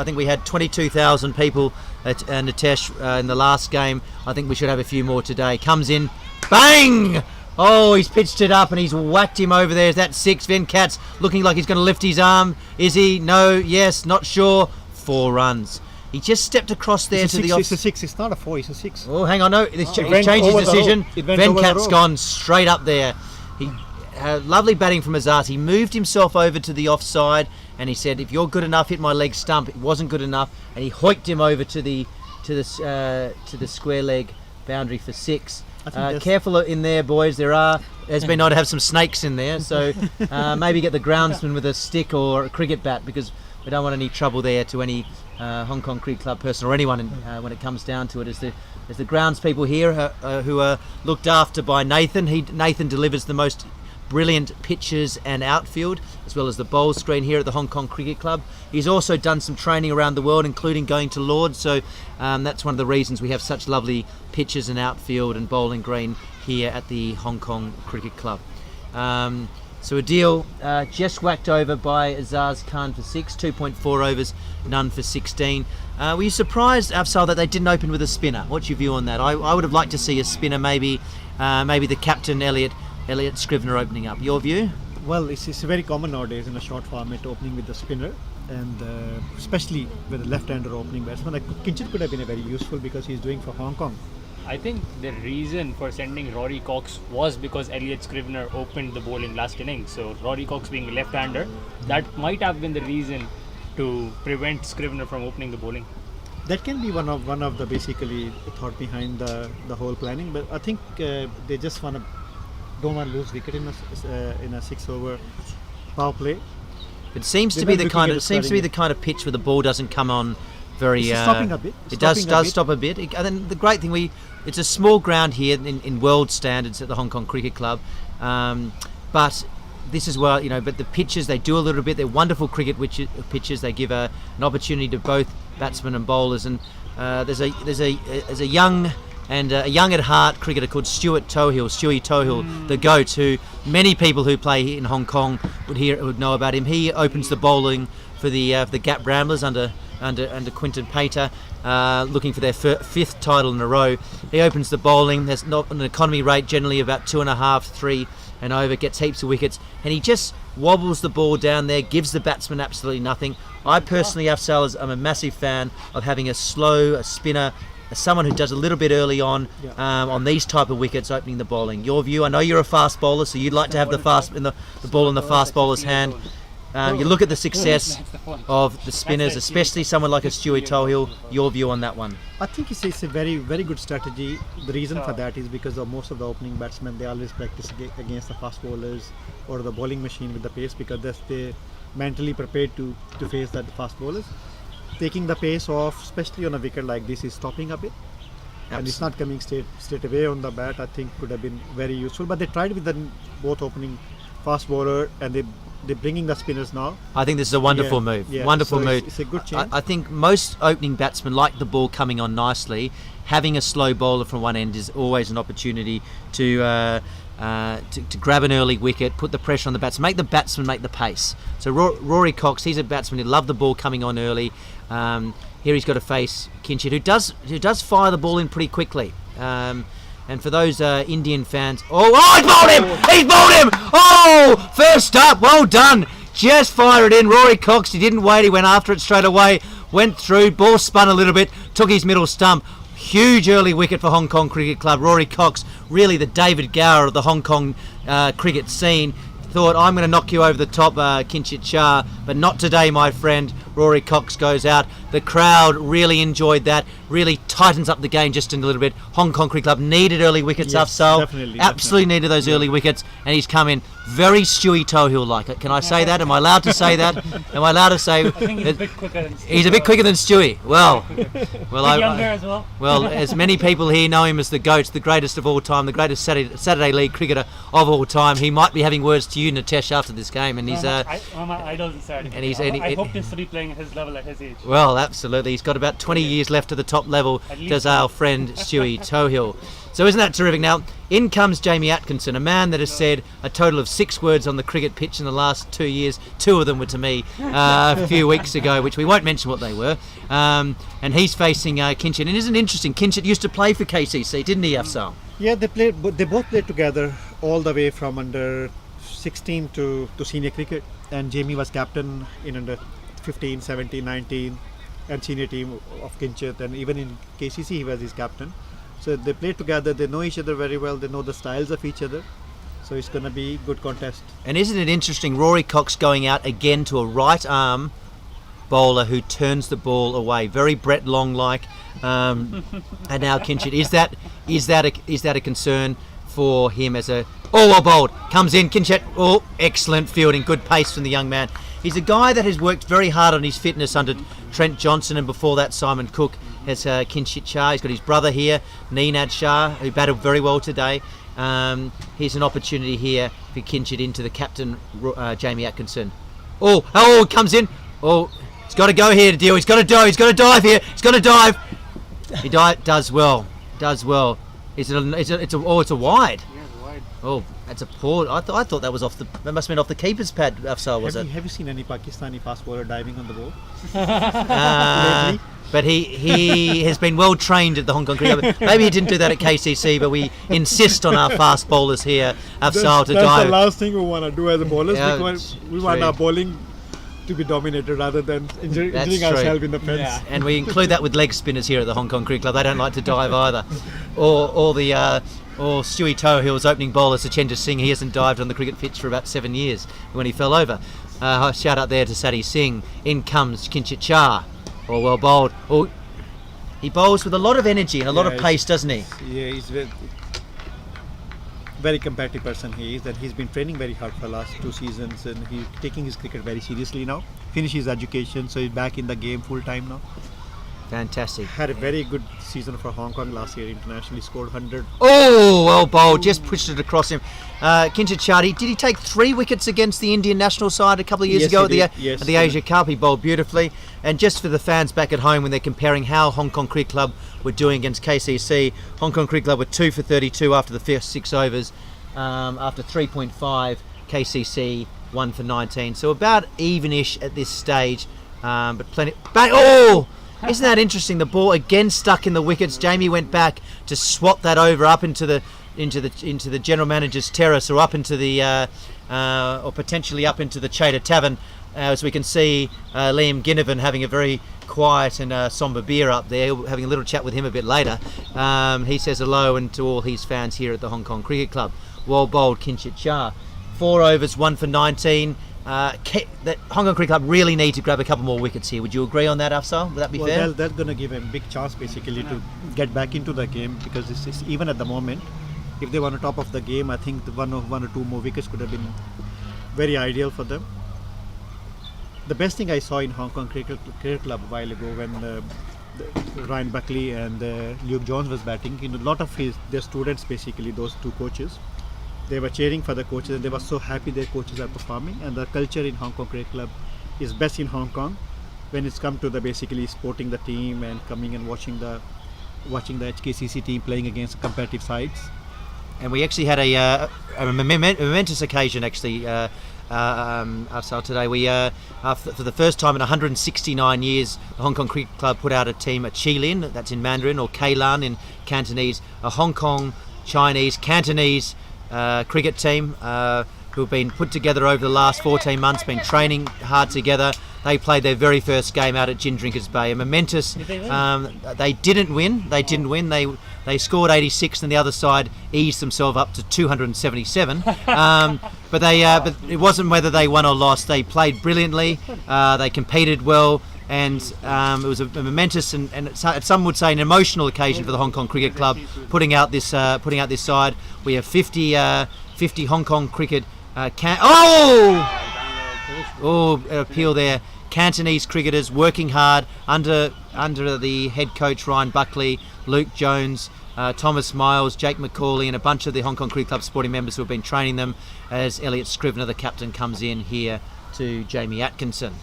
think we had 22,000 people at Nitesh in the last game. I think we should have a few more today. Comes in, bang! Oh, he's pitched it up and he's whacked him over there. Is that 6? Venkat's looking like he's going to lift his arm. Is he? No, yes, not sure. 4 runs. He just stepped across there to the off. It's a 6. It's not a 4. It's a 6. Oh, hang on, no. He's changed his decision. Venkat's gone straight up there. He lovely batting from Azaz. He moved himself over to the offside, and he said, "If you're good enough, hit my leg stump." It wasn't good enough, and he hoiked him over to the square leg boundary for 6. Careful in there, boys. There's been known to have some snakes in there, so maybe get the groundsman with a stick or a cricket bat, because we don't want any trouble there to any Hong Kong Cricket Club person or anyone when it comes down to it. As the groundspeople here who are looked after by Nathan. Nathan delivers the most brilliant pitches and outfield, as well as the bowl screen here at the Hong Kong Cricket Club. He's also done some training around the world, including going to Lord's, so that's one of the reasons we have such lovely pitches and outfield and bowling green here at the Hong Kong Cricket Club. So Adil just whacked over by Azaz Khan for 6, 2.4 overs, none for 16. Were you surprised, Afzal, that they didn't open with a spinner? What's your view on that? I would have liked to see a spinner, maybe the captain Elliot Scrivener opening up. Your view? Well, it's very common nowadays in a short format opening with the spinner, and especially with a left-hander opening batsman. Kinchit could have been very useful because he's doing for Hong Kong. I think the reason for sending Rory Cox was because Elliot Scrivener opened the bowling last innings. So Rory Cox being a left-hander, that might have been the reason to prevent Scrivener from opening the bowling. That can be one of the basically thought behind the whole planning. But I think they just don't want to lose wicket in a 6-over power play. It seems to be the kind of pitch where the ball doesn't come on very. It's stopping a bit. It does stop a bit. And then the great thing, it's a small ground here in world standards at the Hong Kong Cricket Club, but this is where, but the pitches, they do a little bit. They're wonderful cricket pitches. They give an opportunity to both batsmen and bowlers. And there's a young and a young at heart cricketer called Stewie Tohill, the GOAT, who many people who play in Hong Kong would know about him. He opens the bowling for the Gap Ramblers under Quinton Pater, looking for their fifth title in a row. He opens the bowling. There's not an economy rate generally about 2.5, 3 and over. Gets heaps of wickets, and he just wobbles the ball down there, gives the batsman absolutely nothing. I personally, Afzal, I'm a massive fan of having a spinner, someone who does a little bit early on these type of wickets, opening the bowling. Your view? I know you're a fast bowler, so you'd like to have the ball in the fast bowler's hand. You look at the success of the spinners, especially someone like a Stewie Tohill. Your view on that one? I think it's a very, very good strategy. The reason for that is because of most of the opening batsmen, they always practice against the fast bowlers or the bowling machine with the pace, because they're mentally prepared to face that fast bowlers. Taking the pace off, especially on a wicket like this, is stopping a bit. And it's not coming straight away on the bat. I think could have been very useful. But they tried with both opening fast bowler, and they're bringing the spinners now. I think this is a wonderful move. Wonderful move. It's a good change. I think most opening batsmen like the ball coming on nicely. Having a slow bowler from one end is always an opportunity to grab an early wicket, put the pressure on the batsman, make the batsman make the pace. So Rory Cox, he's a batsman who loved the ball coming on early. Here he's got to face Kinchit, who does fire the ball in pretty quickly. And for those Indian fans, he bowled him! He's bowled him! Oh, first up, well done. Just fire it in. Rory Cox, he didn't wait, he went after it straight away, went through, ball spun a little bit, took his middle stump. Huge early wicket for Hong Kong Cricket Club. Rory Cox, really the David Gower of the Hong Kong cricket scene. Thought, I'm going to knock you over the top, Kinchit Shah, but not today, my friend. Rory Cox goes out. The crowd really enjoyed that. Really tightens up the game just a little bit. Hong Kong Cricket Club needed early wickets, Afzal. Absolutely needed those early wickets, and he's come in very Stewie Tohill-like. Can I say that? Am I allowed to say that? Am I allowed to say? I think he's a bit quicker than Stewie. He's a bit quicker than Stewie. Well, younger as well. Well, as many people here know him as the GOAT, the greatest of all time, the greatest Saturday League cricketer of all time. He might be having words to you, Nitesh, after this game, and he's my idol in Saturday. I hope to be playing at his level at his age. Well, absolutely. He's got about 20 years left to the top level, does our friend Stewie Tohill. So isn't that terrific? Now, in comes Jamie Atkinson, a man that has said a total of 6 words on the cricket pitch in the last 2 years. 2 of them were to me a few weeks ago, which we won't mention what they were. And he's facing Kinchit. And isn't it interesting? Kinchit used to play for KCC, didn't he, Afzal? Yeah, they both played together all the way from under 16 to senior cricket. And Jamie was captain in under 15, 17, 19 and senior team of Kinchit, and even in KCC he was his captain. So they play together, they know each other very well, they know the styles of each other. So it's going to be good contest. And isn't it interesting, Rory Cox going out again to a right arm bowler who turns the ball away, very Brett Long like. And now Kinchit, is that a concern for him as a well bowled, comes in, Kinchit, excellent fielding, good pace from the young man. He's a guy that has worked very hard on his fitness under Trent Johnson, and before that Simon Cook has Kinchit Shah. He's got his brother here, Neenad Shah, who battled very well today. Here's an opportunity here for Kinchit into the captain, Jamie Atkinson. Comes in. He's got to go here to deal. He's got to dive here. He's got to dive. He does well. It's a wide. Oh, that's a poor. I thought that was that must have been off the keeper's pad, Afzal, was it? Have you seen any Pakistani fast bowler diving on the ball? But he has been well trained at the Hong Kong Cricket. Maybe he didn't do that at KCC, but we insist on our fast bowlers here, Afzal, to dive. That's the last thing we want to do as a bowlers, because we want our bowling to be dominated rather than injuring ourselves in the fence. Yeah. And we include that with leg spinners here at the Hong Kong Cricket Club. They don't like to dive either. Or Stewie Tohill's opening bowler, Sachendra Singh. He hasn't dived on the cricket pitch for about 7 years when he fell over. Shout out there to Sadie Singh. In comes Kinchit Shah. Well bowled. He bowls with a lot of energy and a lot of pace, doesn't he? Yeah, he's very competitive person he is, and he's been training very hard for the last 2 seasons, and he's taking his cricket very seriously now. Finished his education, so he's back in the game full time now. Fantastic. Had a very good season for Hong Kong last year internationally. Scored 100. Oh, well bowled. Just pushed it across him. Kinchit Shah, did he take 3 wickets against the Indian national side a couple of years Yes, ago he at did. Yes, the Asia Cup? He bowled beautifully. And just for the fans back at home, when they're comparing how Hong Kong Cricket Club were doing against KCC, Hong Kong Cricket Club were 2 for 32 after the first 6 overs. After 3.5, KCC 1 for 19. So about evenish at this stage. But plenty. Bang! Oh! Isn't that interesting? The ball again stuck in the wickets. Jamie went back to swat that over up into the general manager's terrace, or up into the or potentially up into the Chater Tavern. As we can see, Liam Ginnivan having a very quiet and somber beer up there, having a little chat with him a bit later. He says hello and to all his fans here at the Hong Kong Cricket Club. Well bowled, Kinchit Shah. 4 overs, 1 for 19. That Hong Kong Cricket Club really need to grab a couple more wickets here. Would you agree on that, Afsal? Would that be fair? They're going to give him a big chance basically to get back into the game, because this is, even at the moment, if they were on top of the game, I think the one or two more wickets could have been very ideal for them. The best thing I saw in Hong Kong Cricket Club a while ago, when Ryan Buckley and Luke Jones was batting, a lot of their students, basically those two coaches, they were cheering for the coaches, and they were so happy their coaches are performing. And the culture in Hong Kong Cricket Club is best in Hong Kong when it's come to the basically supporting the team and coming and watching the HKCC team playing against competitive sides. And we actually had a momentous occasion actually, Afsal, today. We for the first time in 169 years, the Hong Kong Cricket Club put out a team at Chilin, that's in Mandarin, or Kailan in Cantonese, a Hong Kong Chinese Cantonese cricket team who have been put together over the last 14 months, been training hard together. They played their very first game out at Gin Drinkers Bay. A momentous. Did they win? They didn't win. They scored 86, and the other side eased themselves up to 277. But it wasn't whether they won or lost. They played brilliantly. They competed well. And it was a momentous and some would say an emotional occasion for the Hong Kong Cricket Club putting out this side. We have 50 Hong Kong cricket appeal there. Cantonese cricketers working hard under the head coach Ryan Buckley, Luke Jones, Thomas Miles, Jake McCauley, and a bunch of the Hong Kong Cricket Club sporting members who have been training them, as Elliot Scrivener, the captain, comes in here to Jamie Atkinson.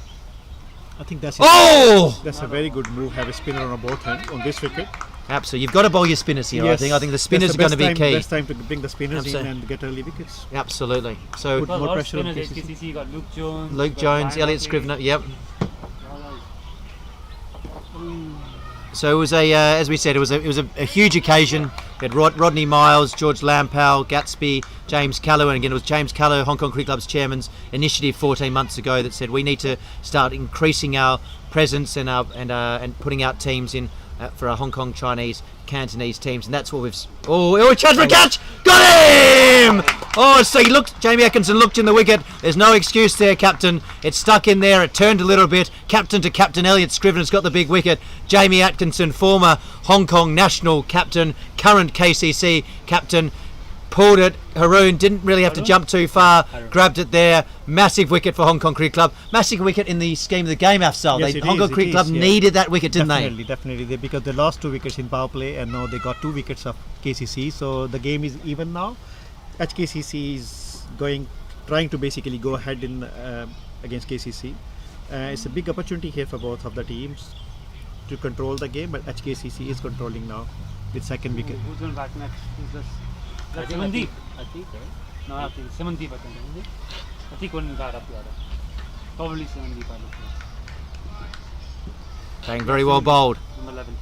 I think that's a very good move. Have a spinner on both hands on this wicket. Absolutely, you've got to bowl your spinners here. Yes. I think the spinners are going to be key. Best time to bring the spinners in and get early wickets. Absolutely. So Put more pressure on KCC. You got Luke Jones, Ryan Elliot Buckley. Scrivener. Yep. So it was as we said, it was a huge occasion. We had Rodney Miles, George Lampau, Gatsby, James Callow, and again it was James Callow, Hong Kong Cricket Club's chairman's initiative 14 months ago that said we need to start increasing our presence and putting out teams in for our Hong Kong Chinese Cantonese teams, and that's what we've. Oh, chance for a catch! Got him! Oh, so Jamie Atkinson looked in the wicket. There's no excuse there, Captain. It stuck in there. It turned a little bit. Captain to captain, Elliot Scrivener's got the big wicket. Jamie Atkinson, former Hong Kong national captain, current KCC captain, pulled it. Haroon didn't really have to jump too far. Grabbed it there. Massive wicket for Hong Kong Cricket Club. Massive wicket in the scheme of the game, Afsal. Yes, Hong Kong Cricket Club needed that wicket, didn't they? Definitely. Because they lost 2 wickets in power play, and now they got 2 wickets of KCC. So the game is even now. HKCC is trying to basically go ahead in against KCC. It's a big opportunity here for both of the teams to control the game, but HKCC is controlling now with second wicket. Who's going to bat next? Who's this? That's Simandeep. Atik, right? No, Atik. Simandeep, I think. Atik wouldn't bat up the other. Probably Simandeep. Playing very well bowled. Number 11.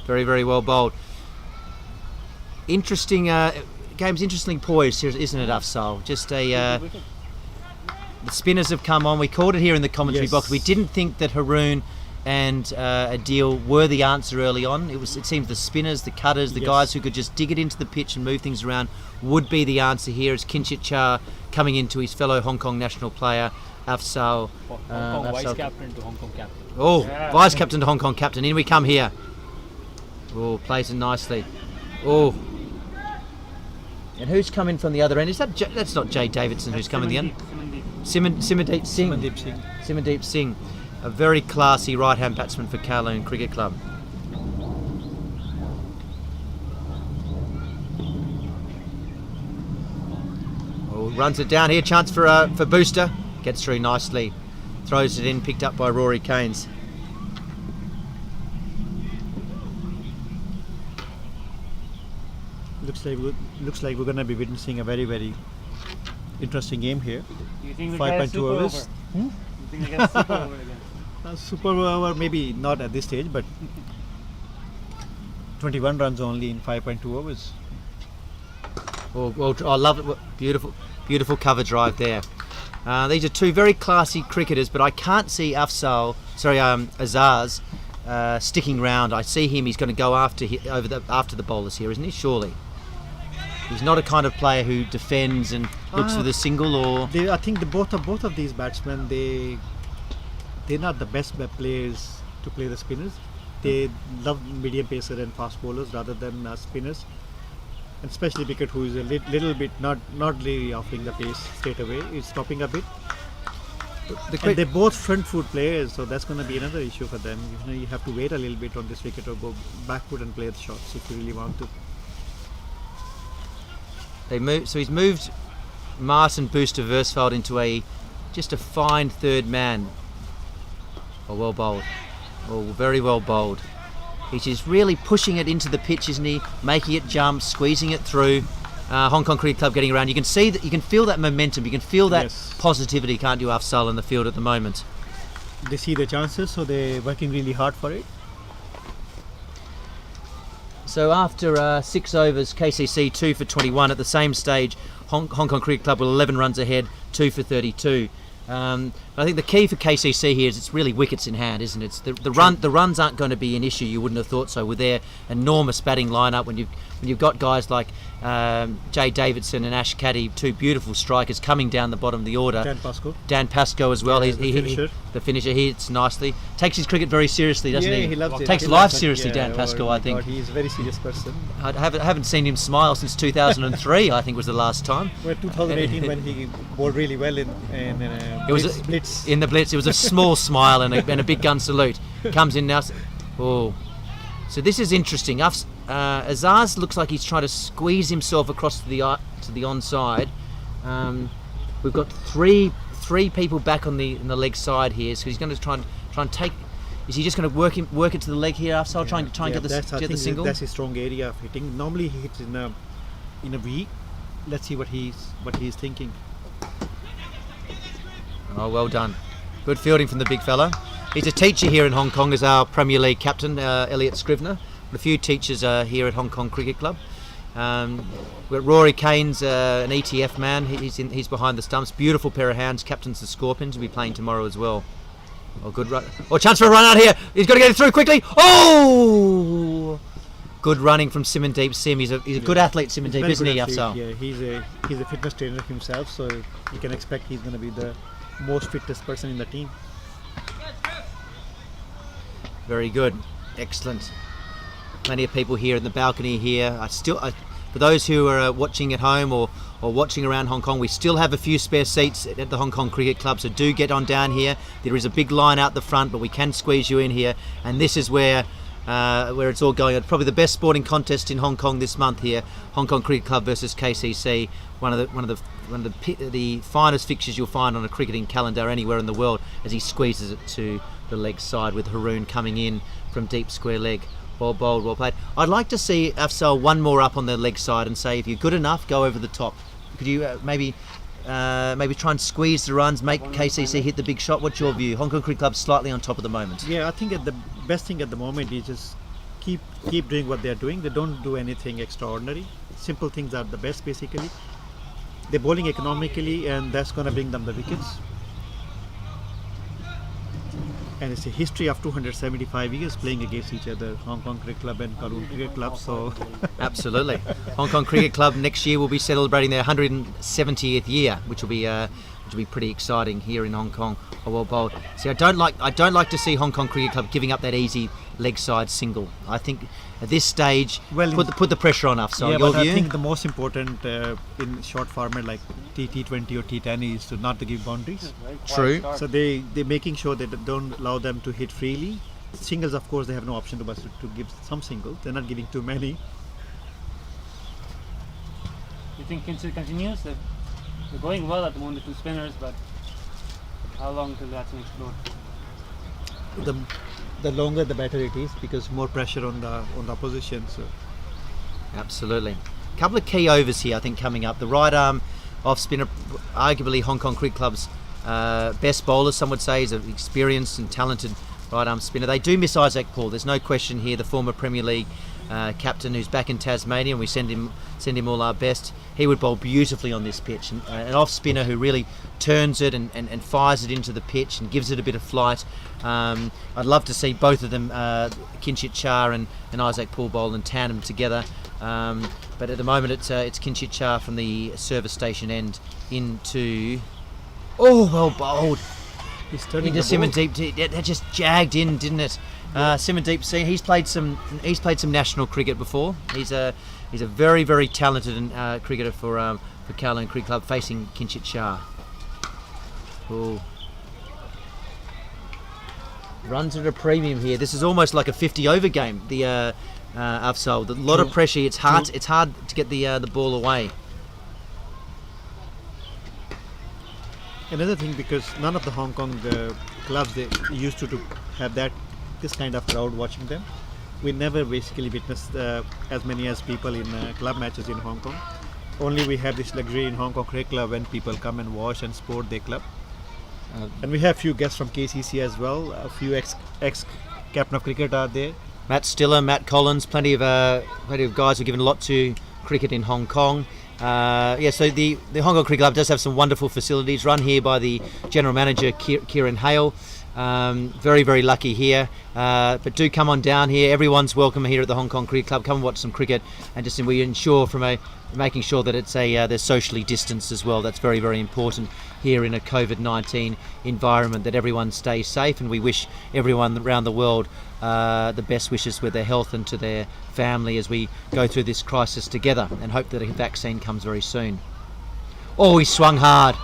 Very, very well bowled. Interesting. Game's interestingly poised, isn't it, Afsal? Just the spinners have come on. We called it here in the commentary box. We didn't think that Haroon and Adil were the answer early on. It seems the spinners, the cutters, the guys who could just dig it into the pitch and move things around would be the answer here, as Kinchit Shah coming into his fellow Hong Kong national player, Afsal. Hong Kong vice captain to Hong Kong captain. Oh, vice captain to Hong Kong captain. In we come here. Oh, plays it nicely. Oh. And who's coming from the other end? That's not Jay Davidson who's coming the end. Simandeep Singh. Simandeep Singh. A very classy right-hand batsman for Kowloon Cricket Club. Oh, runs it down here. Chance for Booster. Gets through nicely. Throws it in. Picked up by Rory Keynes. Looks like we're going to be witnessing a very, very interesting game here. Do you think we 5.2 get a super overs. over? You think we get a super over again? Super over, maybe not at this stage, but 21 runs only in 5.2 overs. Well, I love it. Beautiful cover drive there. These are two very classy cricketers, but I can't see Azaz sticking round. I see him. He's going to go after the bowlers here, isn't he? Surely. He's not a kind of player who defends and looks for the single, or. I think both of these batsmen, they're not the best players to play the spinners. They love medium pacer and fast bowlers rather than spinners. And especially Wicket, who is a little bit not really offering the pace straight away, is stopping a bit. And they're both front foot players, so that's going to be another issue for them. You have to wait a little bit on this wicket or go back foot and play the shots if you really want to. So he's moved Martin Booster Versfeld into just a fine third man. Oh, well bowled. Oh, very well bowled. He's just really pushing it into the pitch, isn't he? Making it jump, squeezing it through. Hong Kong Cricket Club getting around. You can see that. You can feel that momentum. You can feel that positivity, can't you, Afzal, in the field at the moment? They see the chances, so they're working really hard for it. So after 6 overs, KCC 2 for 21. At the same stage, Hong Kong Cricket Club with 11 runs ahead, 2 for 32. I think the key for KCC here is it's really wickets in hand, isn't it? The runs aren't going to be an issue. You wouldn't have thought so with their enormous batting lineup. When you've got guys like Jay Davidson and Ash Caddy, two beautiful strikers coming down the bottom of the order. Dan Pascoe as well. Yeah, the finisher. He hits nicely. Takes his cricket very seriously, doesn't he? Yeah, he loves it. Takes life seriously, Dan Pascoe. I think. He's a very serious person. I haven't seen him smile since 2003. I think was the last time. Well, 2018 when he bowled really well in Blitz. In the Blitz, it was a small smile and a big gun salute. Comes in now. Oh, so this is interesting. Azaz looks like he's trying to squeeze himself across to the onside. We've got three people back on the leg side here, so he's going to try and take. Is he just going to work it to the leg here? After trying to get the single. That's his strong area of hitting. Normally he hits in a V. Let's see what he's thinking. Oh, well done. Good fielding from the big fella. He's a teacher here in Hong Kong as our Premier League captain, Elliot Scrivener. A few teachers here at Hong Kong Cricket Club. We've got Rory Keynes, an ETF man. He's behind the stumps. Beautiful pair of hands. Captains the Scorpions. Will be playing tomorrow as well. Oh, good run. Oh, chance for a run out here. He's got to get it through quickly. Oh! Good running from Simandeep Sim. He's a good athlete, Simandeep, isn't he, Afzal? Yeah, he's a fitness trainer himself, so you can expect he's going to be the most fittest person in the team. Very good. Excellent. Plenty of people here in the balcony here. For those who are watching at home or watching around Hong Kong, we still have a few spare seats at the Hong Kong Cricket Club, so do get on down here. There is a big line out the front, but we can squeeze you in here, and this is where it's all going on. Probably the best sporting contest in Hong Kong this month here. Hong Kong Cricket Club versus KCC. One of the finest fixtures you'll find on a cricketing calendar anywhere in the world, as he squeezes it to the leg side with Haroon coming in from deep square leg. Well bowled, well played. I'd like to see Afzal one more up on the leg side and say, if you're good enough, go over the top. Could you maybe try and squeeze the runs, make KCC hit the big shot? What's your view? Hong Kong Cricket Club slightly on top at the moment. Yeah, I think the best thing at the moment is just keep doing what they're doing. They don't do anything extraordinary. Simple things are the best, basically. They're bowling economically, and that's going to bring them the wickets. And it's a history of 275 years playing against each other, Hong Kong Cricket Club and Kowloon Cricket Club. So absolutely, Hong Kong Cricket Club next year will be celebrating their 170th year, which will be pretty exciting here in Hong Kong. Oh, well bowled. See, I don't like to see Hong Kong Cricket Club giving up that easy leg side single. I think at this stage, put the pressure on us. So yeah, your but view? I think the most important in short format like T20 or T10 is to not to give boundaries. True. So they're making sure that they don't allow them to hit freely. Singles, of course, they have no option to give some singles. They're not giving too many. You think continues? They're going well at the moment, the two spinners, but how long till that's going to explode? The longer the better it is, because more pressure on the opposition. So Absolutely. A couple of key overs here, I think, coming up. The right arm off spinner, arguably Hong Kong Cricket Club's best bowler, some would say, is an experienced and talented right arm spinner. They do miss Isaac Paul. There's no question here. The former Premier League captain who's back in Tasmania, and we send him all our best. He would bowl beautifully on this pitch. And, an off spinner who really turns it and fires it into the pitch and gives it a bit of flight. I'd love to see both of them, Kinshit Shah and Isaac Paul, bowl in tandem together. But at the moment it's Kinshit Shah from the service station end into... Oh, well bowled. he's turning Into the ball. Simandeep. That just jagged in, didn't it? Simandeep Singh. He's played some national cricket before. He's a very, very talented cricketer for Kowloon Cricket Club, facing Kinshit Shah. Ooh. Runs at a premium here. This is almost like a 50 over game. The Afzal. A lot of pressure. It's hard to get the ball away. Another thing, because none of the Hong Kong clubs, they used to have this kind of crowd watching them. We never basically witnessed as many as people in club matches in Hong Kong. Only we have this luxury in Hong Kong Cricket Club when people come and watch and support their club. And we have few guests from KCC as well. A few ex captain of cricket are there. Matt Stiller, Matt Collins, plenty of guys who've given a lot to cricket in Hong Kong. So the Hong Kong Cricket Club does have some wonderful facilities, run here by the General Manager Kieran Hale. Very, very lucky here. But do come on down here. Everyone's welcome here at the Hong Kong Cricket Club. Come and watch some cricket, and just we ensure making sure that it's they're socially distanced as well. That's very, very important here in a COVID-19 environment, that everyone stays safe, and we wish everyone around the world the best wishes with their health and to their family as we go through this crisis together, and hope that a vaccine comes very soon. Oh, he swung hard.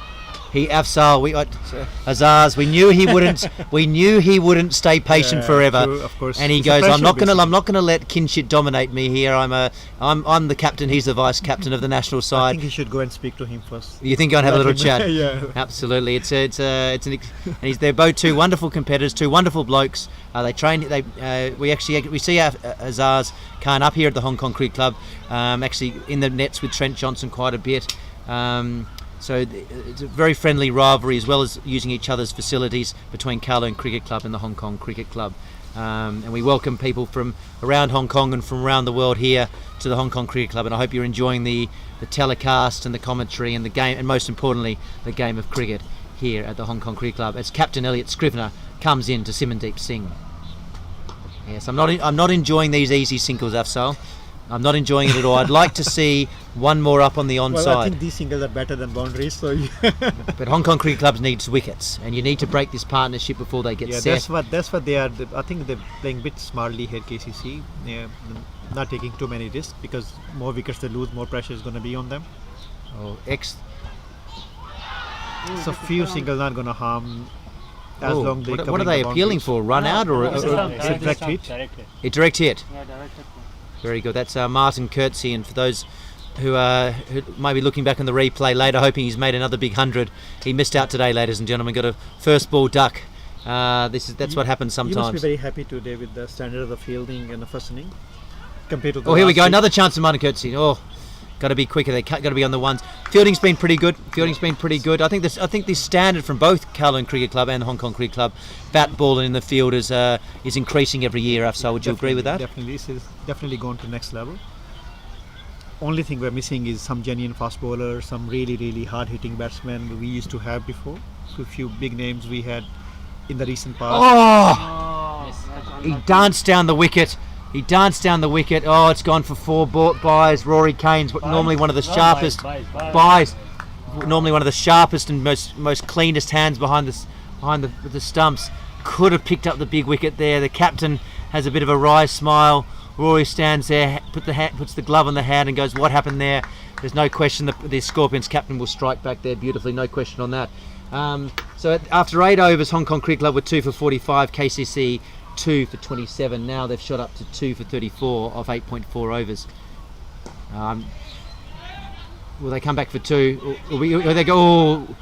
Afzal, Azaz. We knew he wouldn't. We knew he wouldn't stay patient forever. True, of course. And he goes, I'm not going to let Kinshit dominate me here. I'm the captain. He's the vice captain of the national I side. think you should go and speak to him first. You think I'd have a little chat? Yeah. Absolutely. They're both two wonderful competitors, two wonderful blokes. They train. We see Azaz Khan up here at the Hong Kong Cricket Club. Actually in the nets with Trent Johnson quite a bit. So it's a very friendly rivalry, as well as using each other's facilities between Kowloon Cricket Club and the Hong Kong Cricket Club. And we welcome people from around Hong Kong and from around the world here to the Hong Kong Cricket Club. And I hope you're enjoying the telecast and the commentary and the game, and most importantly, the game of cricket here at the Hong Kong Cricket Club as Captain Elliot Scrivener comes in to Simandeep Singh. Yes, I'm not enjoying these easy singles, Afzal. I'm not enjoying it at all. I'd like to see one more up on the onside. Well, I think these singles are better than boundaries. So But Hong Kong Cricket Club needs wickets, and you need to break this partnership before they get set. That's what they are. I think they're playing a bit smartly here, KCC. Not taking too many risks, because more wickets they lose, more pressure is going to be on them. So few singles not going to harm. As long they what are they appealing for? Run out or it's a direct hit? A direct hit. Yeah, direct hit. Very good. That's Martin Curtsey, and for those who might be looking back on the replay later, hoping he's made another big 100, he missed out today, ladies and gentlemen. Got a first ball duck. That's what happens sometimes. You must be very happy today with the standard of the fielding and the first inning compared to the here we go. last Another chance for Martin Curtsey. Got to be quicker. They got to be on the ones. Fielding's been pretty good. I think this standard from both Kowloon Cricket Club and the Hong Kong Cricket Club, bat balling in the field is increasing every year. Afzal, would you agree with that? Definitely, this is definitely going to the next level. Only thing we're missing is some genuine fast bowlers, some really, really hard-hitting batsmen we used to have before. So a few big names we had in the recent past. He danced down the wicket. Oh, it's gone for 4 buys. Rory Kane's normally one of the sharpest buys. Normally one of the sharpest and most cleanest hands behind the stumps. Could have picked up the big wicket there. The captain has a bit of a wry smile. Rory stands there, puts the glove on the hand and goes, what happened there? There's no question the Scorpions captain will strike back there beautifully. No question on that. So after 8 overs, Hong Kong Cricket Club were 2 for 45. KCC 2 for 27. Now they've shot up to 2 for 34 off 8.4 overs. Will they come back for two? Or they go, oh,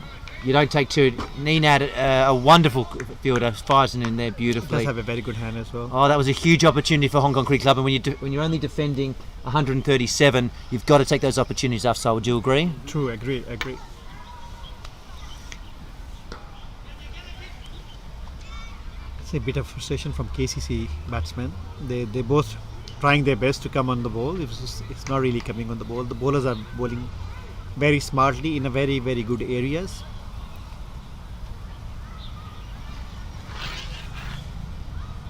you don't take two. Ninad, a wonderful fielder, fires it in there beautifully. Does have a very good hand as well. Oh, that was a huge opportunity for Hong Kong Cricket Club, and when you're only defending 137, you've got to take those opportunities off. So would you agree? True, agree. It's a bit of frustration from KCC batsmen. They both trying their best to come on the ball. It's not really coming on the ball. The bowlers are bowling very smartly in a very, very good areas.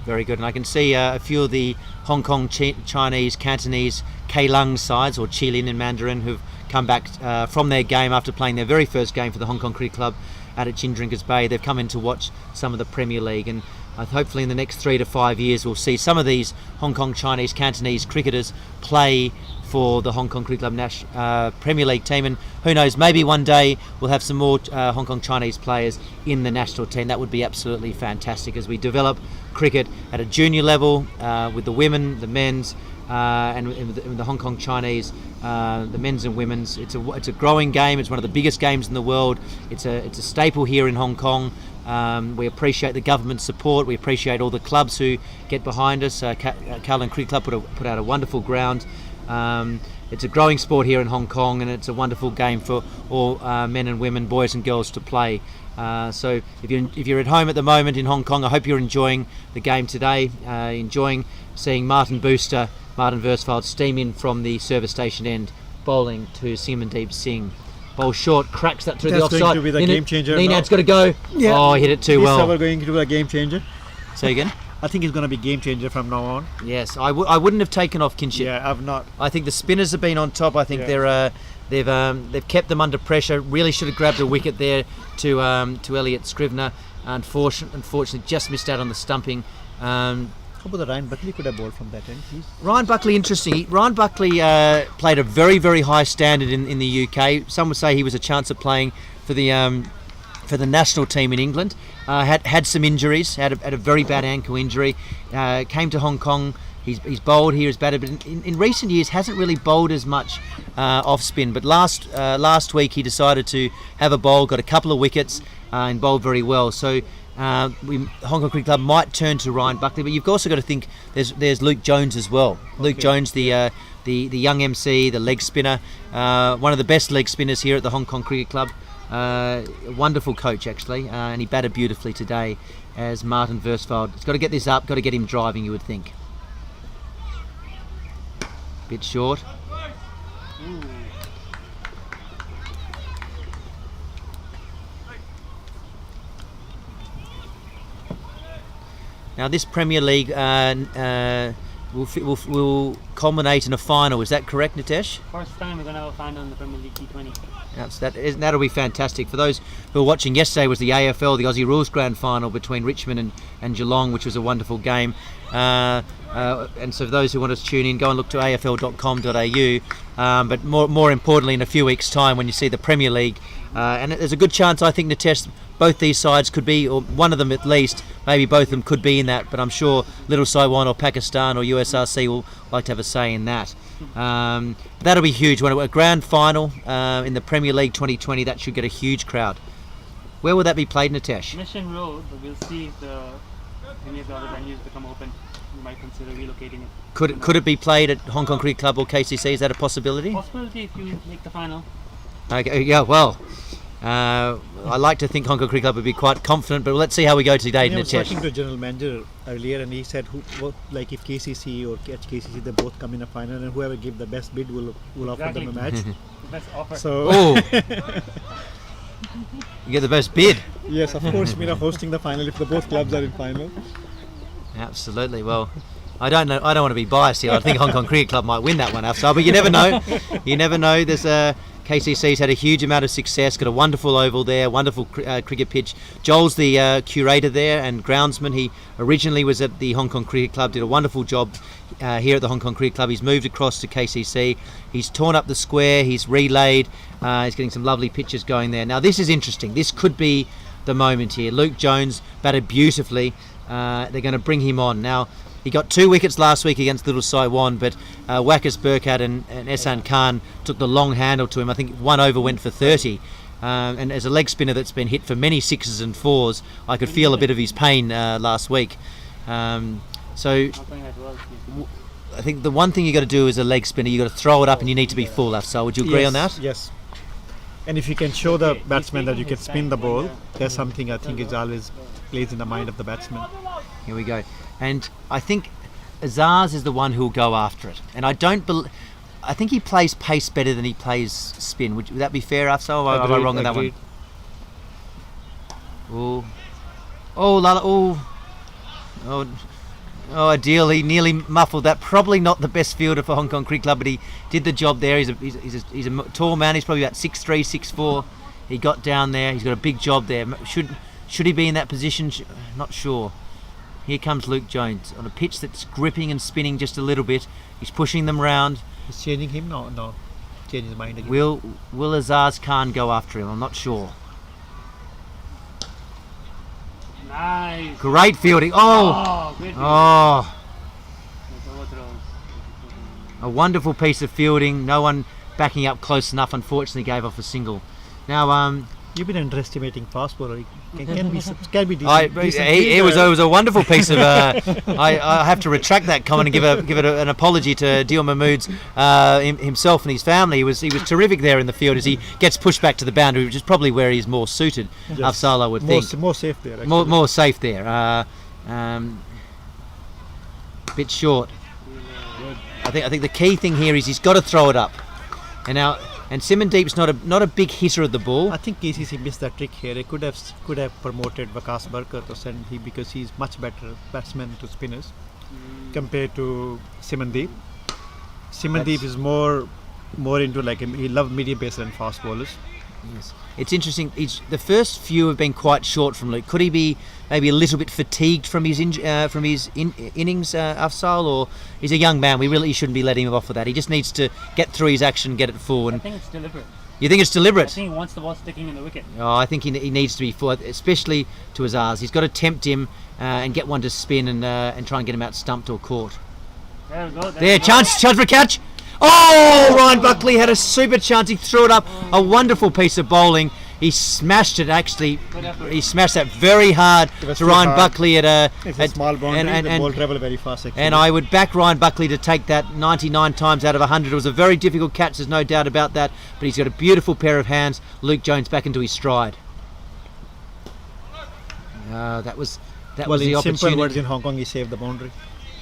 Very good, and I can see a few of the Hong Kong Chinese, Cantonese, Keelung sides, or Chilin in Mandarin, who've come back from their game after playing their very first game for the Hong Kong Cricket Club out at Chindrinkers Bay. They've come in to watch some of the Premier League, and hopefully in the next 3 to 5 years we'll see some of these Hong Kong Chinese, Cantonese cricketers play for the Hong Kong Cricket Club Premier League team, and who knows, maybe one day we'll have some more Hong Kong Chinese players in the national team. That would be absolutely fantastic as we develop cricket at a junior level with the women, the men's, and the Hong Kong Chinese, the men's and women's. It's a growing game. It's one of the biggest games in the world. It's a staple here in Hong Kong. We appreciate the government support. We appreciate all the clubs who get behind us. Kowloon Cricket Club put out a wonderful ground. It's a growing sport here in Hong Kong, and it's a wonderful game for all men and women, boys and girls to play. So if you're at home at the moment in Hong Kong, I hope you're enjoying the game today, enjoying seeing Martin Versfeld steam in from the service station end, bowling to Simandeep Singh. Bowl short, cracks that through the offside. That's going to be the game changer. Ninad's got to go. Yeah. Oh, he hit it too well. We're going to be a game changer. Say again? I think it's going to be game changer from now on. Yes, I wouldn't have taken off Kinship. Yeah, I've not. I think the spinners have been on top. I think they've kept them under pressure. Really should have grabbed a wicket there to Elliot Scrivener. Unfortunately, just missed out on the stumping. How about the Ryan Buckley could have bowled from that end, please? Ryan Buckley, interesting. Ryan Buckley played a very, very high standard in the UK. Some would say he was a chance of playing for the national team in England. Had some injuries, had a very bad ankle injury. Came to Hong Kong. He's bowled here, he's batted, but in recent years hasn't really bowled as much off spin. But last week he decided to have a bowl, got a couple of wickets, and bowled very well. So Hong Kong Cricket Club might turn to Ryan Buckley, but you've also got to think there's Luke Jones as well. Okay. Luke Jones, the young MC, the leg spinner, one of the best leg spinners here at the Hong Kong Cricket Club. A wonderful coach actually, and he batted beautifully today as Martin Versfeld. He's got to get this up, got to get him driving, you would think. Bit short. Now this Premier League will culminate in a final. Is that correct, Nitesh? First time we're going to have a final in the Premier League T20. That'll be fantastic. For those who were watching, yesterday was the AFL, the Aussie Rules Grand Final between Richmond and Geelong, which was a wonderful game. And so for those who want to tune in, go and look to afl.com.au. But more importantly, in a few weeks' time, when you see the Premier League, and there's a good chance, I think, Nitesh, both these sides could be, or one of them at least, maybe both of them could be in that, but I'm sure Little Taiwan or Pakistan or USRC will like to have a say in that. That'll be huge. When a grand final in the Premier League 2020, that should get a huge crowd. Where will that be played, Nitesh? Mission Road, but we'll see if any of the other venues become open. We might consider relocating it. Could it be played at Hong Kong Cricket Club or KCC? Is that a possibility? Possibility if you make the final. Okay, yeah, well, I like to think Hong Kong Cricket Club would be quite confident, but let's see how we go today, I was Nitesh. talking to the general manager earlier, and he said, if KCC or HKCC, they both come in a final, and whoever give the best bid will offer them a match. The best offer. So, you get the best bid. Yes, of course, hosting the final if the both clubs are in final. Absolutely. Well, I don't know. I don't want to be biased here. I think Hong Kong Cricket Club might win that one, Afsar, but you never know. You never know. There's KCC's had a huge amount of success, got a wonderful oval there, wonderful cricket pitch. Joel's the curator there and groundsman. He originally was at the Hong Kong Cricket Club, did a wonderful job here at the Hong Kong Cricket Club. He's moved across to KCC. He's torn up the square, he's relayed, he's getting some lovely pitches going there. Now this is interesting. This could be the moment here. Luke Jones batted beautifully. they're going to bring him on. Now, he got 2 wickets last week against Little Saiwan, but Wakas Burkhardt and Ehsan Khan took the long handle to him. I think 1 over went for 30. And as a leg spinner that's been hit for many 6s and 4s, I could feel a bit of his pain last week. So I think the one thing you got to do as a leg spinner, you got to throw it up and you need to be full. Afsal, would you agree on that? Yes. And if you can show the batsman that you can spin the ball, that's something I think is always plays in the mind of the batsman. Here we go. And I think Azaz is the one who'll go after it. And I think he plays pace better than he plays spin. Would that be fair, Afsal? Or am I wrong on that one? Oh, Adil, he nearly muffled that. Probably not the best fielder for Hong Kong Cricket Club, but he did the job there. He's a tall man. He's probably about 6'3", 6'4". He got down there. He's got a big job there. Should he be in that position? Not sure. Here comes Luke Jones on a pitch that's gripping and spinning just a little bit. He's pushing them round. He's changing him? No. Changing his mind again. Will Azaz Khan go after him? I'm not sure. Nice. Great fielding. Oh. Great fielding. Oh. That's overthrow. A wonderful piece of fielding. No one backing up close enough. Unfortunately, gave off a single. Now, you've been underestimating fast bowler. Can be decent. It was a wonderful piece of. I have to retract that comment and give it an apology to Dil Mahmood's himself and his family. He was terrific there in the field as he gets pushed back to the boundary, which is probably where he's more suited. Yes. Afsal, I would think more safe there. Actually. More safe there. Bit short. I think the key thing here is he's got to throw it up. And Simandeep's not a big hitter of the ball. I think KCC missed that trick here. They could have promoted Wakas Burkhardt or sent him because he's much better batsman to spinners compared to Simandeep. Simandeep is more into he loves medium pace and fast bowlers. Yes. It's interesting. The first few have been quite short from Luke. Could he be maybe a little bit fatigued from his innings, Afsal, or he's a young man? We really shouldn't be letting him off with that. He just needs to get through his action, get it full. I think it's deliberate. You think it's deliberate? I think he wants the ball sticking in the wicket. Oh, I think he needs to be full, especially to Azaz. He's got to tempt him and get one to spin and try and get him out stumped or caught. There we go. Chance for a catch. Oh, Ryan Buckley had a super chance. He threw it up. A wonderful piece of bowling. He smashed it actually. He smashed that very hard to Ryan Buckley at a small boundary. And the ball travel very fast. Actually. And I would back Ryan Buckley to take that 99 times out of 100. It was a very difficult catch. There's no doubt about that. But he's got a beautiful pair of hands. Luke Jones back into his stride. That was the opportunity. Simple words in Hong Kong, he saved the boundary.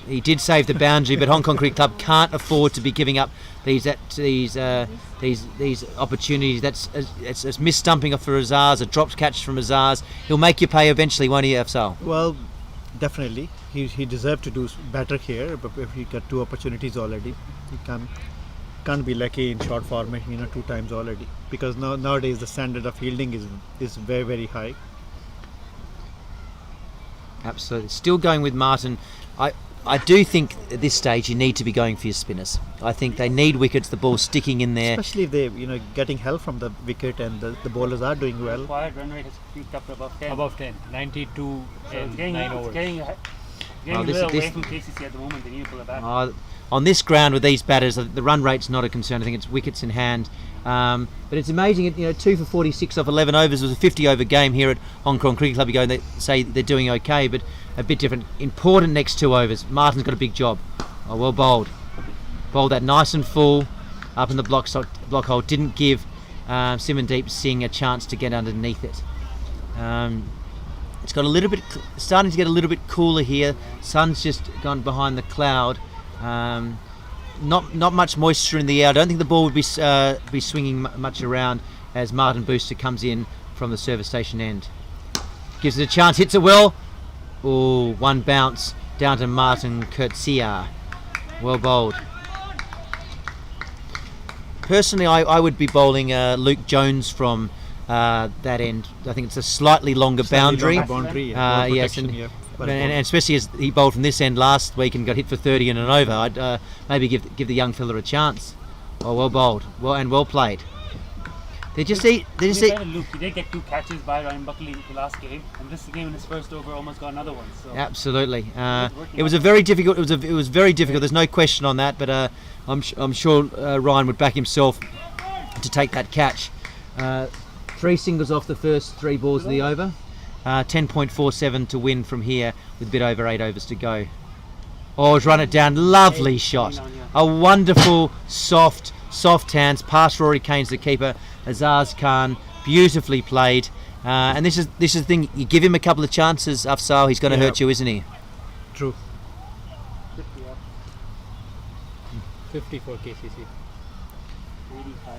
He did save the boundary, but Hong Kong Cricket Club can't afford to be giving up these opportunities. It's missed stumping for Azaz, a dropped catch from Azaz. He'll make you pay eventually, won't he, Afsal? Well, definitely. He deserved to do better here, but if he got 2 opportunities already, he can't be lucky in short format, 2 times already. Because nowadays the standard of fielding is very, very high. Absolutely. Still going with Martin. I do think at this stage you need to be going for your spinners. I think they need wickets, the ball sticking in there. Especially if they, getting help from the wicket and the bowlers are doing well. The quiet run rate has peaked up to above 10. Above 10, 92 and 9 overs. Getting a little away from KCC at the moment. They need to pull it back. On this ground with these batters, the run rate's not a concern. I think it's wickets in hand. But it's amazing. 2 for 46 off 11 overs. It was a 50-over game here at Hong Kong Cricket Club. You go and they say they're doing okay, but a bit different. Important next 2 overs. Martin's got a big job. Oh, well bowled. Bowled that nice and full up in the block hole. Didn't give Simandeep Singh a chance to get underneath it. It's got starting to get a little bit cooler here. Sun's just gone behind the cloud. Not much moisture in the air. I don't think the ball would be swinging much around as Martin Booster comes in from the service station end. Gives it a chance, hits it well. Oh, one bounce down to Martin Kurtzia. Well bowled. Personally, I would be bowling Luke Jones from that end. I think it's a slightly longer boundary. Yes, and especially as he bowled from this end last week and got hit for 30 and an over, I'd maybe give the young fella a chance. Oh, well bowled, well played. They just eat. They just eat. Look, he did get 2 catches by Ryan Buckley in the last game, and this game in his first over almost got another one. So Absolutely. It was a very difficult. It was very difficult. There's no question on that. But I'm sure Ryan would back himself to take that catch. 3 singles off the first 3 balls of the over. 10.47 to win from here with a bit over 8 overs to go. Oh, he's run it down. Lovely shot. A wonderful, soft hands. Past Rory Kane's the keeper. Azaz Khan, beautifully played. And this is the thing. You give him a couple of chances, Afzal, he's going to hurt you, isn't he? True. 50 for KCC. 85.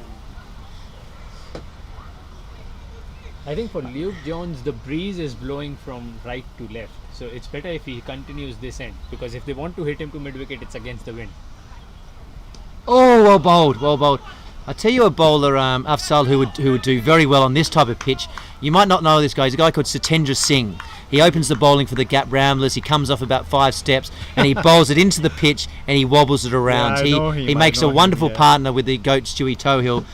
I think for Luke Jones, the breeze is blowing from right to left. So it's better if he continues this end, because if they want to hit him to mid-wicket, it's against the wind. Oh, well bowled. I tell you a bowler, Afzal, who would do very well on this type of pitch. You might not know this guy. He's a guy called Satendra Singh. He opens the bowling for the Gap Ramblers. He comes off about 5 steps and he bowls it into the pitch and he wobbles it around. He makes a wonderful partner with the GOAT Stewie Tohill.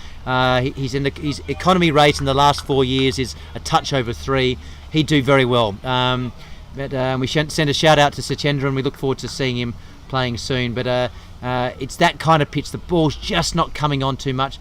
His economy rate in the last 4 years is a touch over 3. He'd do very well. But we send a shout out to Satendra, and we look forward to seeing him playing soon. But it's that kind of pitch. The ball's just not coming on too much.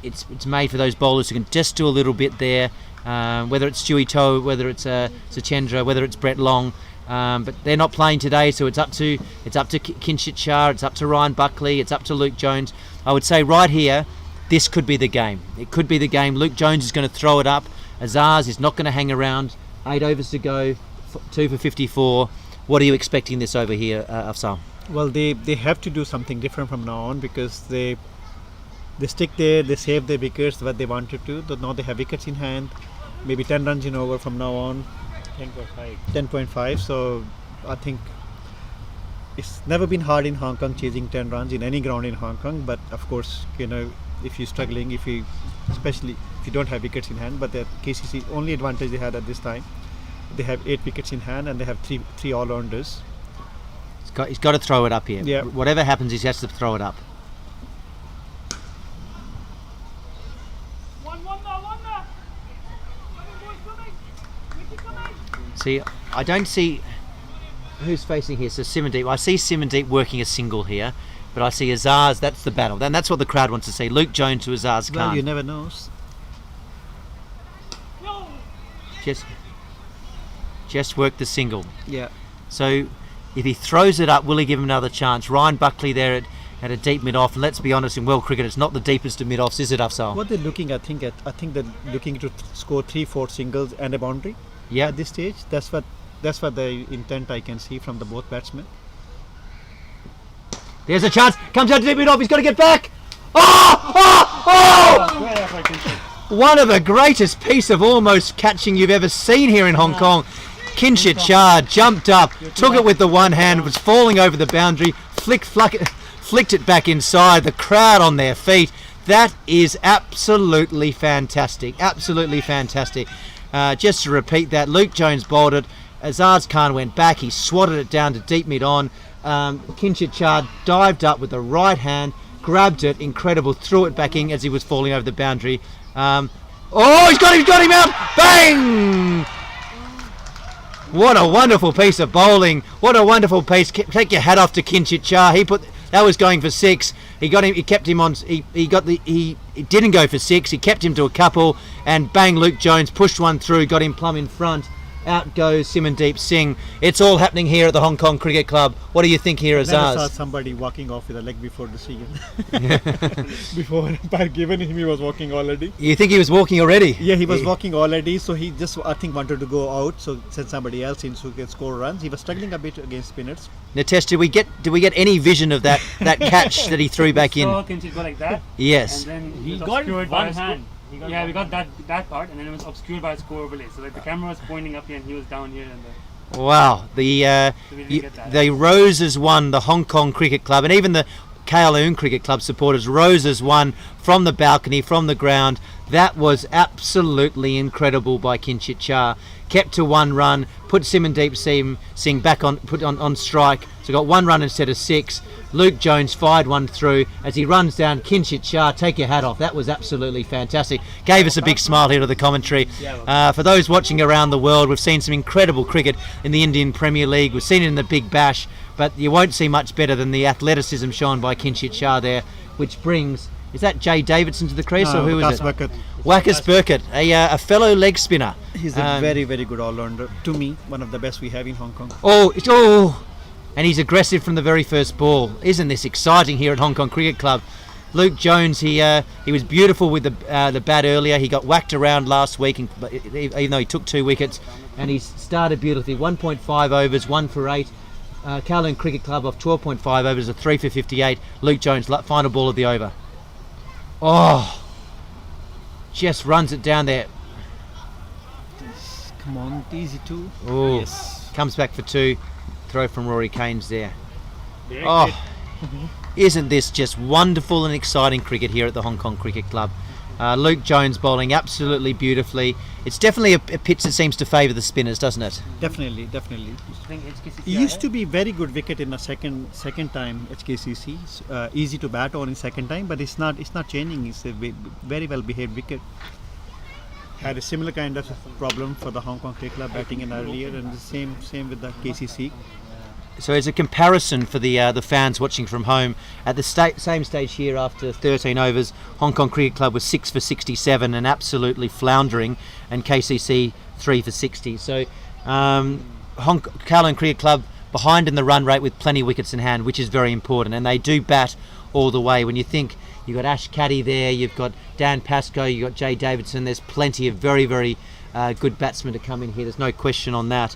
It's made for those bowlers who can just do a little bit there. Whether it's Stewie Toe, whether it's Satendra, whether it's Brett Long. But they're not playing today, so it's up to Kinshit Shah, it's up to Ryan Buckley, it's up to Luke Jones. I would say right here, this could be the game. It could be the game. Luke Jones is going to throw it up. Azaz is not going to hang around. 8 overs to go, 2 for 54. What are you expecting this over here, Afzal? Well, they have to do something different from now on, because they stick there, they save their wickets what they wanted to. Now they have wickets in hand, maybe 10 runs in over from now on. 10.5. So I think it's never been hard in Hong Kong chasing 10 runs in any ground in Hong Kong. But of course, if you're struggling, especially if you don't have wickets in hand. But the KCC only advantage they had at this time, they have 8 wickets in hand and they have three all-rounders. He's got to throw it up here. Yeah. Whatever happens, he has to throw it up. See, I don't see who's facing here. So Simandeep, I see Simandeep working a single here, but I see Azaz. That's the battle. Then that's what the crowd wants to see. Luke Jones to Azaz Khan. Well, you never know. Just work the single. Yeah. So if he throws it up, will he give him another chance? Ryan Buckley there at a deep mid-off, and let's be honest, in world cricket, it's not the deepest of mid-offs, is it, Afzal? What they're looking, I think they're looking to score 3-4 singles and a boundary. Yeah. At this stage, that's what the intent I can see from the both batsmen. There's a chance. Comes out to deep mid-off. He's got to get back. One of the greatest piece of almost catching you've ever seen here in Hong Kong. Kinshit Shah jumped up, took it with the one hand, was falling over the boundary, flicked it back inside. The crowd on their feet. That is absolutely fantastic. Absolutely fantastic. Just to repeat that, Luke Jones bowled it. Azaz Khan went back. He swatted it down to deep mid-on. Kinshit Shah dived up with the right hand, grabbed it, incredible, threw it back in as he was falling over the boundary. He's got him out! Bang! What a wonderful piece of bowling. What a wonderful piece. Take your hat off to Kinshit Shah. That was going for 6. He got him. He kept him on. He didn't go for 6. He kept him to a couple, and bang! Luke Jones pushed one through, got him plumb in front. Out goes Simandeep Singh. It's all happening here at the Hong Kong Cricket Club. What do you think here, Azaz? I saw somebody walking off with a leg before the season. Before umpire given him, he was walking already. You think he was walking already? Yeah, he was walking already. So he just, I think, wanted to go out. So send somebody else in so he can score runs. He was struggling a bit against spinners. Natesh, did we get any vision of that catch that he threw back in? Kinshit go like that. Yes. And then He got one hand. we got that part, and then it was obscured by a score overlay. So like the camera was pointing up here, and he was down here, and Wow, they rose as one, the Hong Kong Cricket Club, and even the Kowloon Cricket Club supporters rose as one from the balcony, from the ground. That was absolutely incredible by Kinshit Shah. Kept to 1 run, put Simandeep Singh back on strike. So got 1 run instead of 6. Luke Jones fired one through as he runs down. Kinshit Shah, take your hat off. That was absolutely fantastic. Gave us a big smile here to the commentary. For those watching around the world, we've seen some incredible cricket in the Indian Premier League. We've seen it in the Big Bash, but you won't see much better than the athleticism shown by Kinshit Shah there, which brings... Is that Jay Davidson to the crease, or who is it? Wicket. Wakas Burkett, a fellow leg spinner. He's a very, very good all-rounder. To me, one of the best we have in Hong Kong. And he's aggressive from the very first ball. Isn't this exciting here at Hong Kong Cricket Club? Luke Jones, he was beautiful with the bat earlier. He got whacked around last week, even though he took 2 wickets, and he started beautifully. 1.5 overs, 1 for 8. Kowloon Cricket Club off 12.5 overs, a 3 for 58. Luke Jones, final ball of the over. Just runs it down there. Come on, easy 2. Yes. Comes back for 2. Throw from Rory Keynes there. Direct Isn't this just wonderful and exciting cricket here at the Hong Kong Cricket Club? Luke Jones bowling absolutely beautifully. It's definitely a pitch that seems to favour the spinners, doesn't it? Definitely. It used to be very good wicket in the second time HKCC. Easy to bat on in second time, but it's not changing. It's a very well behaved wicket. Had a similar kind of problem for the Hong Kong Cricket Club batting in earlier, and the same with the KCC. So as a comparison for the fans watching from home, at the same stage here after 13 overs, Hong Kong Cricket Club was 6 for 67 and absolutely floundering, and KCC 3 for 60. So Kowloon Cricket Club behind in the run rate with plenty of wickets in hand, which is very important, and they do bat all the way. When you think you've got Ash Caddy there, you've got Dan Pascoe, you've got Jay Davidson, there's plenty of very, very good batsmen to come in here, there's no question on that.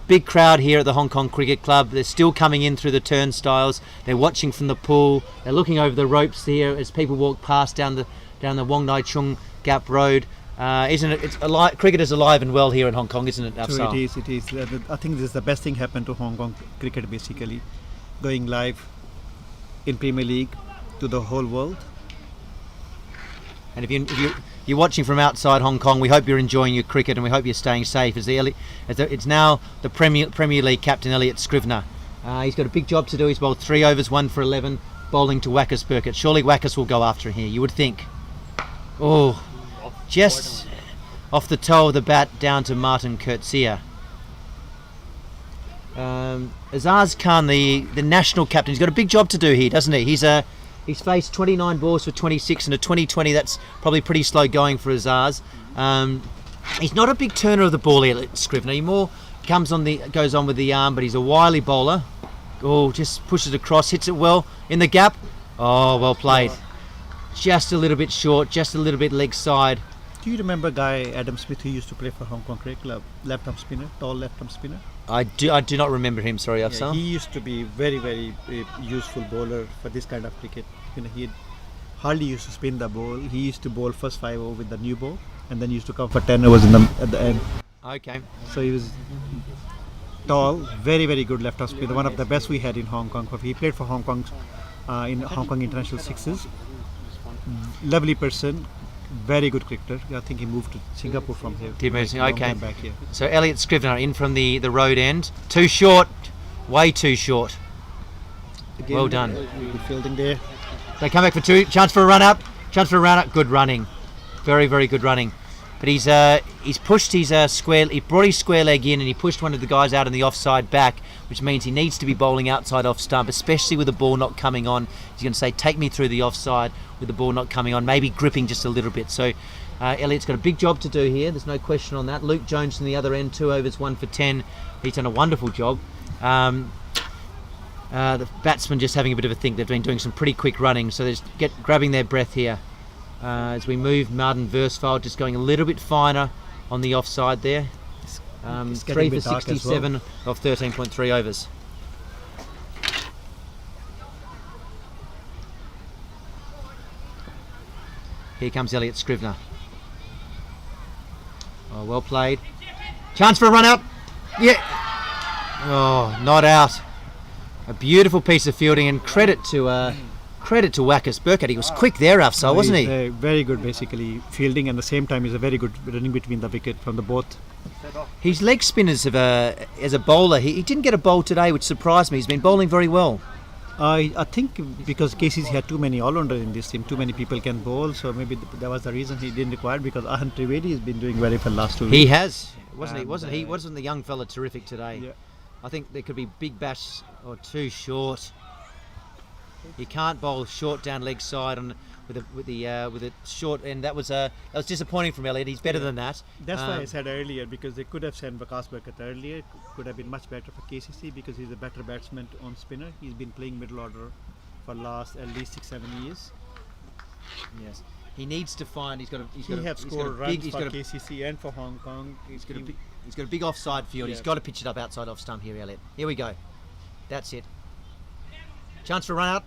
Big crowd here at the Hong Kong Cricket Club. They're still coming in through the turnstiles. They're watching from the pool. They're looking over the ropes here as people walk past down the Wong Nai Chung Gap Road. Isn't it? It's alive. Cricket is alive and well here in Hong Kong, isn't it, Afsal? So it is. I think this is the best thing happened to Hong Kong cricket, basically, going live in Premier League to the whole world. And if you're watching from outside Hong Kong, we hope you're enjoying your cricket, and we hope you're staying safe. It's now the Premier League captain Elliot Scrivener. He's got a big job to do. He's bowled 3 overs, 1 for 11, bowling to Wakas Burkett. Surely Wakas will go after him here, you would think. Just off the toe of the bat down to Martin Coetzee. Azaz Khan, the national captain, he's got a big job to do here, doesn't he? He's faced 29 balls for 26 and a 20-20. That's probably pretty slow going for Azaz. He's not a big turner of the ball, Elliot Scrivener. He more goes on with the arm, but he's a wily bowler. Just pushes across, hits it well in the gap. Well played. Just a little bit short, just a little bit leg side. Do you remember a guy, Adam Smith, who used to play for Hong Kong Cricket Club? Left-arm spinner, tall left-arm spinner. I do not remember him, sorry, Afsal. He used to be very, very useful bowler for this kind of cricket. He hardly used to spin the ball. He used to bowl first 5 over with the new ball, and then used to come for 10 overs at the end. Okay. So he was tall, very, very good left-arm spinner. One of the best we had in Hong Kong. He played for Hong Kong in Hong Kong International Sixes. Lovely person. Very good cricketer. I think he moved to Singapore from here. Okay. Back here. So Elliot Scrivener in from the road end. Too short. Way too short. Again, well done. Good fielding there. They come back for 2. Chance for a run up. Good running. Very, very good running. But he's pushed his he brought his square leg in, and he pushed one of the guys out in the offside back, which means he needs to be bowling outside off stump, especially with the ball not coming on. He's going to say, take me through the offside with the ball not coming on, maybe gripping just a little bit. So Elliot's got a big job to do here. There's no question on that. Luke Jones from the other end, 2 overs, 1 for 10. He's done a wonderful job. The batsmen just having a bit of a think. They've been doing some pretty quick running, so they're grabbing their breath here. As we move, Martin Versfeld just going a little bit finer on the offside there. 3 for 67 of 13.3 overs. Here comes Elliot Scrivener. Well played. Chance for a run out. Yeah. Not out. A beautiful piece of fielding, and credit to Credit to Wackers Burkett. He was quick there, Afsal, wasn't he? He's very good, basically fielding, and at the same time he's a very good running between the wicket from the both. His leg spinners as a bowler, he didn't get a bowl today, which surprised me. He's been bowling very well. I think because KCC had too many all-rounders in this team, too many people can bowl, so maybe that was the reason he didn't require. Because Trevetti has been doing very well last 2 weeks. He has, wasn't he? And, Wasn't the young fella terrific today? Yeah. I think there could be big bash or two short. You can't bowl short down leg side with a short end. That was disappointing from Elliott. He's better than that. That's why I said earlier, because they could have sent Vikas Burkett earlier. Could have been much better for KCC because he's a better batsman on spinner. He's been playing middle order for last at least 6-7 years. Yes, he needs to find. He have scored runs for KCC and for Hong Kong. He's got a big offside field. Yeah. He's got to pitch it up outside off stump here, Elliott. Here we go. That's it. Chance for a run out.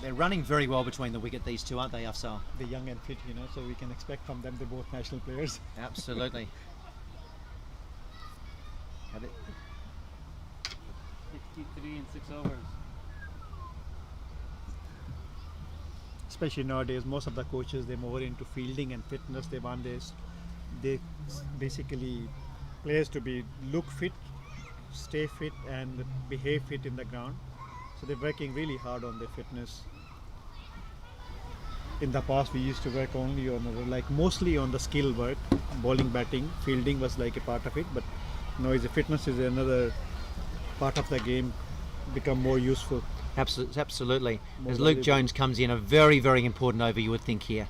They're running very well between the wicket, these two, aren't they, Afsal? They're young and fit, so we can expect from them they're both national players. Absolutely. Have it. 53 in 6 overs. Especially nowadays, most of the coaches, they're more into fielding and fitness. They want they basically players to look fit, stay fit, and behave fit in the ground. So they're working really hard on their fitness. In the past, we used to work only on mostly on the skill work, bowling, batting, fielding was like a part of it. But now the fitness is another part of the game, become more useful. Absolutely. As Luke Jones comes in, a very, very important over, you would think here.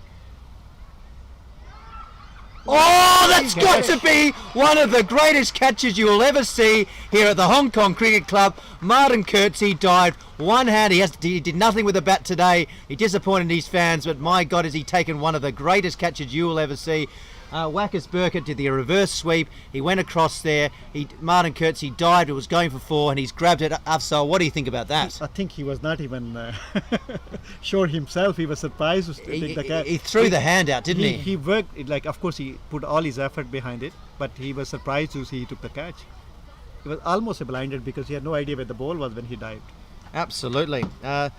Oh, that's got to be one of the greatest catches you will ever see here at the Hong Kong Cricket Club. Martin Curtsey dived one hand. He did nothing with the bat today. He disappointed his fans, but my God, has he taken one of the greatest catches you will ever see. Wackers Burkett did the reverse sweep. He went across there. Martin Curtsey dived. It was going for 4, and he's grabbed it. Afsal, what do you think about that? I think he was not even sure himself. He was surprised to take the catch. He threw the hand out, didn't he? He worked, of course, he put all his effort behind it, but he was surprised to see he took the catch. He was almost blinded because he had no idea where the ball was when he dived. Absolutely. That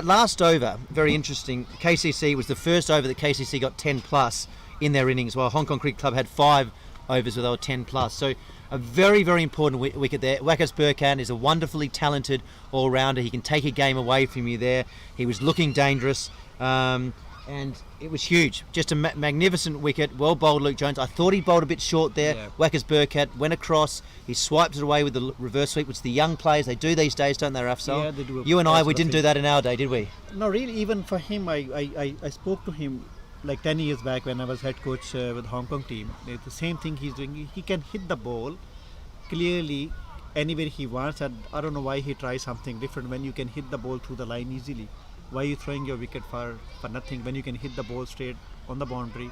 last over, very interesting. KCC was the first over that KCC got 10 plus in their innings, while Hong Kong Cricket Club had 5 overs where they were 10 plus. So a very, very important wicket there. Wackers Burkett is a wonderfully talented all-rounder. He can take a game away from you there. He was looking dangerous, and it was huge. Just a magnificent wicket. Well bowled, Luke Jones. I thought he bowled a bit short there. Yeah. Wackers Burkett went across. He swiped it away with the reverse sweep, which the young players, they do these days, don't they, Afsal? Yeah, they do. You and I, we didn't do that in our day, did we? No, really, even for him, I spoke to him like 10 years back when I was head coach with the Hong Kong team. It's the same thing he's doing. He can hit the ball clearly anywhere he wants, and I don't know why he tries something different when you can hit the ball through the line easily. Why are you throwing your wicket for nothing when you can hit the ball straight on the boundary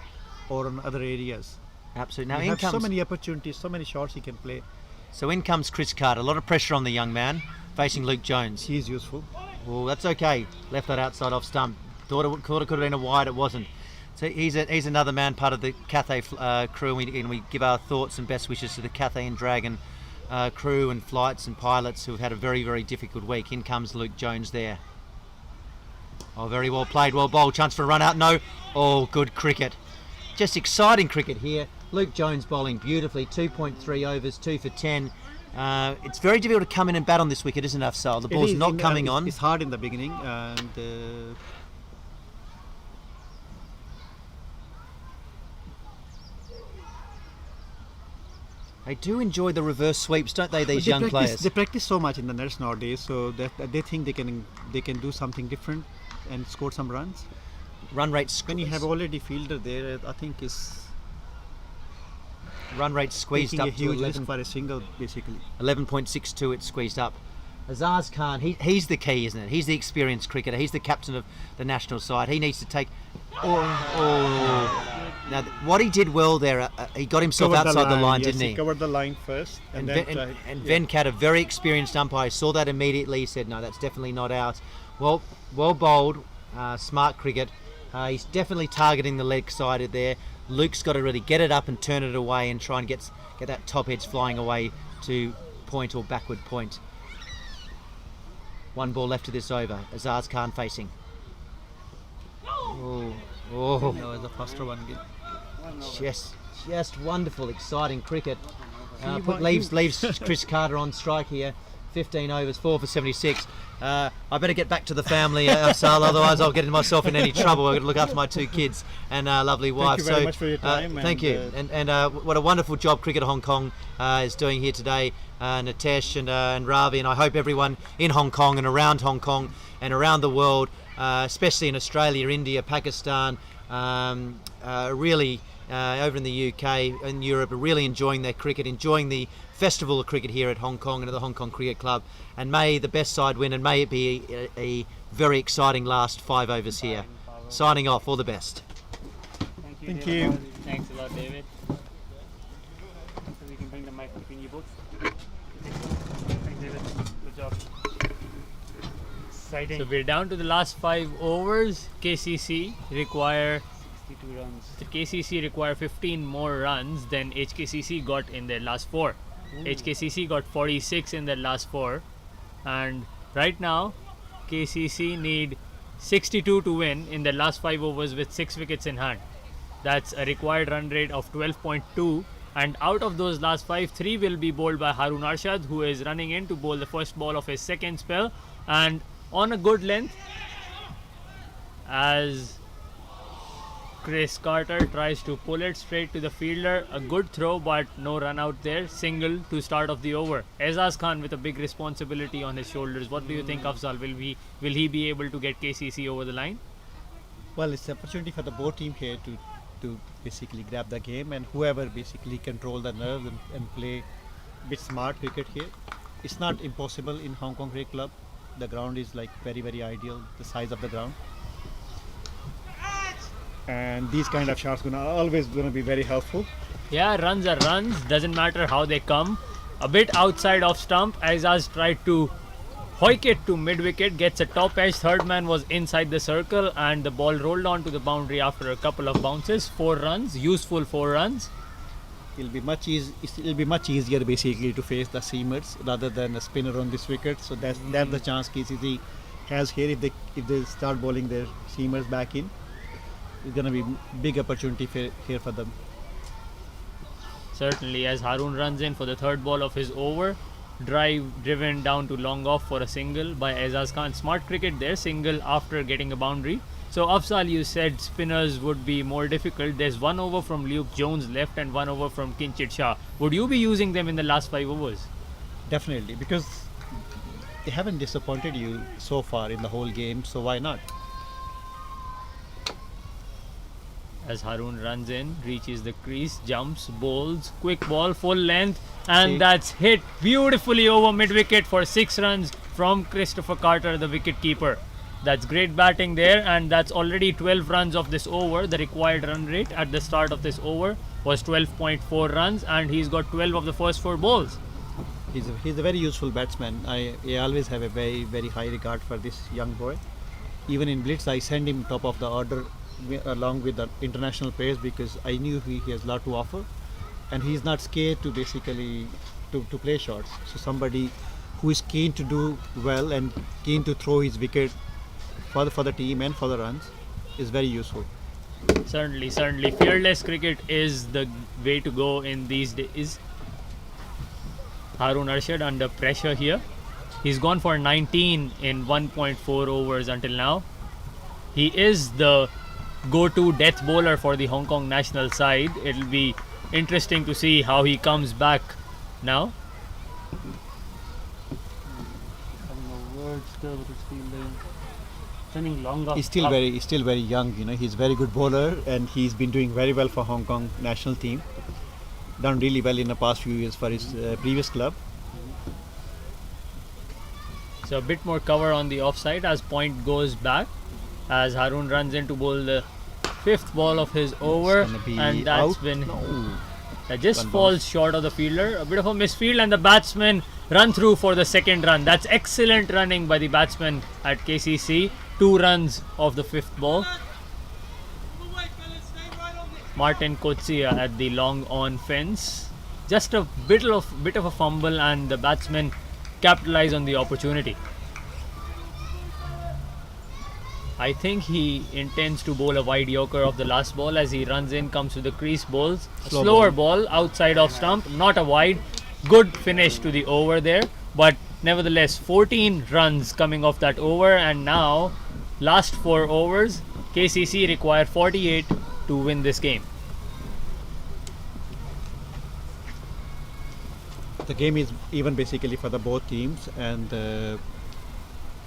or on other areas? Absolutely. Now he has so many opportunities, so many shots he can play. So in comes Chris Carter. A lot of pressure on the young man facing Luke Jones. He's useful. Well, that's okay. Left that outside off stump. Thought it could have been a wide. It wasn't. So he's another man, part of the Cathay crew, and we give our thoughts and best wishes to the Cathay and Dragon crew and flights and pilots who have had a very, very difficult week. In comes Luke Jones there. Oh, very well played, well bowled. Chance for a run out. No. Oh, good cricket. Just exciting cricket here. Luke Jones bowling beautifully. 2.3 overs, 2 for 10. It's very difficult to come in and bat on this wicket, isn't it, Afsal? The ball's not coming on. It's hard in the beginning, and they do enjoy the reverse sweeps, don't they? These young players. They practice so much in the nets nowadays, so that they think they can do something different and score some runs. Run rate. When you have already fielder there, I think is run rate squeezed up a huge to 11 risk for a single, basically. 11.62. It's squeezed up. Azaz Khan, he's the key, isn't it? He's the experienced cricketer. He's the captain of the national side. He needs to take. Now, what he did well there, he got himself outside the line, didn't he? He covered the line first. And Venkat, a very experienced umpire, saw that immediately. He said, no, that's definitely not out. Well bowled, smart cricket. He's definitely targeting the leg side there. Luke's got to really get it up and turn it away and try and get that top edge flying away to point or backward point. 1 ball left to this over. Azaz Khan facing. Oh, No, the first one. just wonderful, exciting cricket. Leaves Chris Carter on strike here. 15 overs, 4 for 76. I better get back to the family, Afzal, otherwise I'll get myself in any trouble. I've got to look after my 2 kids and lovely wife. Thank you very much for your time. Thank you. And what a wonderful job Cricket Hong Kong is doing here today. Nitesh and Ravi, and I hope everyone in Hong Kong and around Hong Kong and around the world, especially in Australia, India, Pakistan, really over in the UK and Europe, are really enjoying their cricket, enjoying the festival of cricket here at Hong Kong and at the Hong Kong Cricket Club. And may the best side win, and may it be a very exciting last 5 overs here. Signing off, all the best. Thank you. Thanks a lot, David. So we can bring the mic between you both. Thanks, David. Good job. Exciting. So we're down to the last 5 overs. KCC require 62 runs. The KCC require 15 more runs than HKCC got in their last 4. HKCC got 46 in their last 4, and right now KCC need 62 to win in their last 5 overs with 6 wickets in hand. That's a required run rate of 12.2, and out of those last 5, 3 will be bowled by Harun Arshad, who is running in to bowl the first ball of his second spell, and on a good length as Chris Carter tries to pull it straight to the fielder. A good throw, but no run out there. Single to start off the over. Azaz Khan with a big responsibility on his shoulders. What do you think, Afzal? Will he be able to get KCC over the line? Well, it's an opportunity for the both team here to basically grab the game, and whoever basically control the nerves and play a bit smart cricket here. It's not impossible in Hong Kong Cricket Club. The ground is like very, very ideal, the size of the ground. And these kind of shots always gonna be very helpful. Yeah, runs are runs. Doesn't matter how they come. A bit outside off stump. Azaz tried to hoik it to mid wicket. Gets a top edge. Third man was inside the circle, and the ball rolled onto the boundary after a couple of bounces. 4 runs. Useful 4 runs. It'll be much easier basically to face the seamers rather than a spinner on this wicket. So that's the chance KCC has here. If they start bowling their seamers back in, it's gonna be big opportunity here for them. Certainly, as Harun runs in for the third ball of his over. Drive driven down to long off for a single by Azaz Khan. Smart cricket there, single after getting a boundary. So Afzal, you said spinners would be more difficult. There's 1 over from Luke Jones left and 1 over from Kinchit Shah. Would you be using them in the last 5 overs? Definitely, because they haven't disappointed you so far in the whole game, so why not? As Harun runs in, reaches the crease, jumps, bowls, quick ball, full length, and that's hit beautifully over mid-wicket for 6 runs from Christopher Carter, the wicket keeper. That's great batting there, and that's already 12 runs of this over. The required run rate at the start of this over was 12.4 runs, and he's got 12 of the first 4 balls. He's a very useful batsman. I always have a very, very high regard for this young boy. Even in Blitz, I send him top of the order along with the international players because I knew he has a lot to offer, and he's not scared to basically to play shots. So somebody who is keen to do well and keen to throw his wicket for the team and for the runs is very useful. Certainly. Fearless cricket is the way to go in these days. Harun Arshad under pressure here. He's gone for 19 in 1.4 overs until now. He is the go-to death bowler for the Hong Kong national side. It'll be interesting to see how he comes back now. Having a word still with his fielding. Sending long off. He's still very young. You know, he's a very good bowler, and he's been doing very well for Hong Kong national team. Done really well in the past few years for his previous club. So a bit more cover on the offside as point goes back. As Harun runs in to bowl the 5th ball of his over, and that's that just falls short of the fielder. A bit of a misfield, and the batsmen run through for the 2nd run. That's excellent running by the batsman at KCC. 2 runs of the 5th ball. Martin Kotsia at the long on fence. Just a bit of a fumble, and the batsmen capitalize on the opportunity. I think he intends to bowl a wide yorker of the last ball as he runs in, comes to the crease, bowls a slower ball outside of stump, not a wide. Good finish to the over there, but nevertheless 14 runs coming off that over, and now last 4 overs KCC require 48 to win this game. The game is even basically for the both teams, and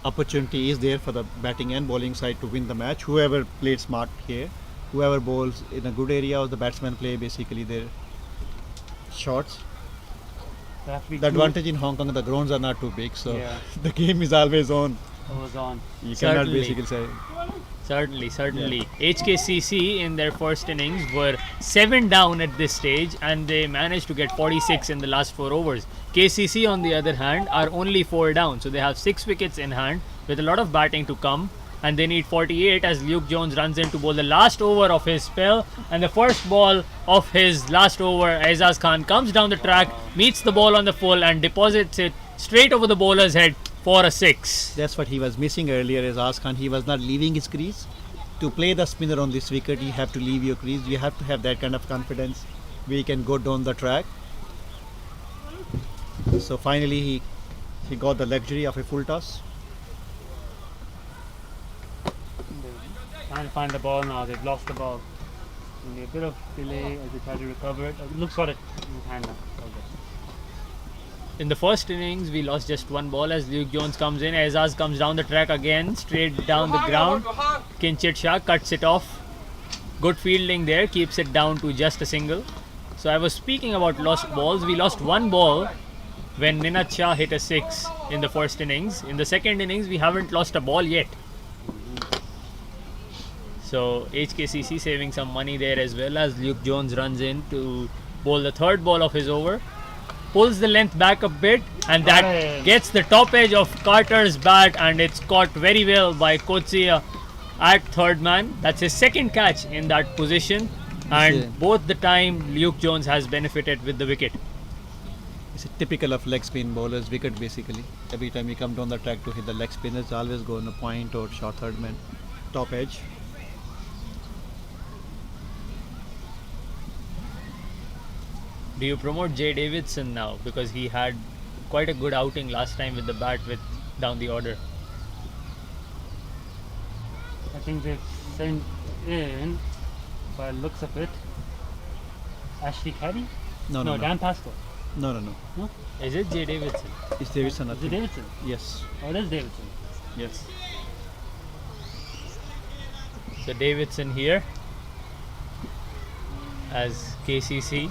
opportunity is there for the batting and bowling side to win the match. Whoever played smart here, whoever bowls in a good area, or the batsmen play basically their shots. The advantage in Hong Kong, the grounds are not too big, so the game is always on. Always on. You cannot basically say. Certainly. HKCC in their first innings were 7 down at this stage, and they managed to get 46 in the last 4 overs. KCC on the other hand are only 4 down, so they have 6 wickets in hand with a lot of batting to come, and they need 48 as Luke Jones runs in to bowl the last over of his spell, and the first ball of his last over, Aizaz Khan comes down the track, meets the ball on the full and deposits it straight over the bowler's head for a 6. That's what he was missing earlier, Aizaz Khan. He was not leaving his crease. To play the spinner on this wicket, you have to leave your crease. You have to have that kind of confidence where you can go down the track. So finally he got the luxury of a full toss. Trying to find the ball now. They've lost the ball. Only a bit of delay as they try to recover it. Looks got it in his hand now. Okay. In the first innings, we lost just 1 ball as Luke Jones comes in. Aizaz comes down the track again, straight down the ground. Kinchit Shah cuts it off. Good fielding there, keeps it down to just a single. So I was speaking about lost balls. We lost 1 ball when Ninat Shah hit a 6 in the first innings. In the second innings, we haven't lost a ball yet. So HKCC saving some money there as well as Luke Jones runs in to bowl the third ball of his over. Pulls the length back a bit, and that gets the top edge of Carter's bat, and it's caught very well by Kotsia at third man. That's his second catch in that position, and both the time Luke Jones has benefited with the wicket. It's a typical of leg spin bowlers wicket basically. Every time you come down the track to hit the leg spinners, always go on a point or short third man, top edge. Do you promote Jay Davidson now, because he had quite a good outing last time with the bat with down the order? I think they've sent in, by the looks of it, Ashley Caddy? No. Dan Pascoe. No. Is it Jay Davidson? It's Davidson. I Is it think. Davidson? Yes. Oh, it is Davidson. Yes. So Davidson here as KCC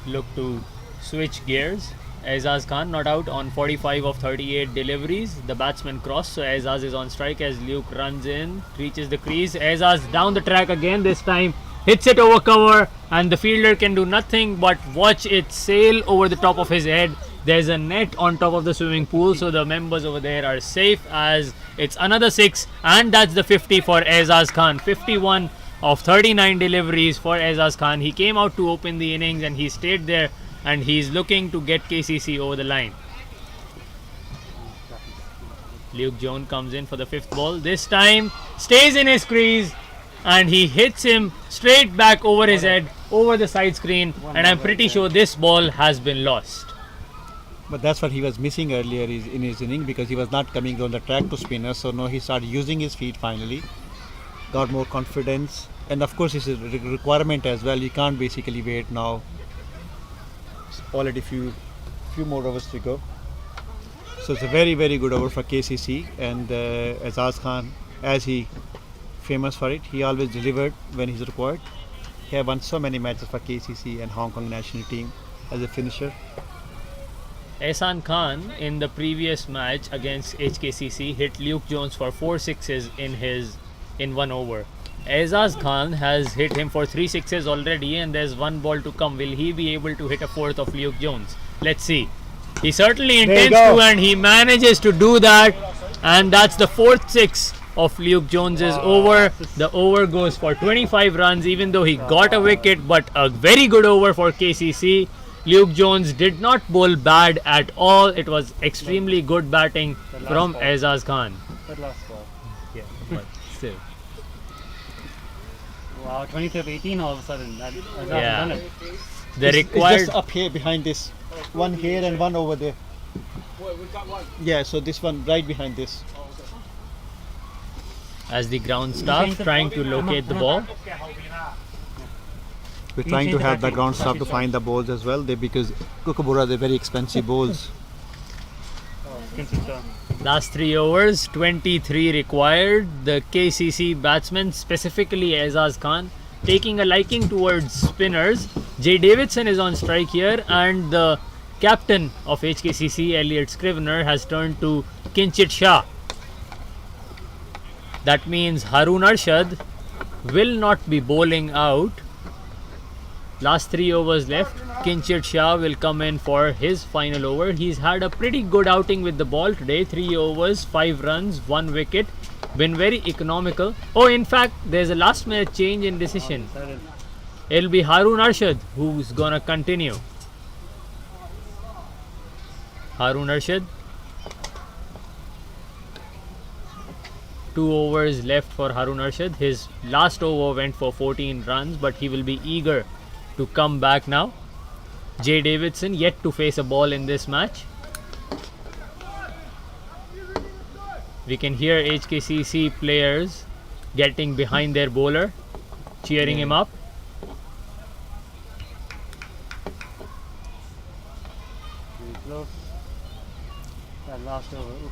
look to switch gears. Aizaz Khan not out on 45 of 38 deliveries. The batsman crossed, so Aizaz is on strike as Luke runs in, reaches the crease. Aizaz down the track again, this time hits it over cover, and the fielder can do nothing but watch it sail over the top of his head. There's a net on top of the swimming pool, so the members over there are safe as it's another 6, and that's the 50 for Aizaz Khan. 51 of 39 deliveries for Aizaz Khan. He came out to open the innings and he stayed there, and he's looking to get KCC over the line. Luke Jones comes in for the 5th ball. This time stays in his crease, and he hits him straight back over his head, over the side screen, and I'm pretty sure this ball has been lost. But that's what he was missing earlier in his inning, because he was not coming on the track to spinner. So now he started using his feet finally, got more confidence, and of course it's a requirement as well. You can't basically wait now. It's already few more overs to go. So it's a very good over for KCC, and Aizaz Khan, as he famous for it, he always delivered when he's required. He has won so many matches for KCC and Hong Kong national team as a finisher. Ehsan Khan in the previous match against HKCC hit Luke Jones for 4 sixes in 1 over. Aizaz Khan has hit him for 3 sixes already, and there's 1 ball to come. Will he be able to hit a 4th of Luke Jones? Let's see. He certainly intends to, and he manages to do that, and that's the 4th 6 of Luke Jones's over. The over goes for 25 runs, even though he got a wicket, but a very good over for KCC. Luke Jones did not bowl bad at all. It was extremely good batting from Aizaz Khan. That last ball. Yeah, but Wow, 23 18 all of a sudden. That hasn't Yeah. done it. The It's required just up here behind this. One here and one over there. Yeah, so this one right behind this. as the ground staff trying to locate the ball. We're trying to have the ground staff to find the balls as well. Because Kookaburra, they're very expensive balls. Last 3 overs, 23 required. The KCC batsman, specifically Aizaz Khan, taking a liking towards spinners. Jay Davidson is on strike here, and the captain of HKCC, Elliot Scrivener, has turned to Kinchit Shah. That means Harun Arshad will not be bowling out. Last 3 overs left. Kinchit Shah will come in for his final over. He's had a pretty good outing with the ball today. 3 overs, 5 runs, 1 wicket. Been very economical. Oh, in fact, there's a last minute change in decision. It'll be Harun Arshad who's gonna continue. Harun Arshad. 2 overs left for Harun Arshad. His last over went for 14 runs, but he will be eager to come back now. Jay Davidson yet to face a ball in this match. We can hear HKCC players getting behind their bowler, cheering him up. Very close. That last over. Oof.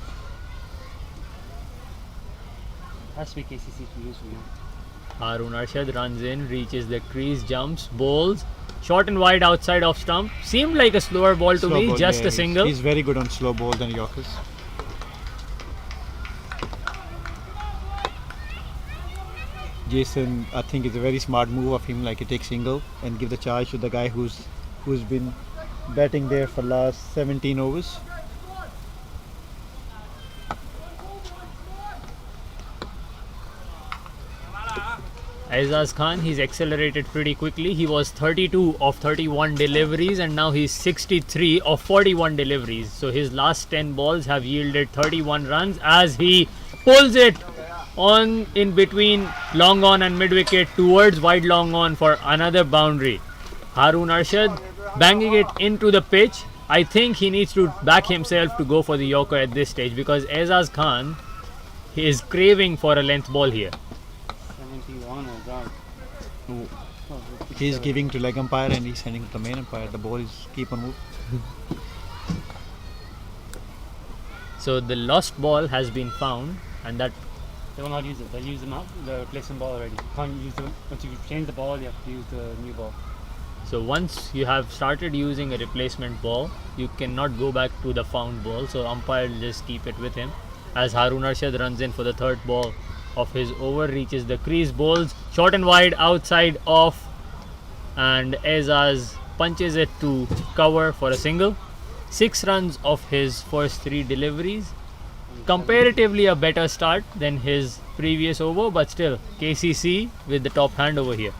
Has to be KCC to lose for you. Harun Arshad runs in, reaches the crease, jumps, bowls. Short and wide outside of stump. Seemed like a slower ball to Slow me, ball, just yeah, a single. He's very good on slow balls and Yorkers. Jason, I think it's a very smart move of him, like he takes single and give the charge to the guy who's been batting there for last 17 overs. Aizaz Khan, he's accelerated pretty quickly. He was 32 of 31 deliveries and now he's 63 of 41 deliveries. So his last 10 balls have yielded 31 runs as he pulls it on in between long on and mid wicket towards wide long on for another boundary. Harun Arshad banging it into the pitch. I think he needs to back himself to go for the Yorker at this stage because Aizaz Khan is craving for a length ball here. 71 or down. He's giving to leg umpire and he's sending to the main umpire. The ball is keep on moving. So the lost ball has been found and that They will not use it. They'll use the replacement ball already. You can't use the, once you change the ball, you have to use the new ball. so once you have started using a replacement ball, you cannot go back to the found ball. So umpire will just keep it with him as Harun Arshad runs in for the third ball of his over, reaches the crease, bowls short and wide outside off, and Aizaz punches it to cover for a single. 6 runs of his first 3 deliveries. Comparatively a better start than his previous over, but still KCC with the top hand over here.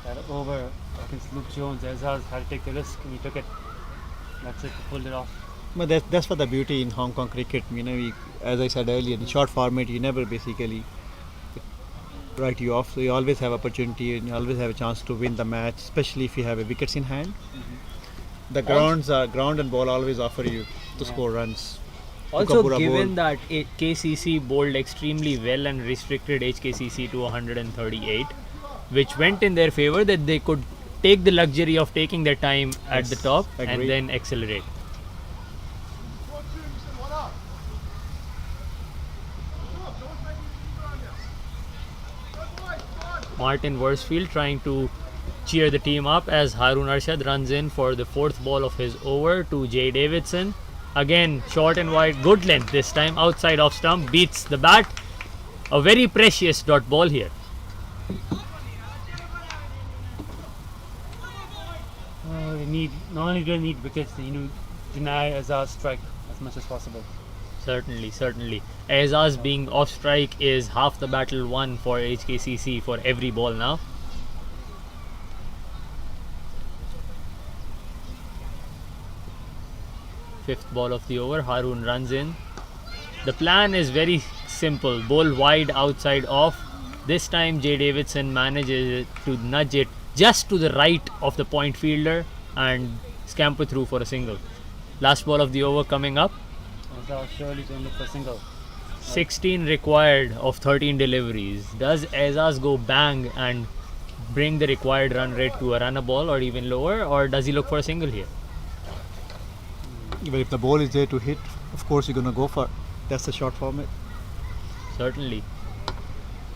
That over against Luke Jones, Aizaz had to take the risk and he took it. That's it, he pulled it off. But that's what the beauty in Hong Kong cricket. You know, as I said earlier, in short format, you never basically write you off. So you always have opportunity and you always have a chance to win the match, especially if you have a wickets in hand. The ground and ball always offer you to score runs. Also, Kookaburra given bowled. that KCC bowled extremely well and restricted HKCC to 138, which went in their favour, that they could take the luxury of taking their time at Yes, the top and agreed. then accelerate. Martin Worsfield trying to cheer the team up as Harun Arshad runs in for the 4th ball of his over to Jay Davidson. Again, short and wide, good length this time, outside off stump, beats the bat. A very precious dot ball here. They need, not only do they need wickets, they need to deny Aizaz strike as much as possible. Certainly, certainly. Aizaz being off strike is half the battle won for HKCC for every ball now. Fifth ball of the over, Harun runs in. The plan is very simple. Bowl wide outside off. This time Jay Davidson manages to nudge it just to the right of the point fielder and scamper through for a single. Last ball of the over coming up. Azaz surely going to look for single. 16 required of 13 deliveries. Does Azaz go bang and bring the required run rate to a runner ball or even lower, or does he look for a single here? But if the ball is there to hit, of course you're going to go for it. That's the short format. Certainly.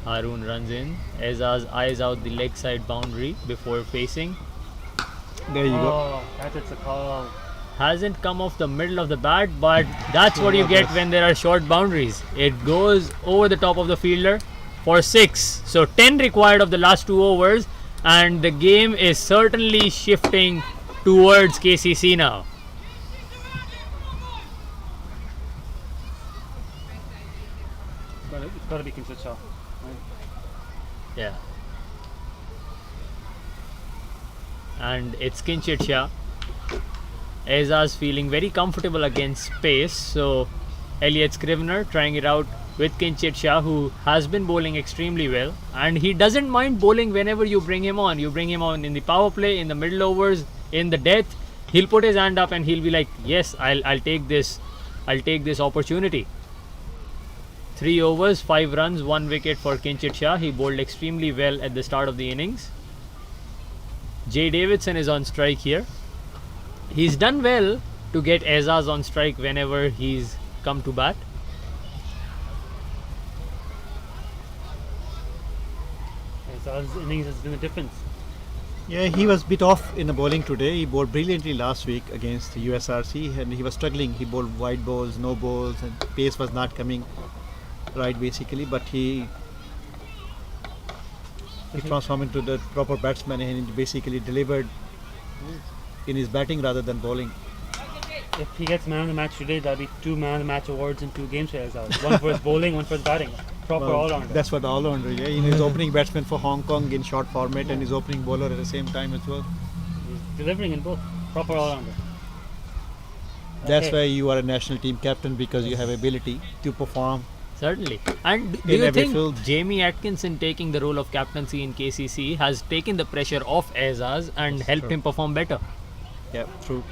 Haroon runs in. Azaz eyes out the leg side boundary before facing. There you go. Oh, that's a call. Hasn't come off the middle of the bat, but that's what you get when there are short boundaries. It goes over the top of the fielder for 6. So 10 required of the last 2 overs, and the game is certainly shifting towards KCC now. But it's got to be considered Shah. Right? Yeah. And it's Kinchit Shah. Azaz feeling very comfortable against pace, so Elliot Scrivener trying it out with Kinchit Shah, who has been bowling extremely well, and he doesn't mind bowling whenever you bring him on. You bring him on in the power play, in the middle overs, in the death. He'll put his hand up and he'll be like, yes, I'll take this opportunity. 3 overs, 5 runs, 1 wicket for Kinchit Shah. He bowled extremely well at the start of the innings. Jay Davidson is on strike here. He's done well to get Azaz on strike whenever he's come to bat. Azaz's innings has been the difference. Yeah, he was bit off in the bowling today. He bowled brilliantly last week against the USRC, and he was struggling. He bowled wide balls, no balls, and pace was not coming right basically, but he transformed into the proper batsman and he basically delivered in his batting rather than bowling. If he gets man of the match today, that'll be 2 man of the match awards in 2 games for Azaz. One for his bowling, one for his batting. Proper all-rounder. That's what all-rounder, yeah. He's opening batsman for Hong Kong in short format and he's opening bowler at the same time as well. He's delivering in both. Proper all-rounder. That's why you are a national team captain, because you have ability to perform. Certainly. And do In you every think field. Jamie Atkinson taking the role of captaincy in KCC has taken the pressure off Azaz and helped him perform better? Yeah, true.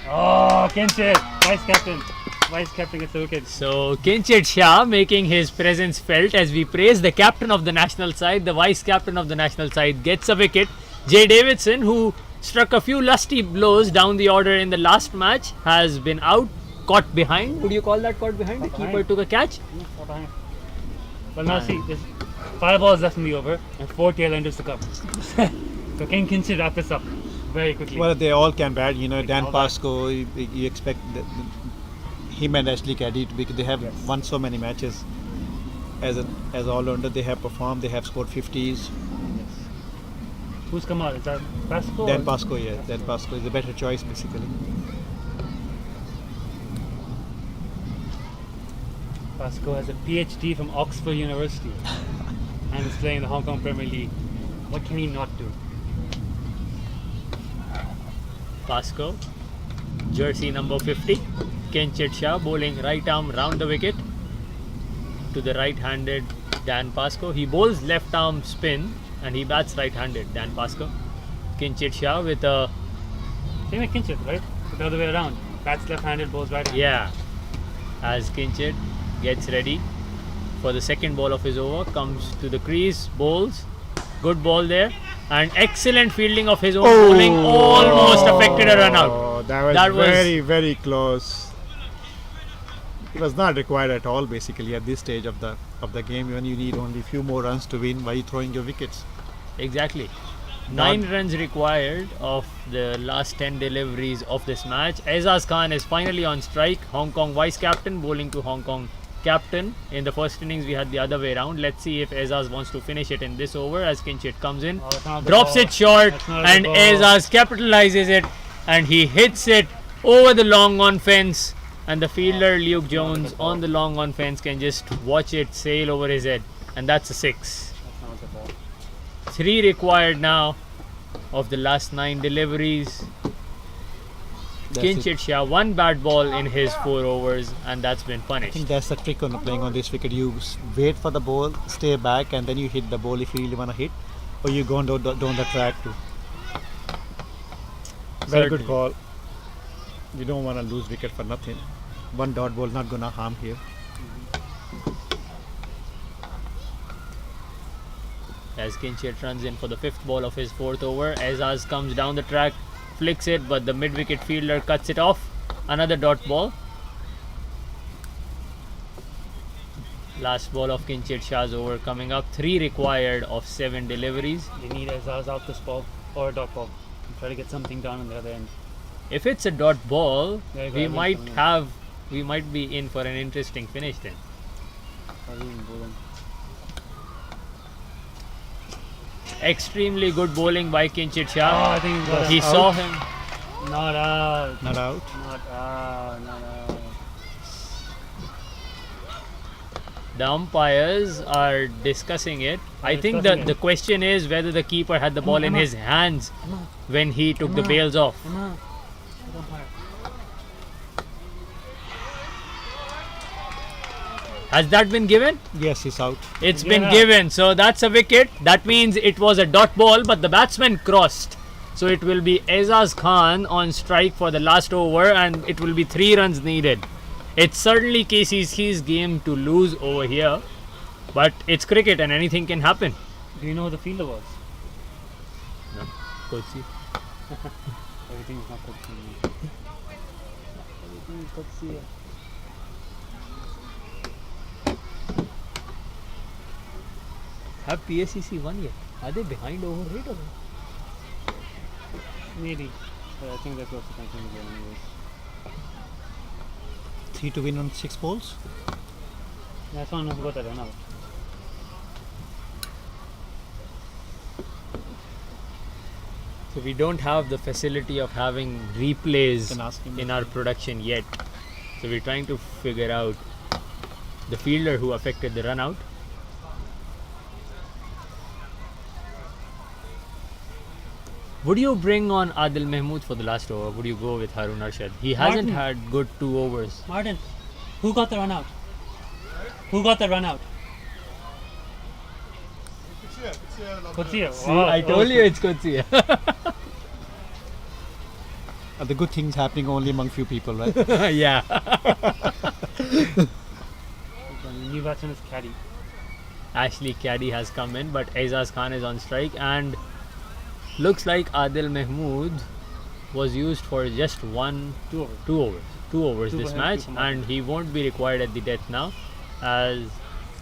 Oh, Kinchit, vice captain. Vice captain gets the wicket. So Kinchit Shah making his presence felt as we praise the captain of the national side. The vice captain of the national side gets a wicket. Jay Davidson, who struck a few lusty blows down the order in the last match, has been out, caught behind. Would you call that caught behind? The keeper took a catch. Behind. But now see, there's 5 balls left in the over and 4 tail enders to come. So can Kinchit wrap this up very quickly? Well, they all can bat. You know, Dan all Pascoe, you expect him and Ashley Caddy because they have won so many matches as all-rounder. They have performed. They have scored 50s. Who's come out? Is that Pascoe? Dan Pascoe, yeah. Dan Pascoe is a better choice basically. Pascoe has a PhD from Oxford University and is playing in the Hong Kong Premier League. What can he not do? Pascoe, jersey number 50. Kinchit Shah bowling right arm round the wicket to the right-handed Dan Pascoe. He bowls left arm spin and he bats right-handed, Dan Pascoe. Kinchit Shah with a... Same like Kinchit, right? But the other way around. Bats left-handed, bowls right-handed. Yeah. As Kinchit gets ready for the second ball of his over, comes to the crease, bowls. Good ball there. And excellent fielding of his own bowling. Almost affected a run out. That was very, very close. It was not required at all basically at this stage of the game, when you need only few more runs to win by throwing your wickets. Exactly. 9 runs required of the last 10 deliveries of this match. Azaz Khan is finally on strike. Hong Kong vice captain bowling to Hong Kong captain. In the first innings we had the other way around. Let's see if Azaz wants to finish it in this over as Kinchit comes in, drops it short, and Azaz capitalizes it and he hits it over the long on fence, and the fielder Luke Jones on the long on fence can just watch it sail over his head, and that's a 6. 3 required now of the last 9 deliveries. Kinchit Shah, one bad ball in his 4 overs, and that's been I punished. think that's the trick on playing on this wicket. You wait for the ball, stay back, and then you hit the ball if you really want to hit, or you go down the track too. Very good call. You don't want to lose wicket for nothing. One dot ball not gonna harm here. As Kinchit runs in for the 5th ball of his 4th over, Aizaz comes down the track, flicks it, but the mid-wicket fielder cuts it off. Another dot ball. Last ball of Kinchit Shah's over coming up. 3 required of 7 deliveries. They need Azaz out this ball or a dot ball. Try to get something done on the other end. If it's a dot ball, There you go, we everyone's might be in for an interesting finish then. Extremely good bowling by Kinchit Shah. Oh, I think He saw him. Not out. Not out. Not out. Not out. The umpires are discussing it. I think discussing the it. question is whether the keeper had the ball in his hands when he took the bails off. Has that been given? Yes, he's out. It's Yeah. been given. So that's a wicket. That means it was a dot ball, but the batsman crossed. So it will be Aizaz Khan on strike for the last over, and it will be 3 runs needed. It's certainly KCC's game to lose over here, but it's cricket and anything can happen. Do you know who the fielder was? No, Kochi. Everything is not Kochi. Everything is Kochi. Have PSCC won yet? Are they behind over 8 or no? Maybe. But I think they're close to continuing the game anyways. 3 to win on 6 balls. That's one who got that run out. So we don't have the facility of having replays Can ask him. in our production yet. So we're trying to figure out the fielder who affected the run out. Would you bring on Adil Mahmood for the last over? Would you go with Harun Arshad? He hasn't Martin. had good 2 overs. Martin, who got the run out? Who got the run out? Kochi. See, I told you it's Kochi. The good things happening only among few people, right? Yeah. New batsman is Caddy. Ashley Caddy has come in, but Aizaz Khan is on strike, and looks like Adil Mahmood was used for just 2 overs Two this for him, match, two for Martin. and he won't be required at the death now, as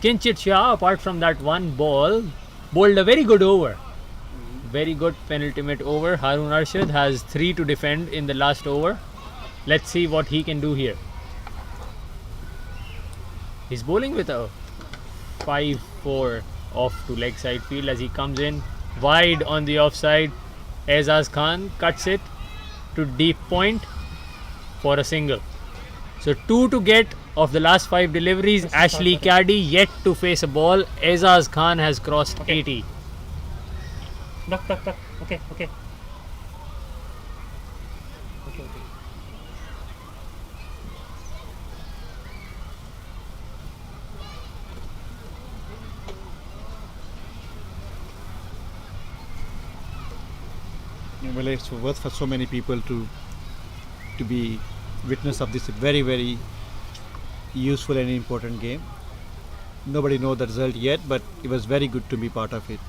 Kinchit Shah, apart from that one ball, bowled a very good over. Very good penultimate over. Harun Arshad has 3 to defend in the last over. Let's see what he can do here. He's bowling with a 5-4 off to leg side field as he comes in wide on the offside. Aizaz Khan cuts it to deep point for a single. So 2 to get of the last 5 deliveries. Ashley Caddy yet to face a ball. Aizaz Khan has crossed 80. Duck. Okay. Okay. Well, it's worth for so many people to be witness of this very, very useful and important game. Nobody knows the result yet, but it was very good to be part of it.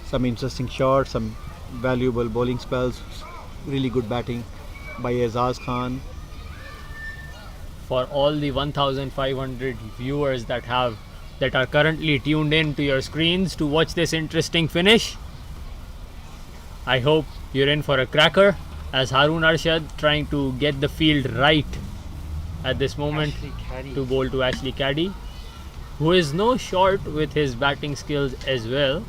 Some interesting shots, some valuable bowling spells, really good batting by Aizaz Khan. For all the 1,500 viewers that are currently tuned in to your screens to watch this interesting finish, I hope you're in for a cracker, as Harun Arshad trying to get the field right at this moment Ashley Caddy. to bowl to Ashley Caddy, who is no short with his batting skills as well.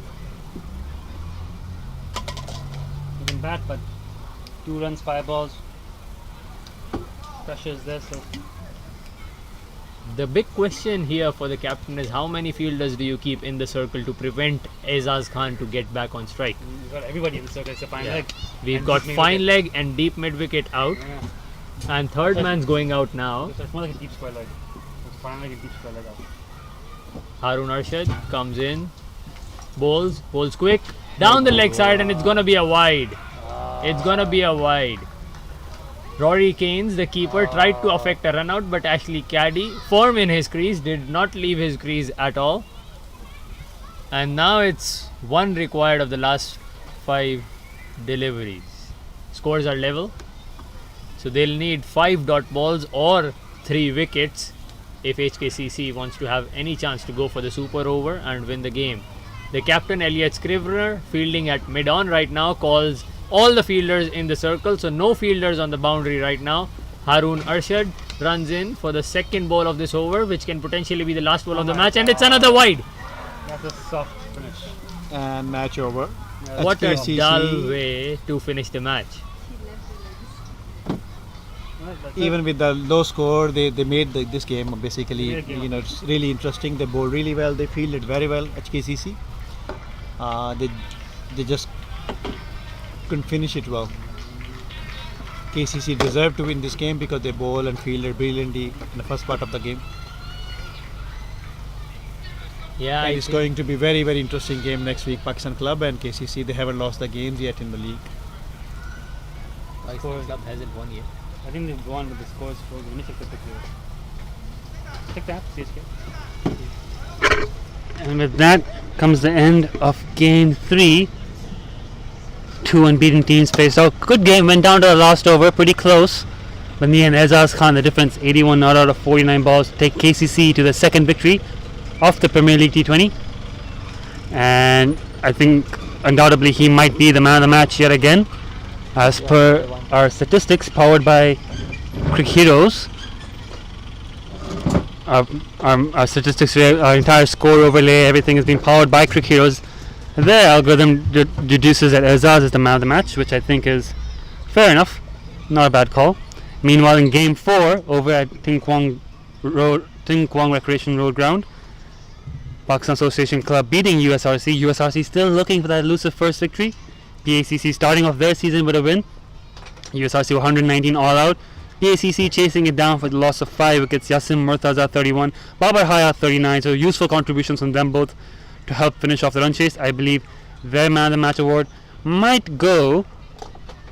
You can bat, but 2 runs, 5 balls. Pressure is there, so The big question here for the captain is how many fielders do you keep in the circle to prevent Aizaz Khan to get back on strike? We've got everybody in the circle. It's a fine Yeah. leg. We've And got deep mid fine wicket. leg and deep mid wicket out, Yeah. and third man's going out now. So it's more like a deep square leg. It's a fine leg and deep square leg out. Harun Arshad comes in, bowls quick down the leg side, and it's gonna be a wide. It's gonna be a wide. Rory Keynes, the keeper, tried to affect a run out, but Ashley Caddy, firm in his crease, did not leave his crease at all. And now it's one required of the last 5 deliveries. Scores are level, so they'll need 5 dot balls or 3 wickets if HKCC wants to have any chance to go for the super over and win the game. The captain, Elliot Scrivener, fielding at mid-on right now, calls all the fielders in the circle, so no fielders on the boundary right now. Harun Arshad runs in for the second ball of this over, which can potentially be the last ball of the match, and it's another wide. That's a soft finish. And match over. What a HKCC, dull way to finish the match. even with the low score, they made this game basically, Great game. it's really interesting. They bowled really well. They fielded very well. HKCC. They just couldn't finish it well. KCC deserved to win this game because they bowled and fielded brilliantly in the first part of the game. Yeah, And it's going to be very, very interesting game next week. Pakistan Club and KCC, they haven't lost the games yet in the league. Pakistan Club hasn't won yet. I think they've gone with the scores for the initial pick here. Check that, CHK. And with that comes the end of game 3. 2 unbeaten teams faced out. Good game, went down to the last over, pretty close. But in the end, Aizaz Khan, the difference, 81 not out of 49 balls, to take KCC to the second victory of the Premier League T20. And I think undoubtedly he might be the man of the match yet again. As per our statistics powered by Cricket Heroes. Our statistics, our entire score overlay, everything has been powered by Cricket Heroes. Their algorithm deduces that Aizaz is the man of the match, which I think is fair enough, not a bad call. Meanwhile, in game 4 over at Ting Kwang Recreation Road Ground, Pakistan Association Club beating USRC. USRC still looking for that elusive first victory. PACC starting off their season with a win. USRC 119 all out. PACC chasing it down for the loss of 5 wickets. Yasim Murtaza 31, Babar Hayat 39. So useful contributions from them both to help finish off the run chase. I believe their man of the match award might go.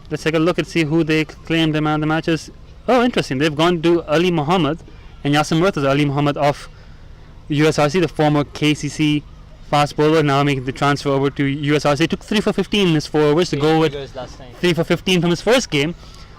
Let's take a look and see who they claim their man of the match is. Oh, interesting. They've gone to Ali Muhammad and Yasim Murtaza. Ali Muhammad of USRC, the former KCC fast bowler, now making the transfer over to USRC. Took 3 for 15 in his 4 overs to go with 3 for 15 from his first game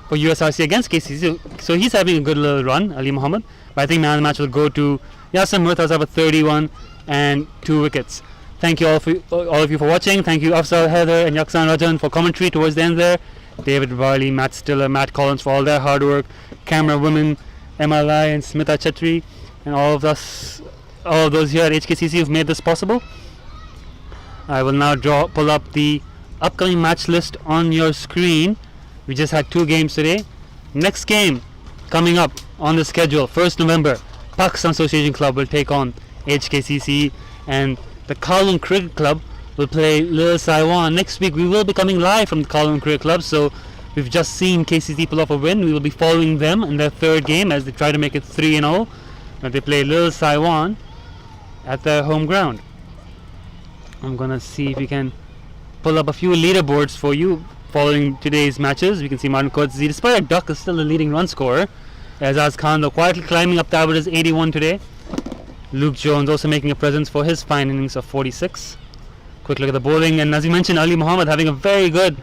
for USRC against KCC. So he's having a good little run, Ali Muhammad. But I think man of the match will go to Yasim Murtaza with 31 and 2 wickets. Thank you all of you for watching. Thank you Afzal, Heather and Yaksan Rajan for commentary towards the end there. David Barley, Matt Stiller, Matt Collins for all their hard work. Camera women, Emma Lai and Smita Chetri, and all of those here at HKCC who've made this possible. I will now pull up the upcoming match list on your screen. We just had 2 games today. Next game coming up on the schedule, 1st November, Pakistan Association Club will take on HKCC, and the Kowloon Cricket Club will play Lil Saiwan. Next week we will be coming live from the Kowloon Cricket Club, so we've just seen KCC pull off a win. We will be following them in their 3rd game as they try to make it 3-0. And they play Lil Saiwan at their home ground. I'm gonna see if we can pull up a few leaderboards for you following today's matches. We can see Martin Coetzee, despite a duck, is still the leading run scorer. Aizaz Khan though quietly climbing up the averages, 81 today. Luke Jones also making a presence for his fine innings of 46. Quick look at the bowling, and as you mentioned, Ali Muhammad having a very good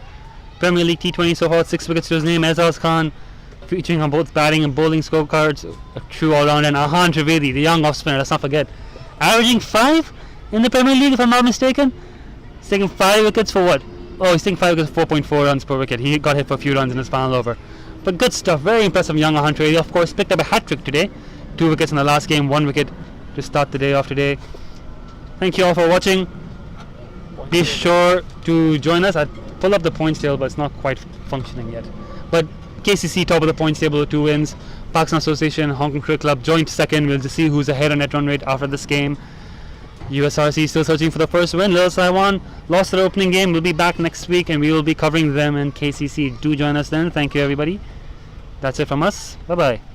Premier League T20 so far, 6 wickets to his name. Aizaz Khan featuring on both batting and bowling scorecards, a true all-round. And Ahan Trevetti, the young off-spinner, let's not forget, averaging 5 in the Premier League if I'm not mistaken. He's taking 5 wickets for what? Oh, he's taking 5 wickets, 4.4 runs per wicket. He got hit for a few runs in his final over. But good stuff, very impressive young Ahan Trevetti. Of course, picked up a hat-trick today. 2 wickets in the last game, 1 wicket to start the day off today. Thank you all for watching. Be sure to join us. I pull up the points table, but it's not quite functioning yet. But KCC top of the points table with 2 wins. Pakistan Association, Hong Kong Cricket Club joint second. We'll just see who's ahead on net run rate after this game. USRC still searching for the first win. Little Taiwan lost their opening game. We'll be back next week and we will be covering them in KCC. Do join us then. Thank you, everybody. That's it from us. Bye bye.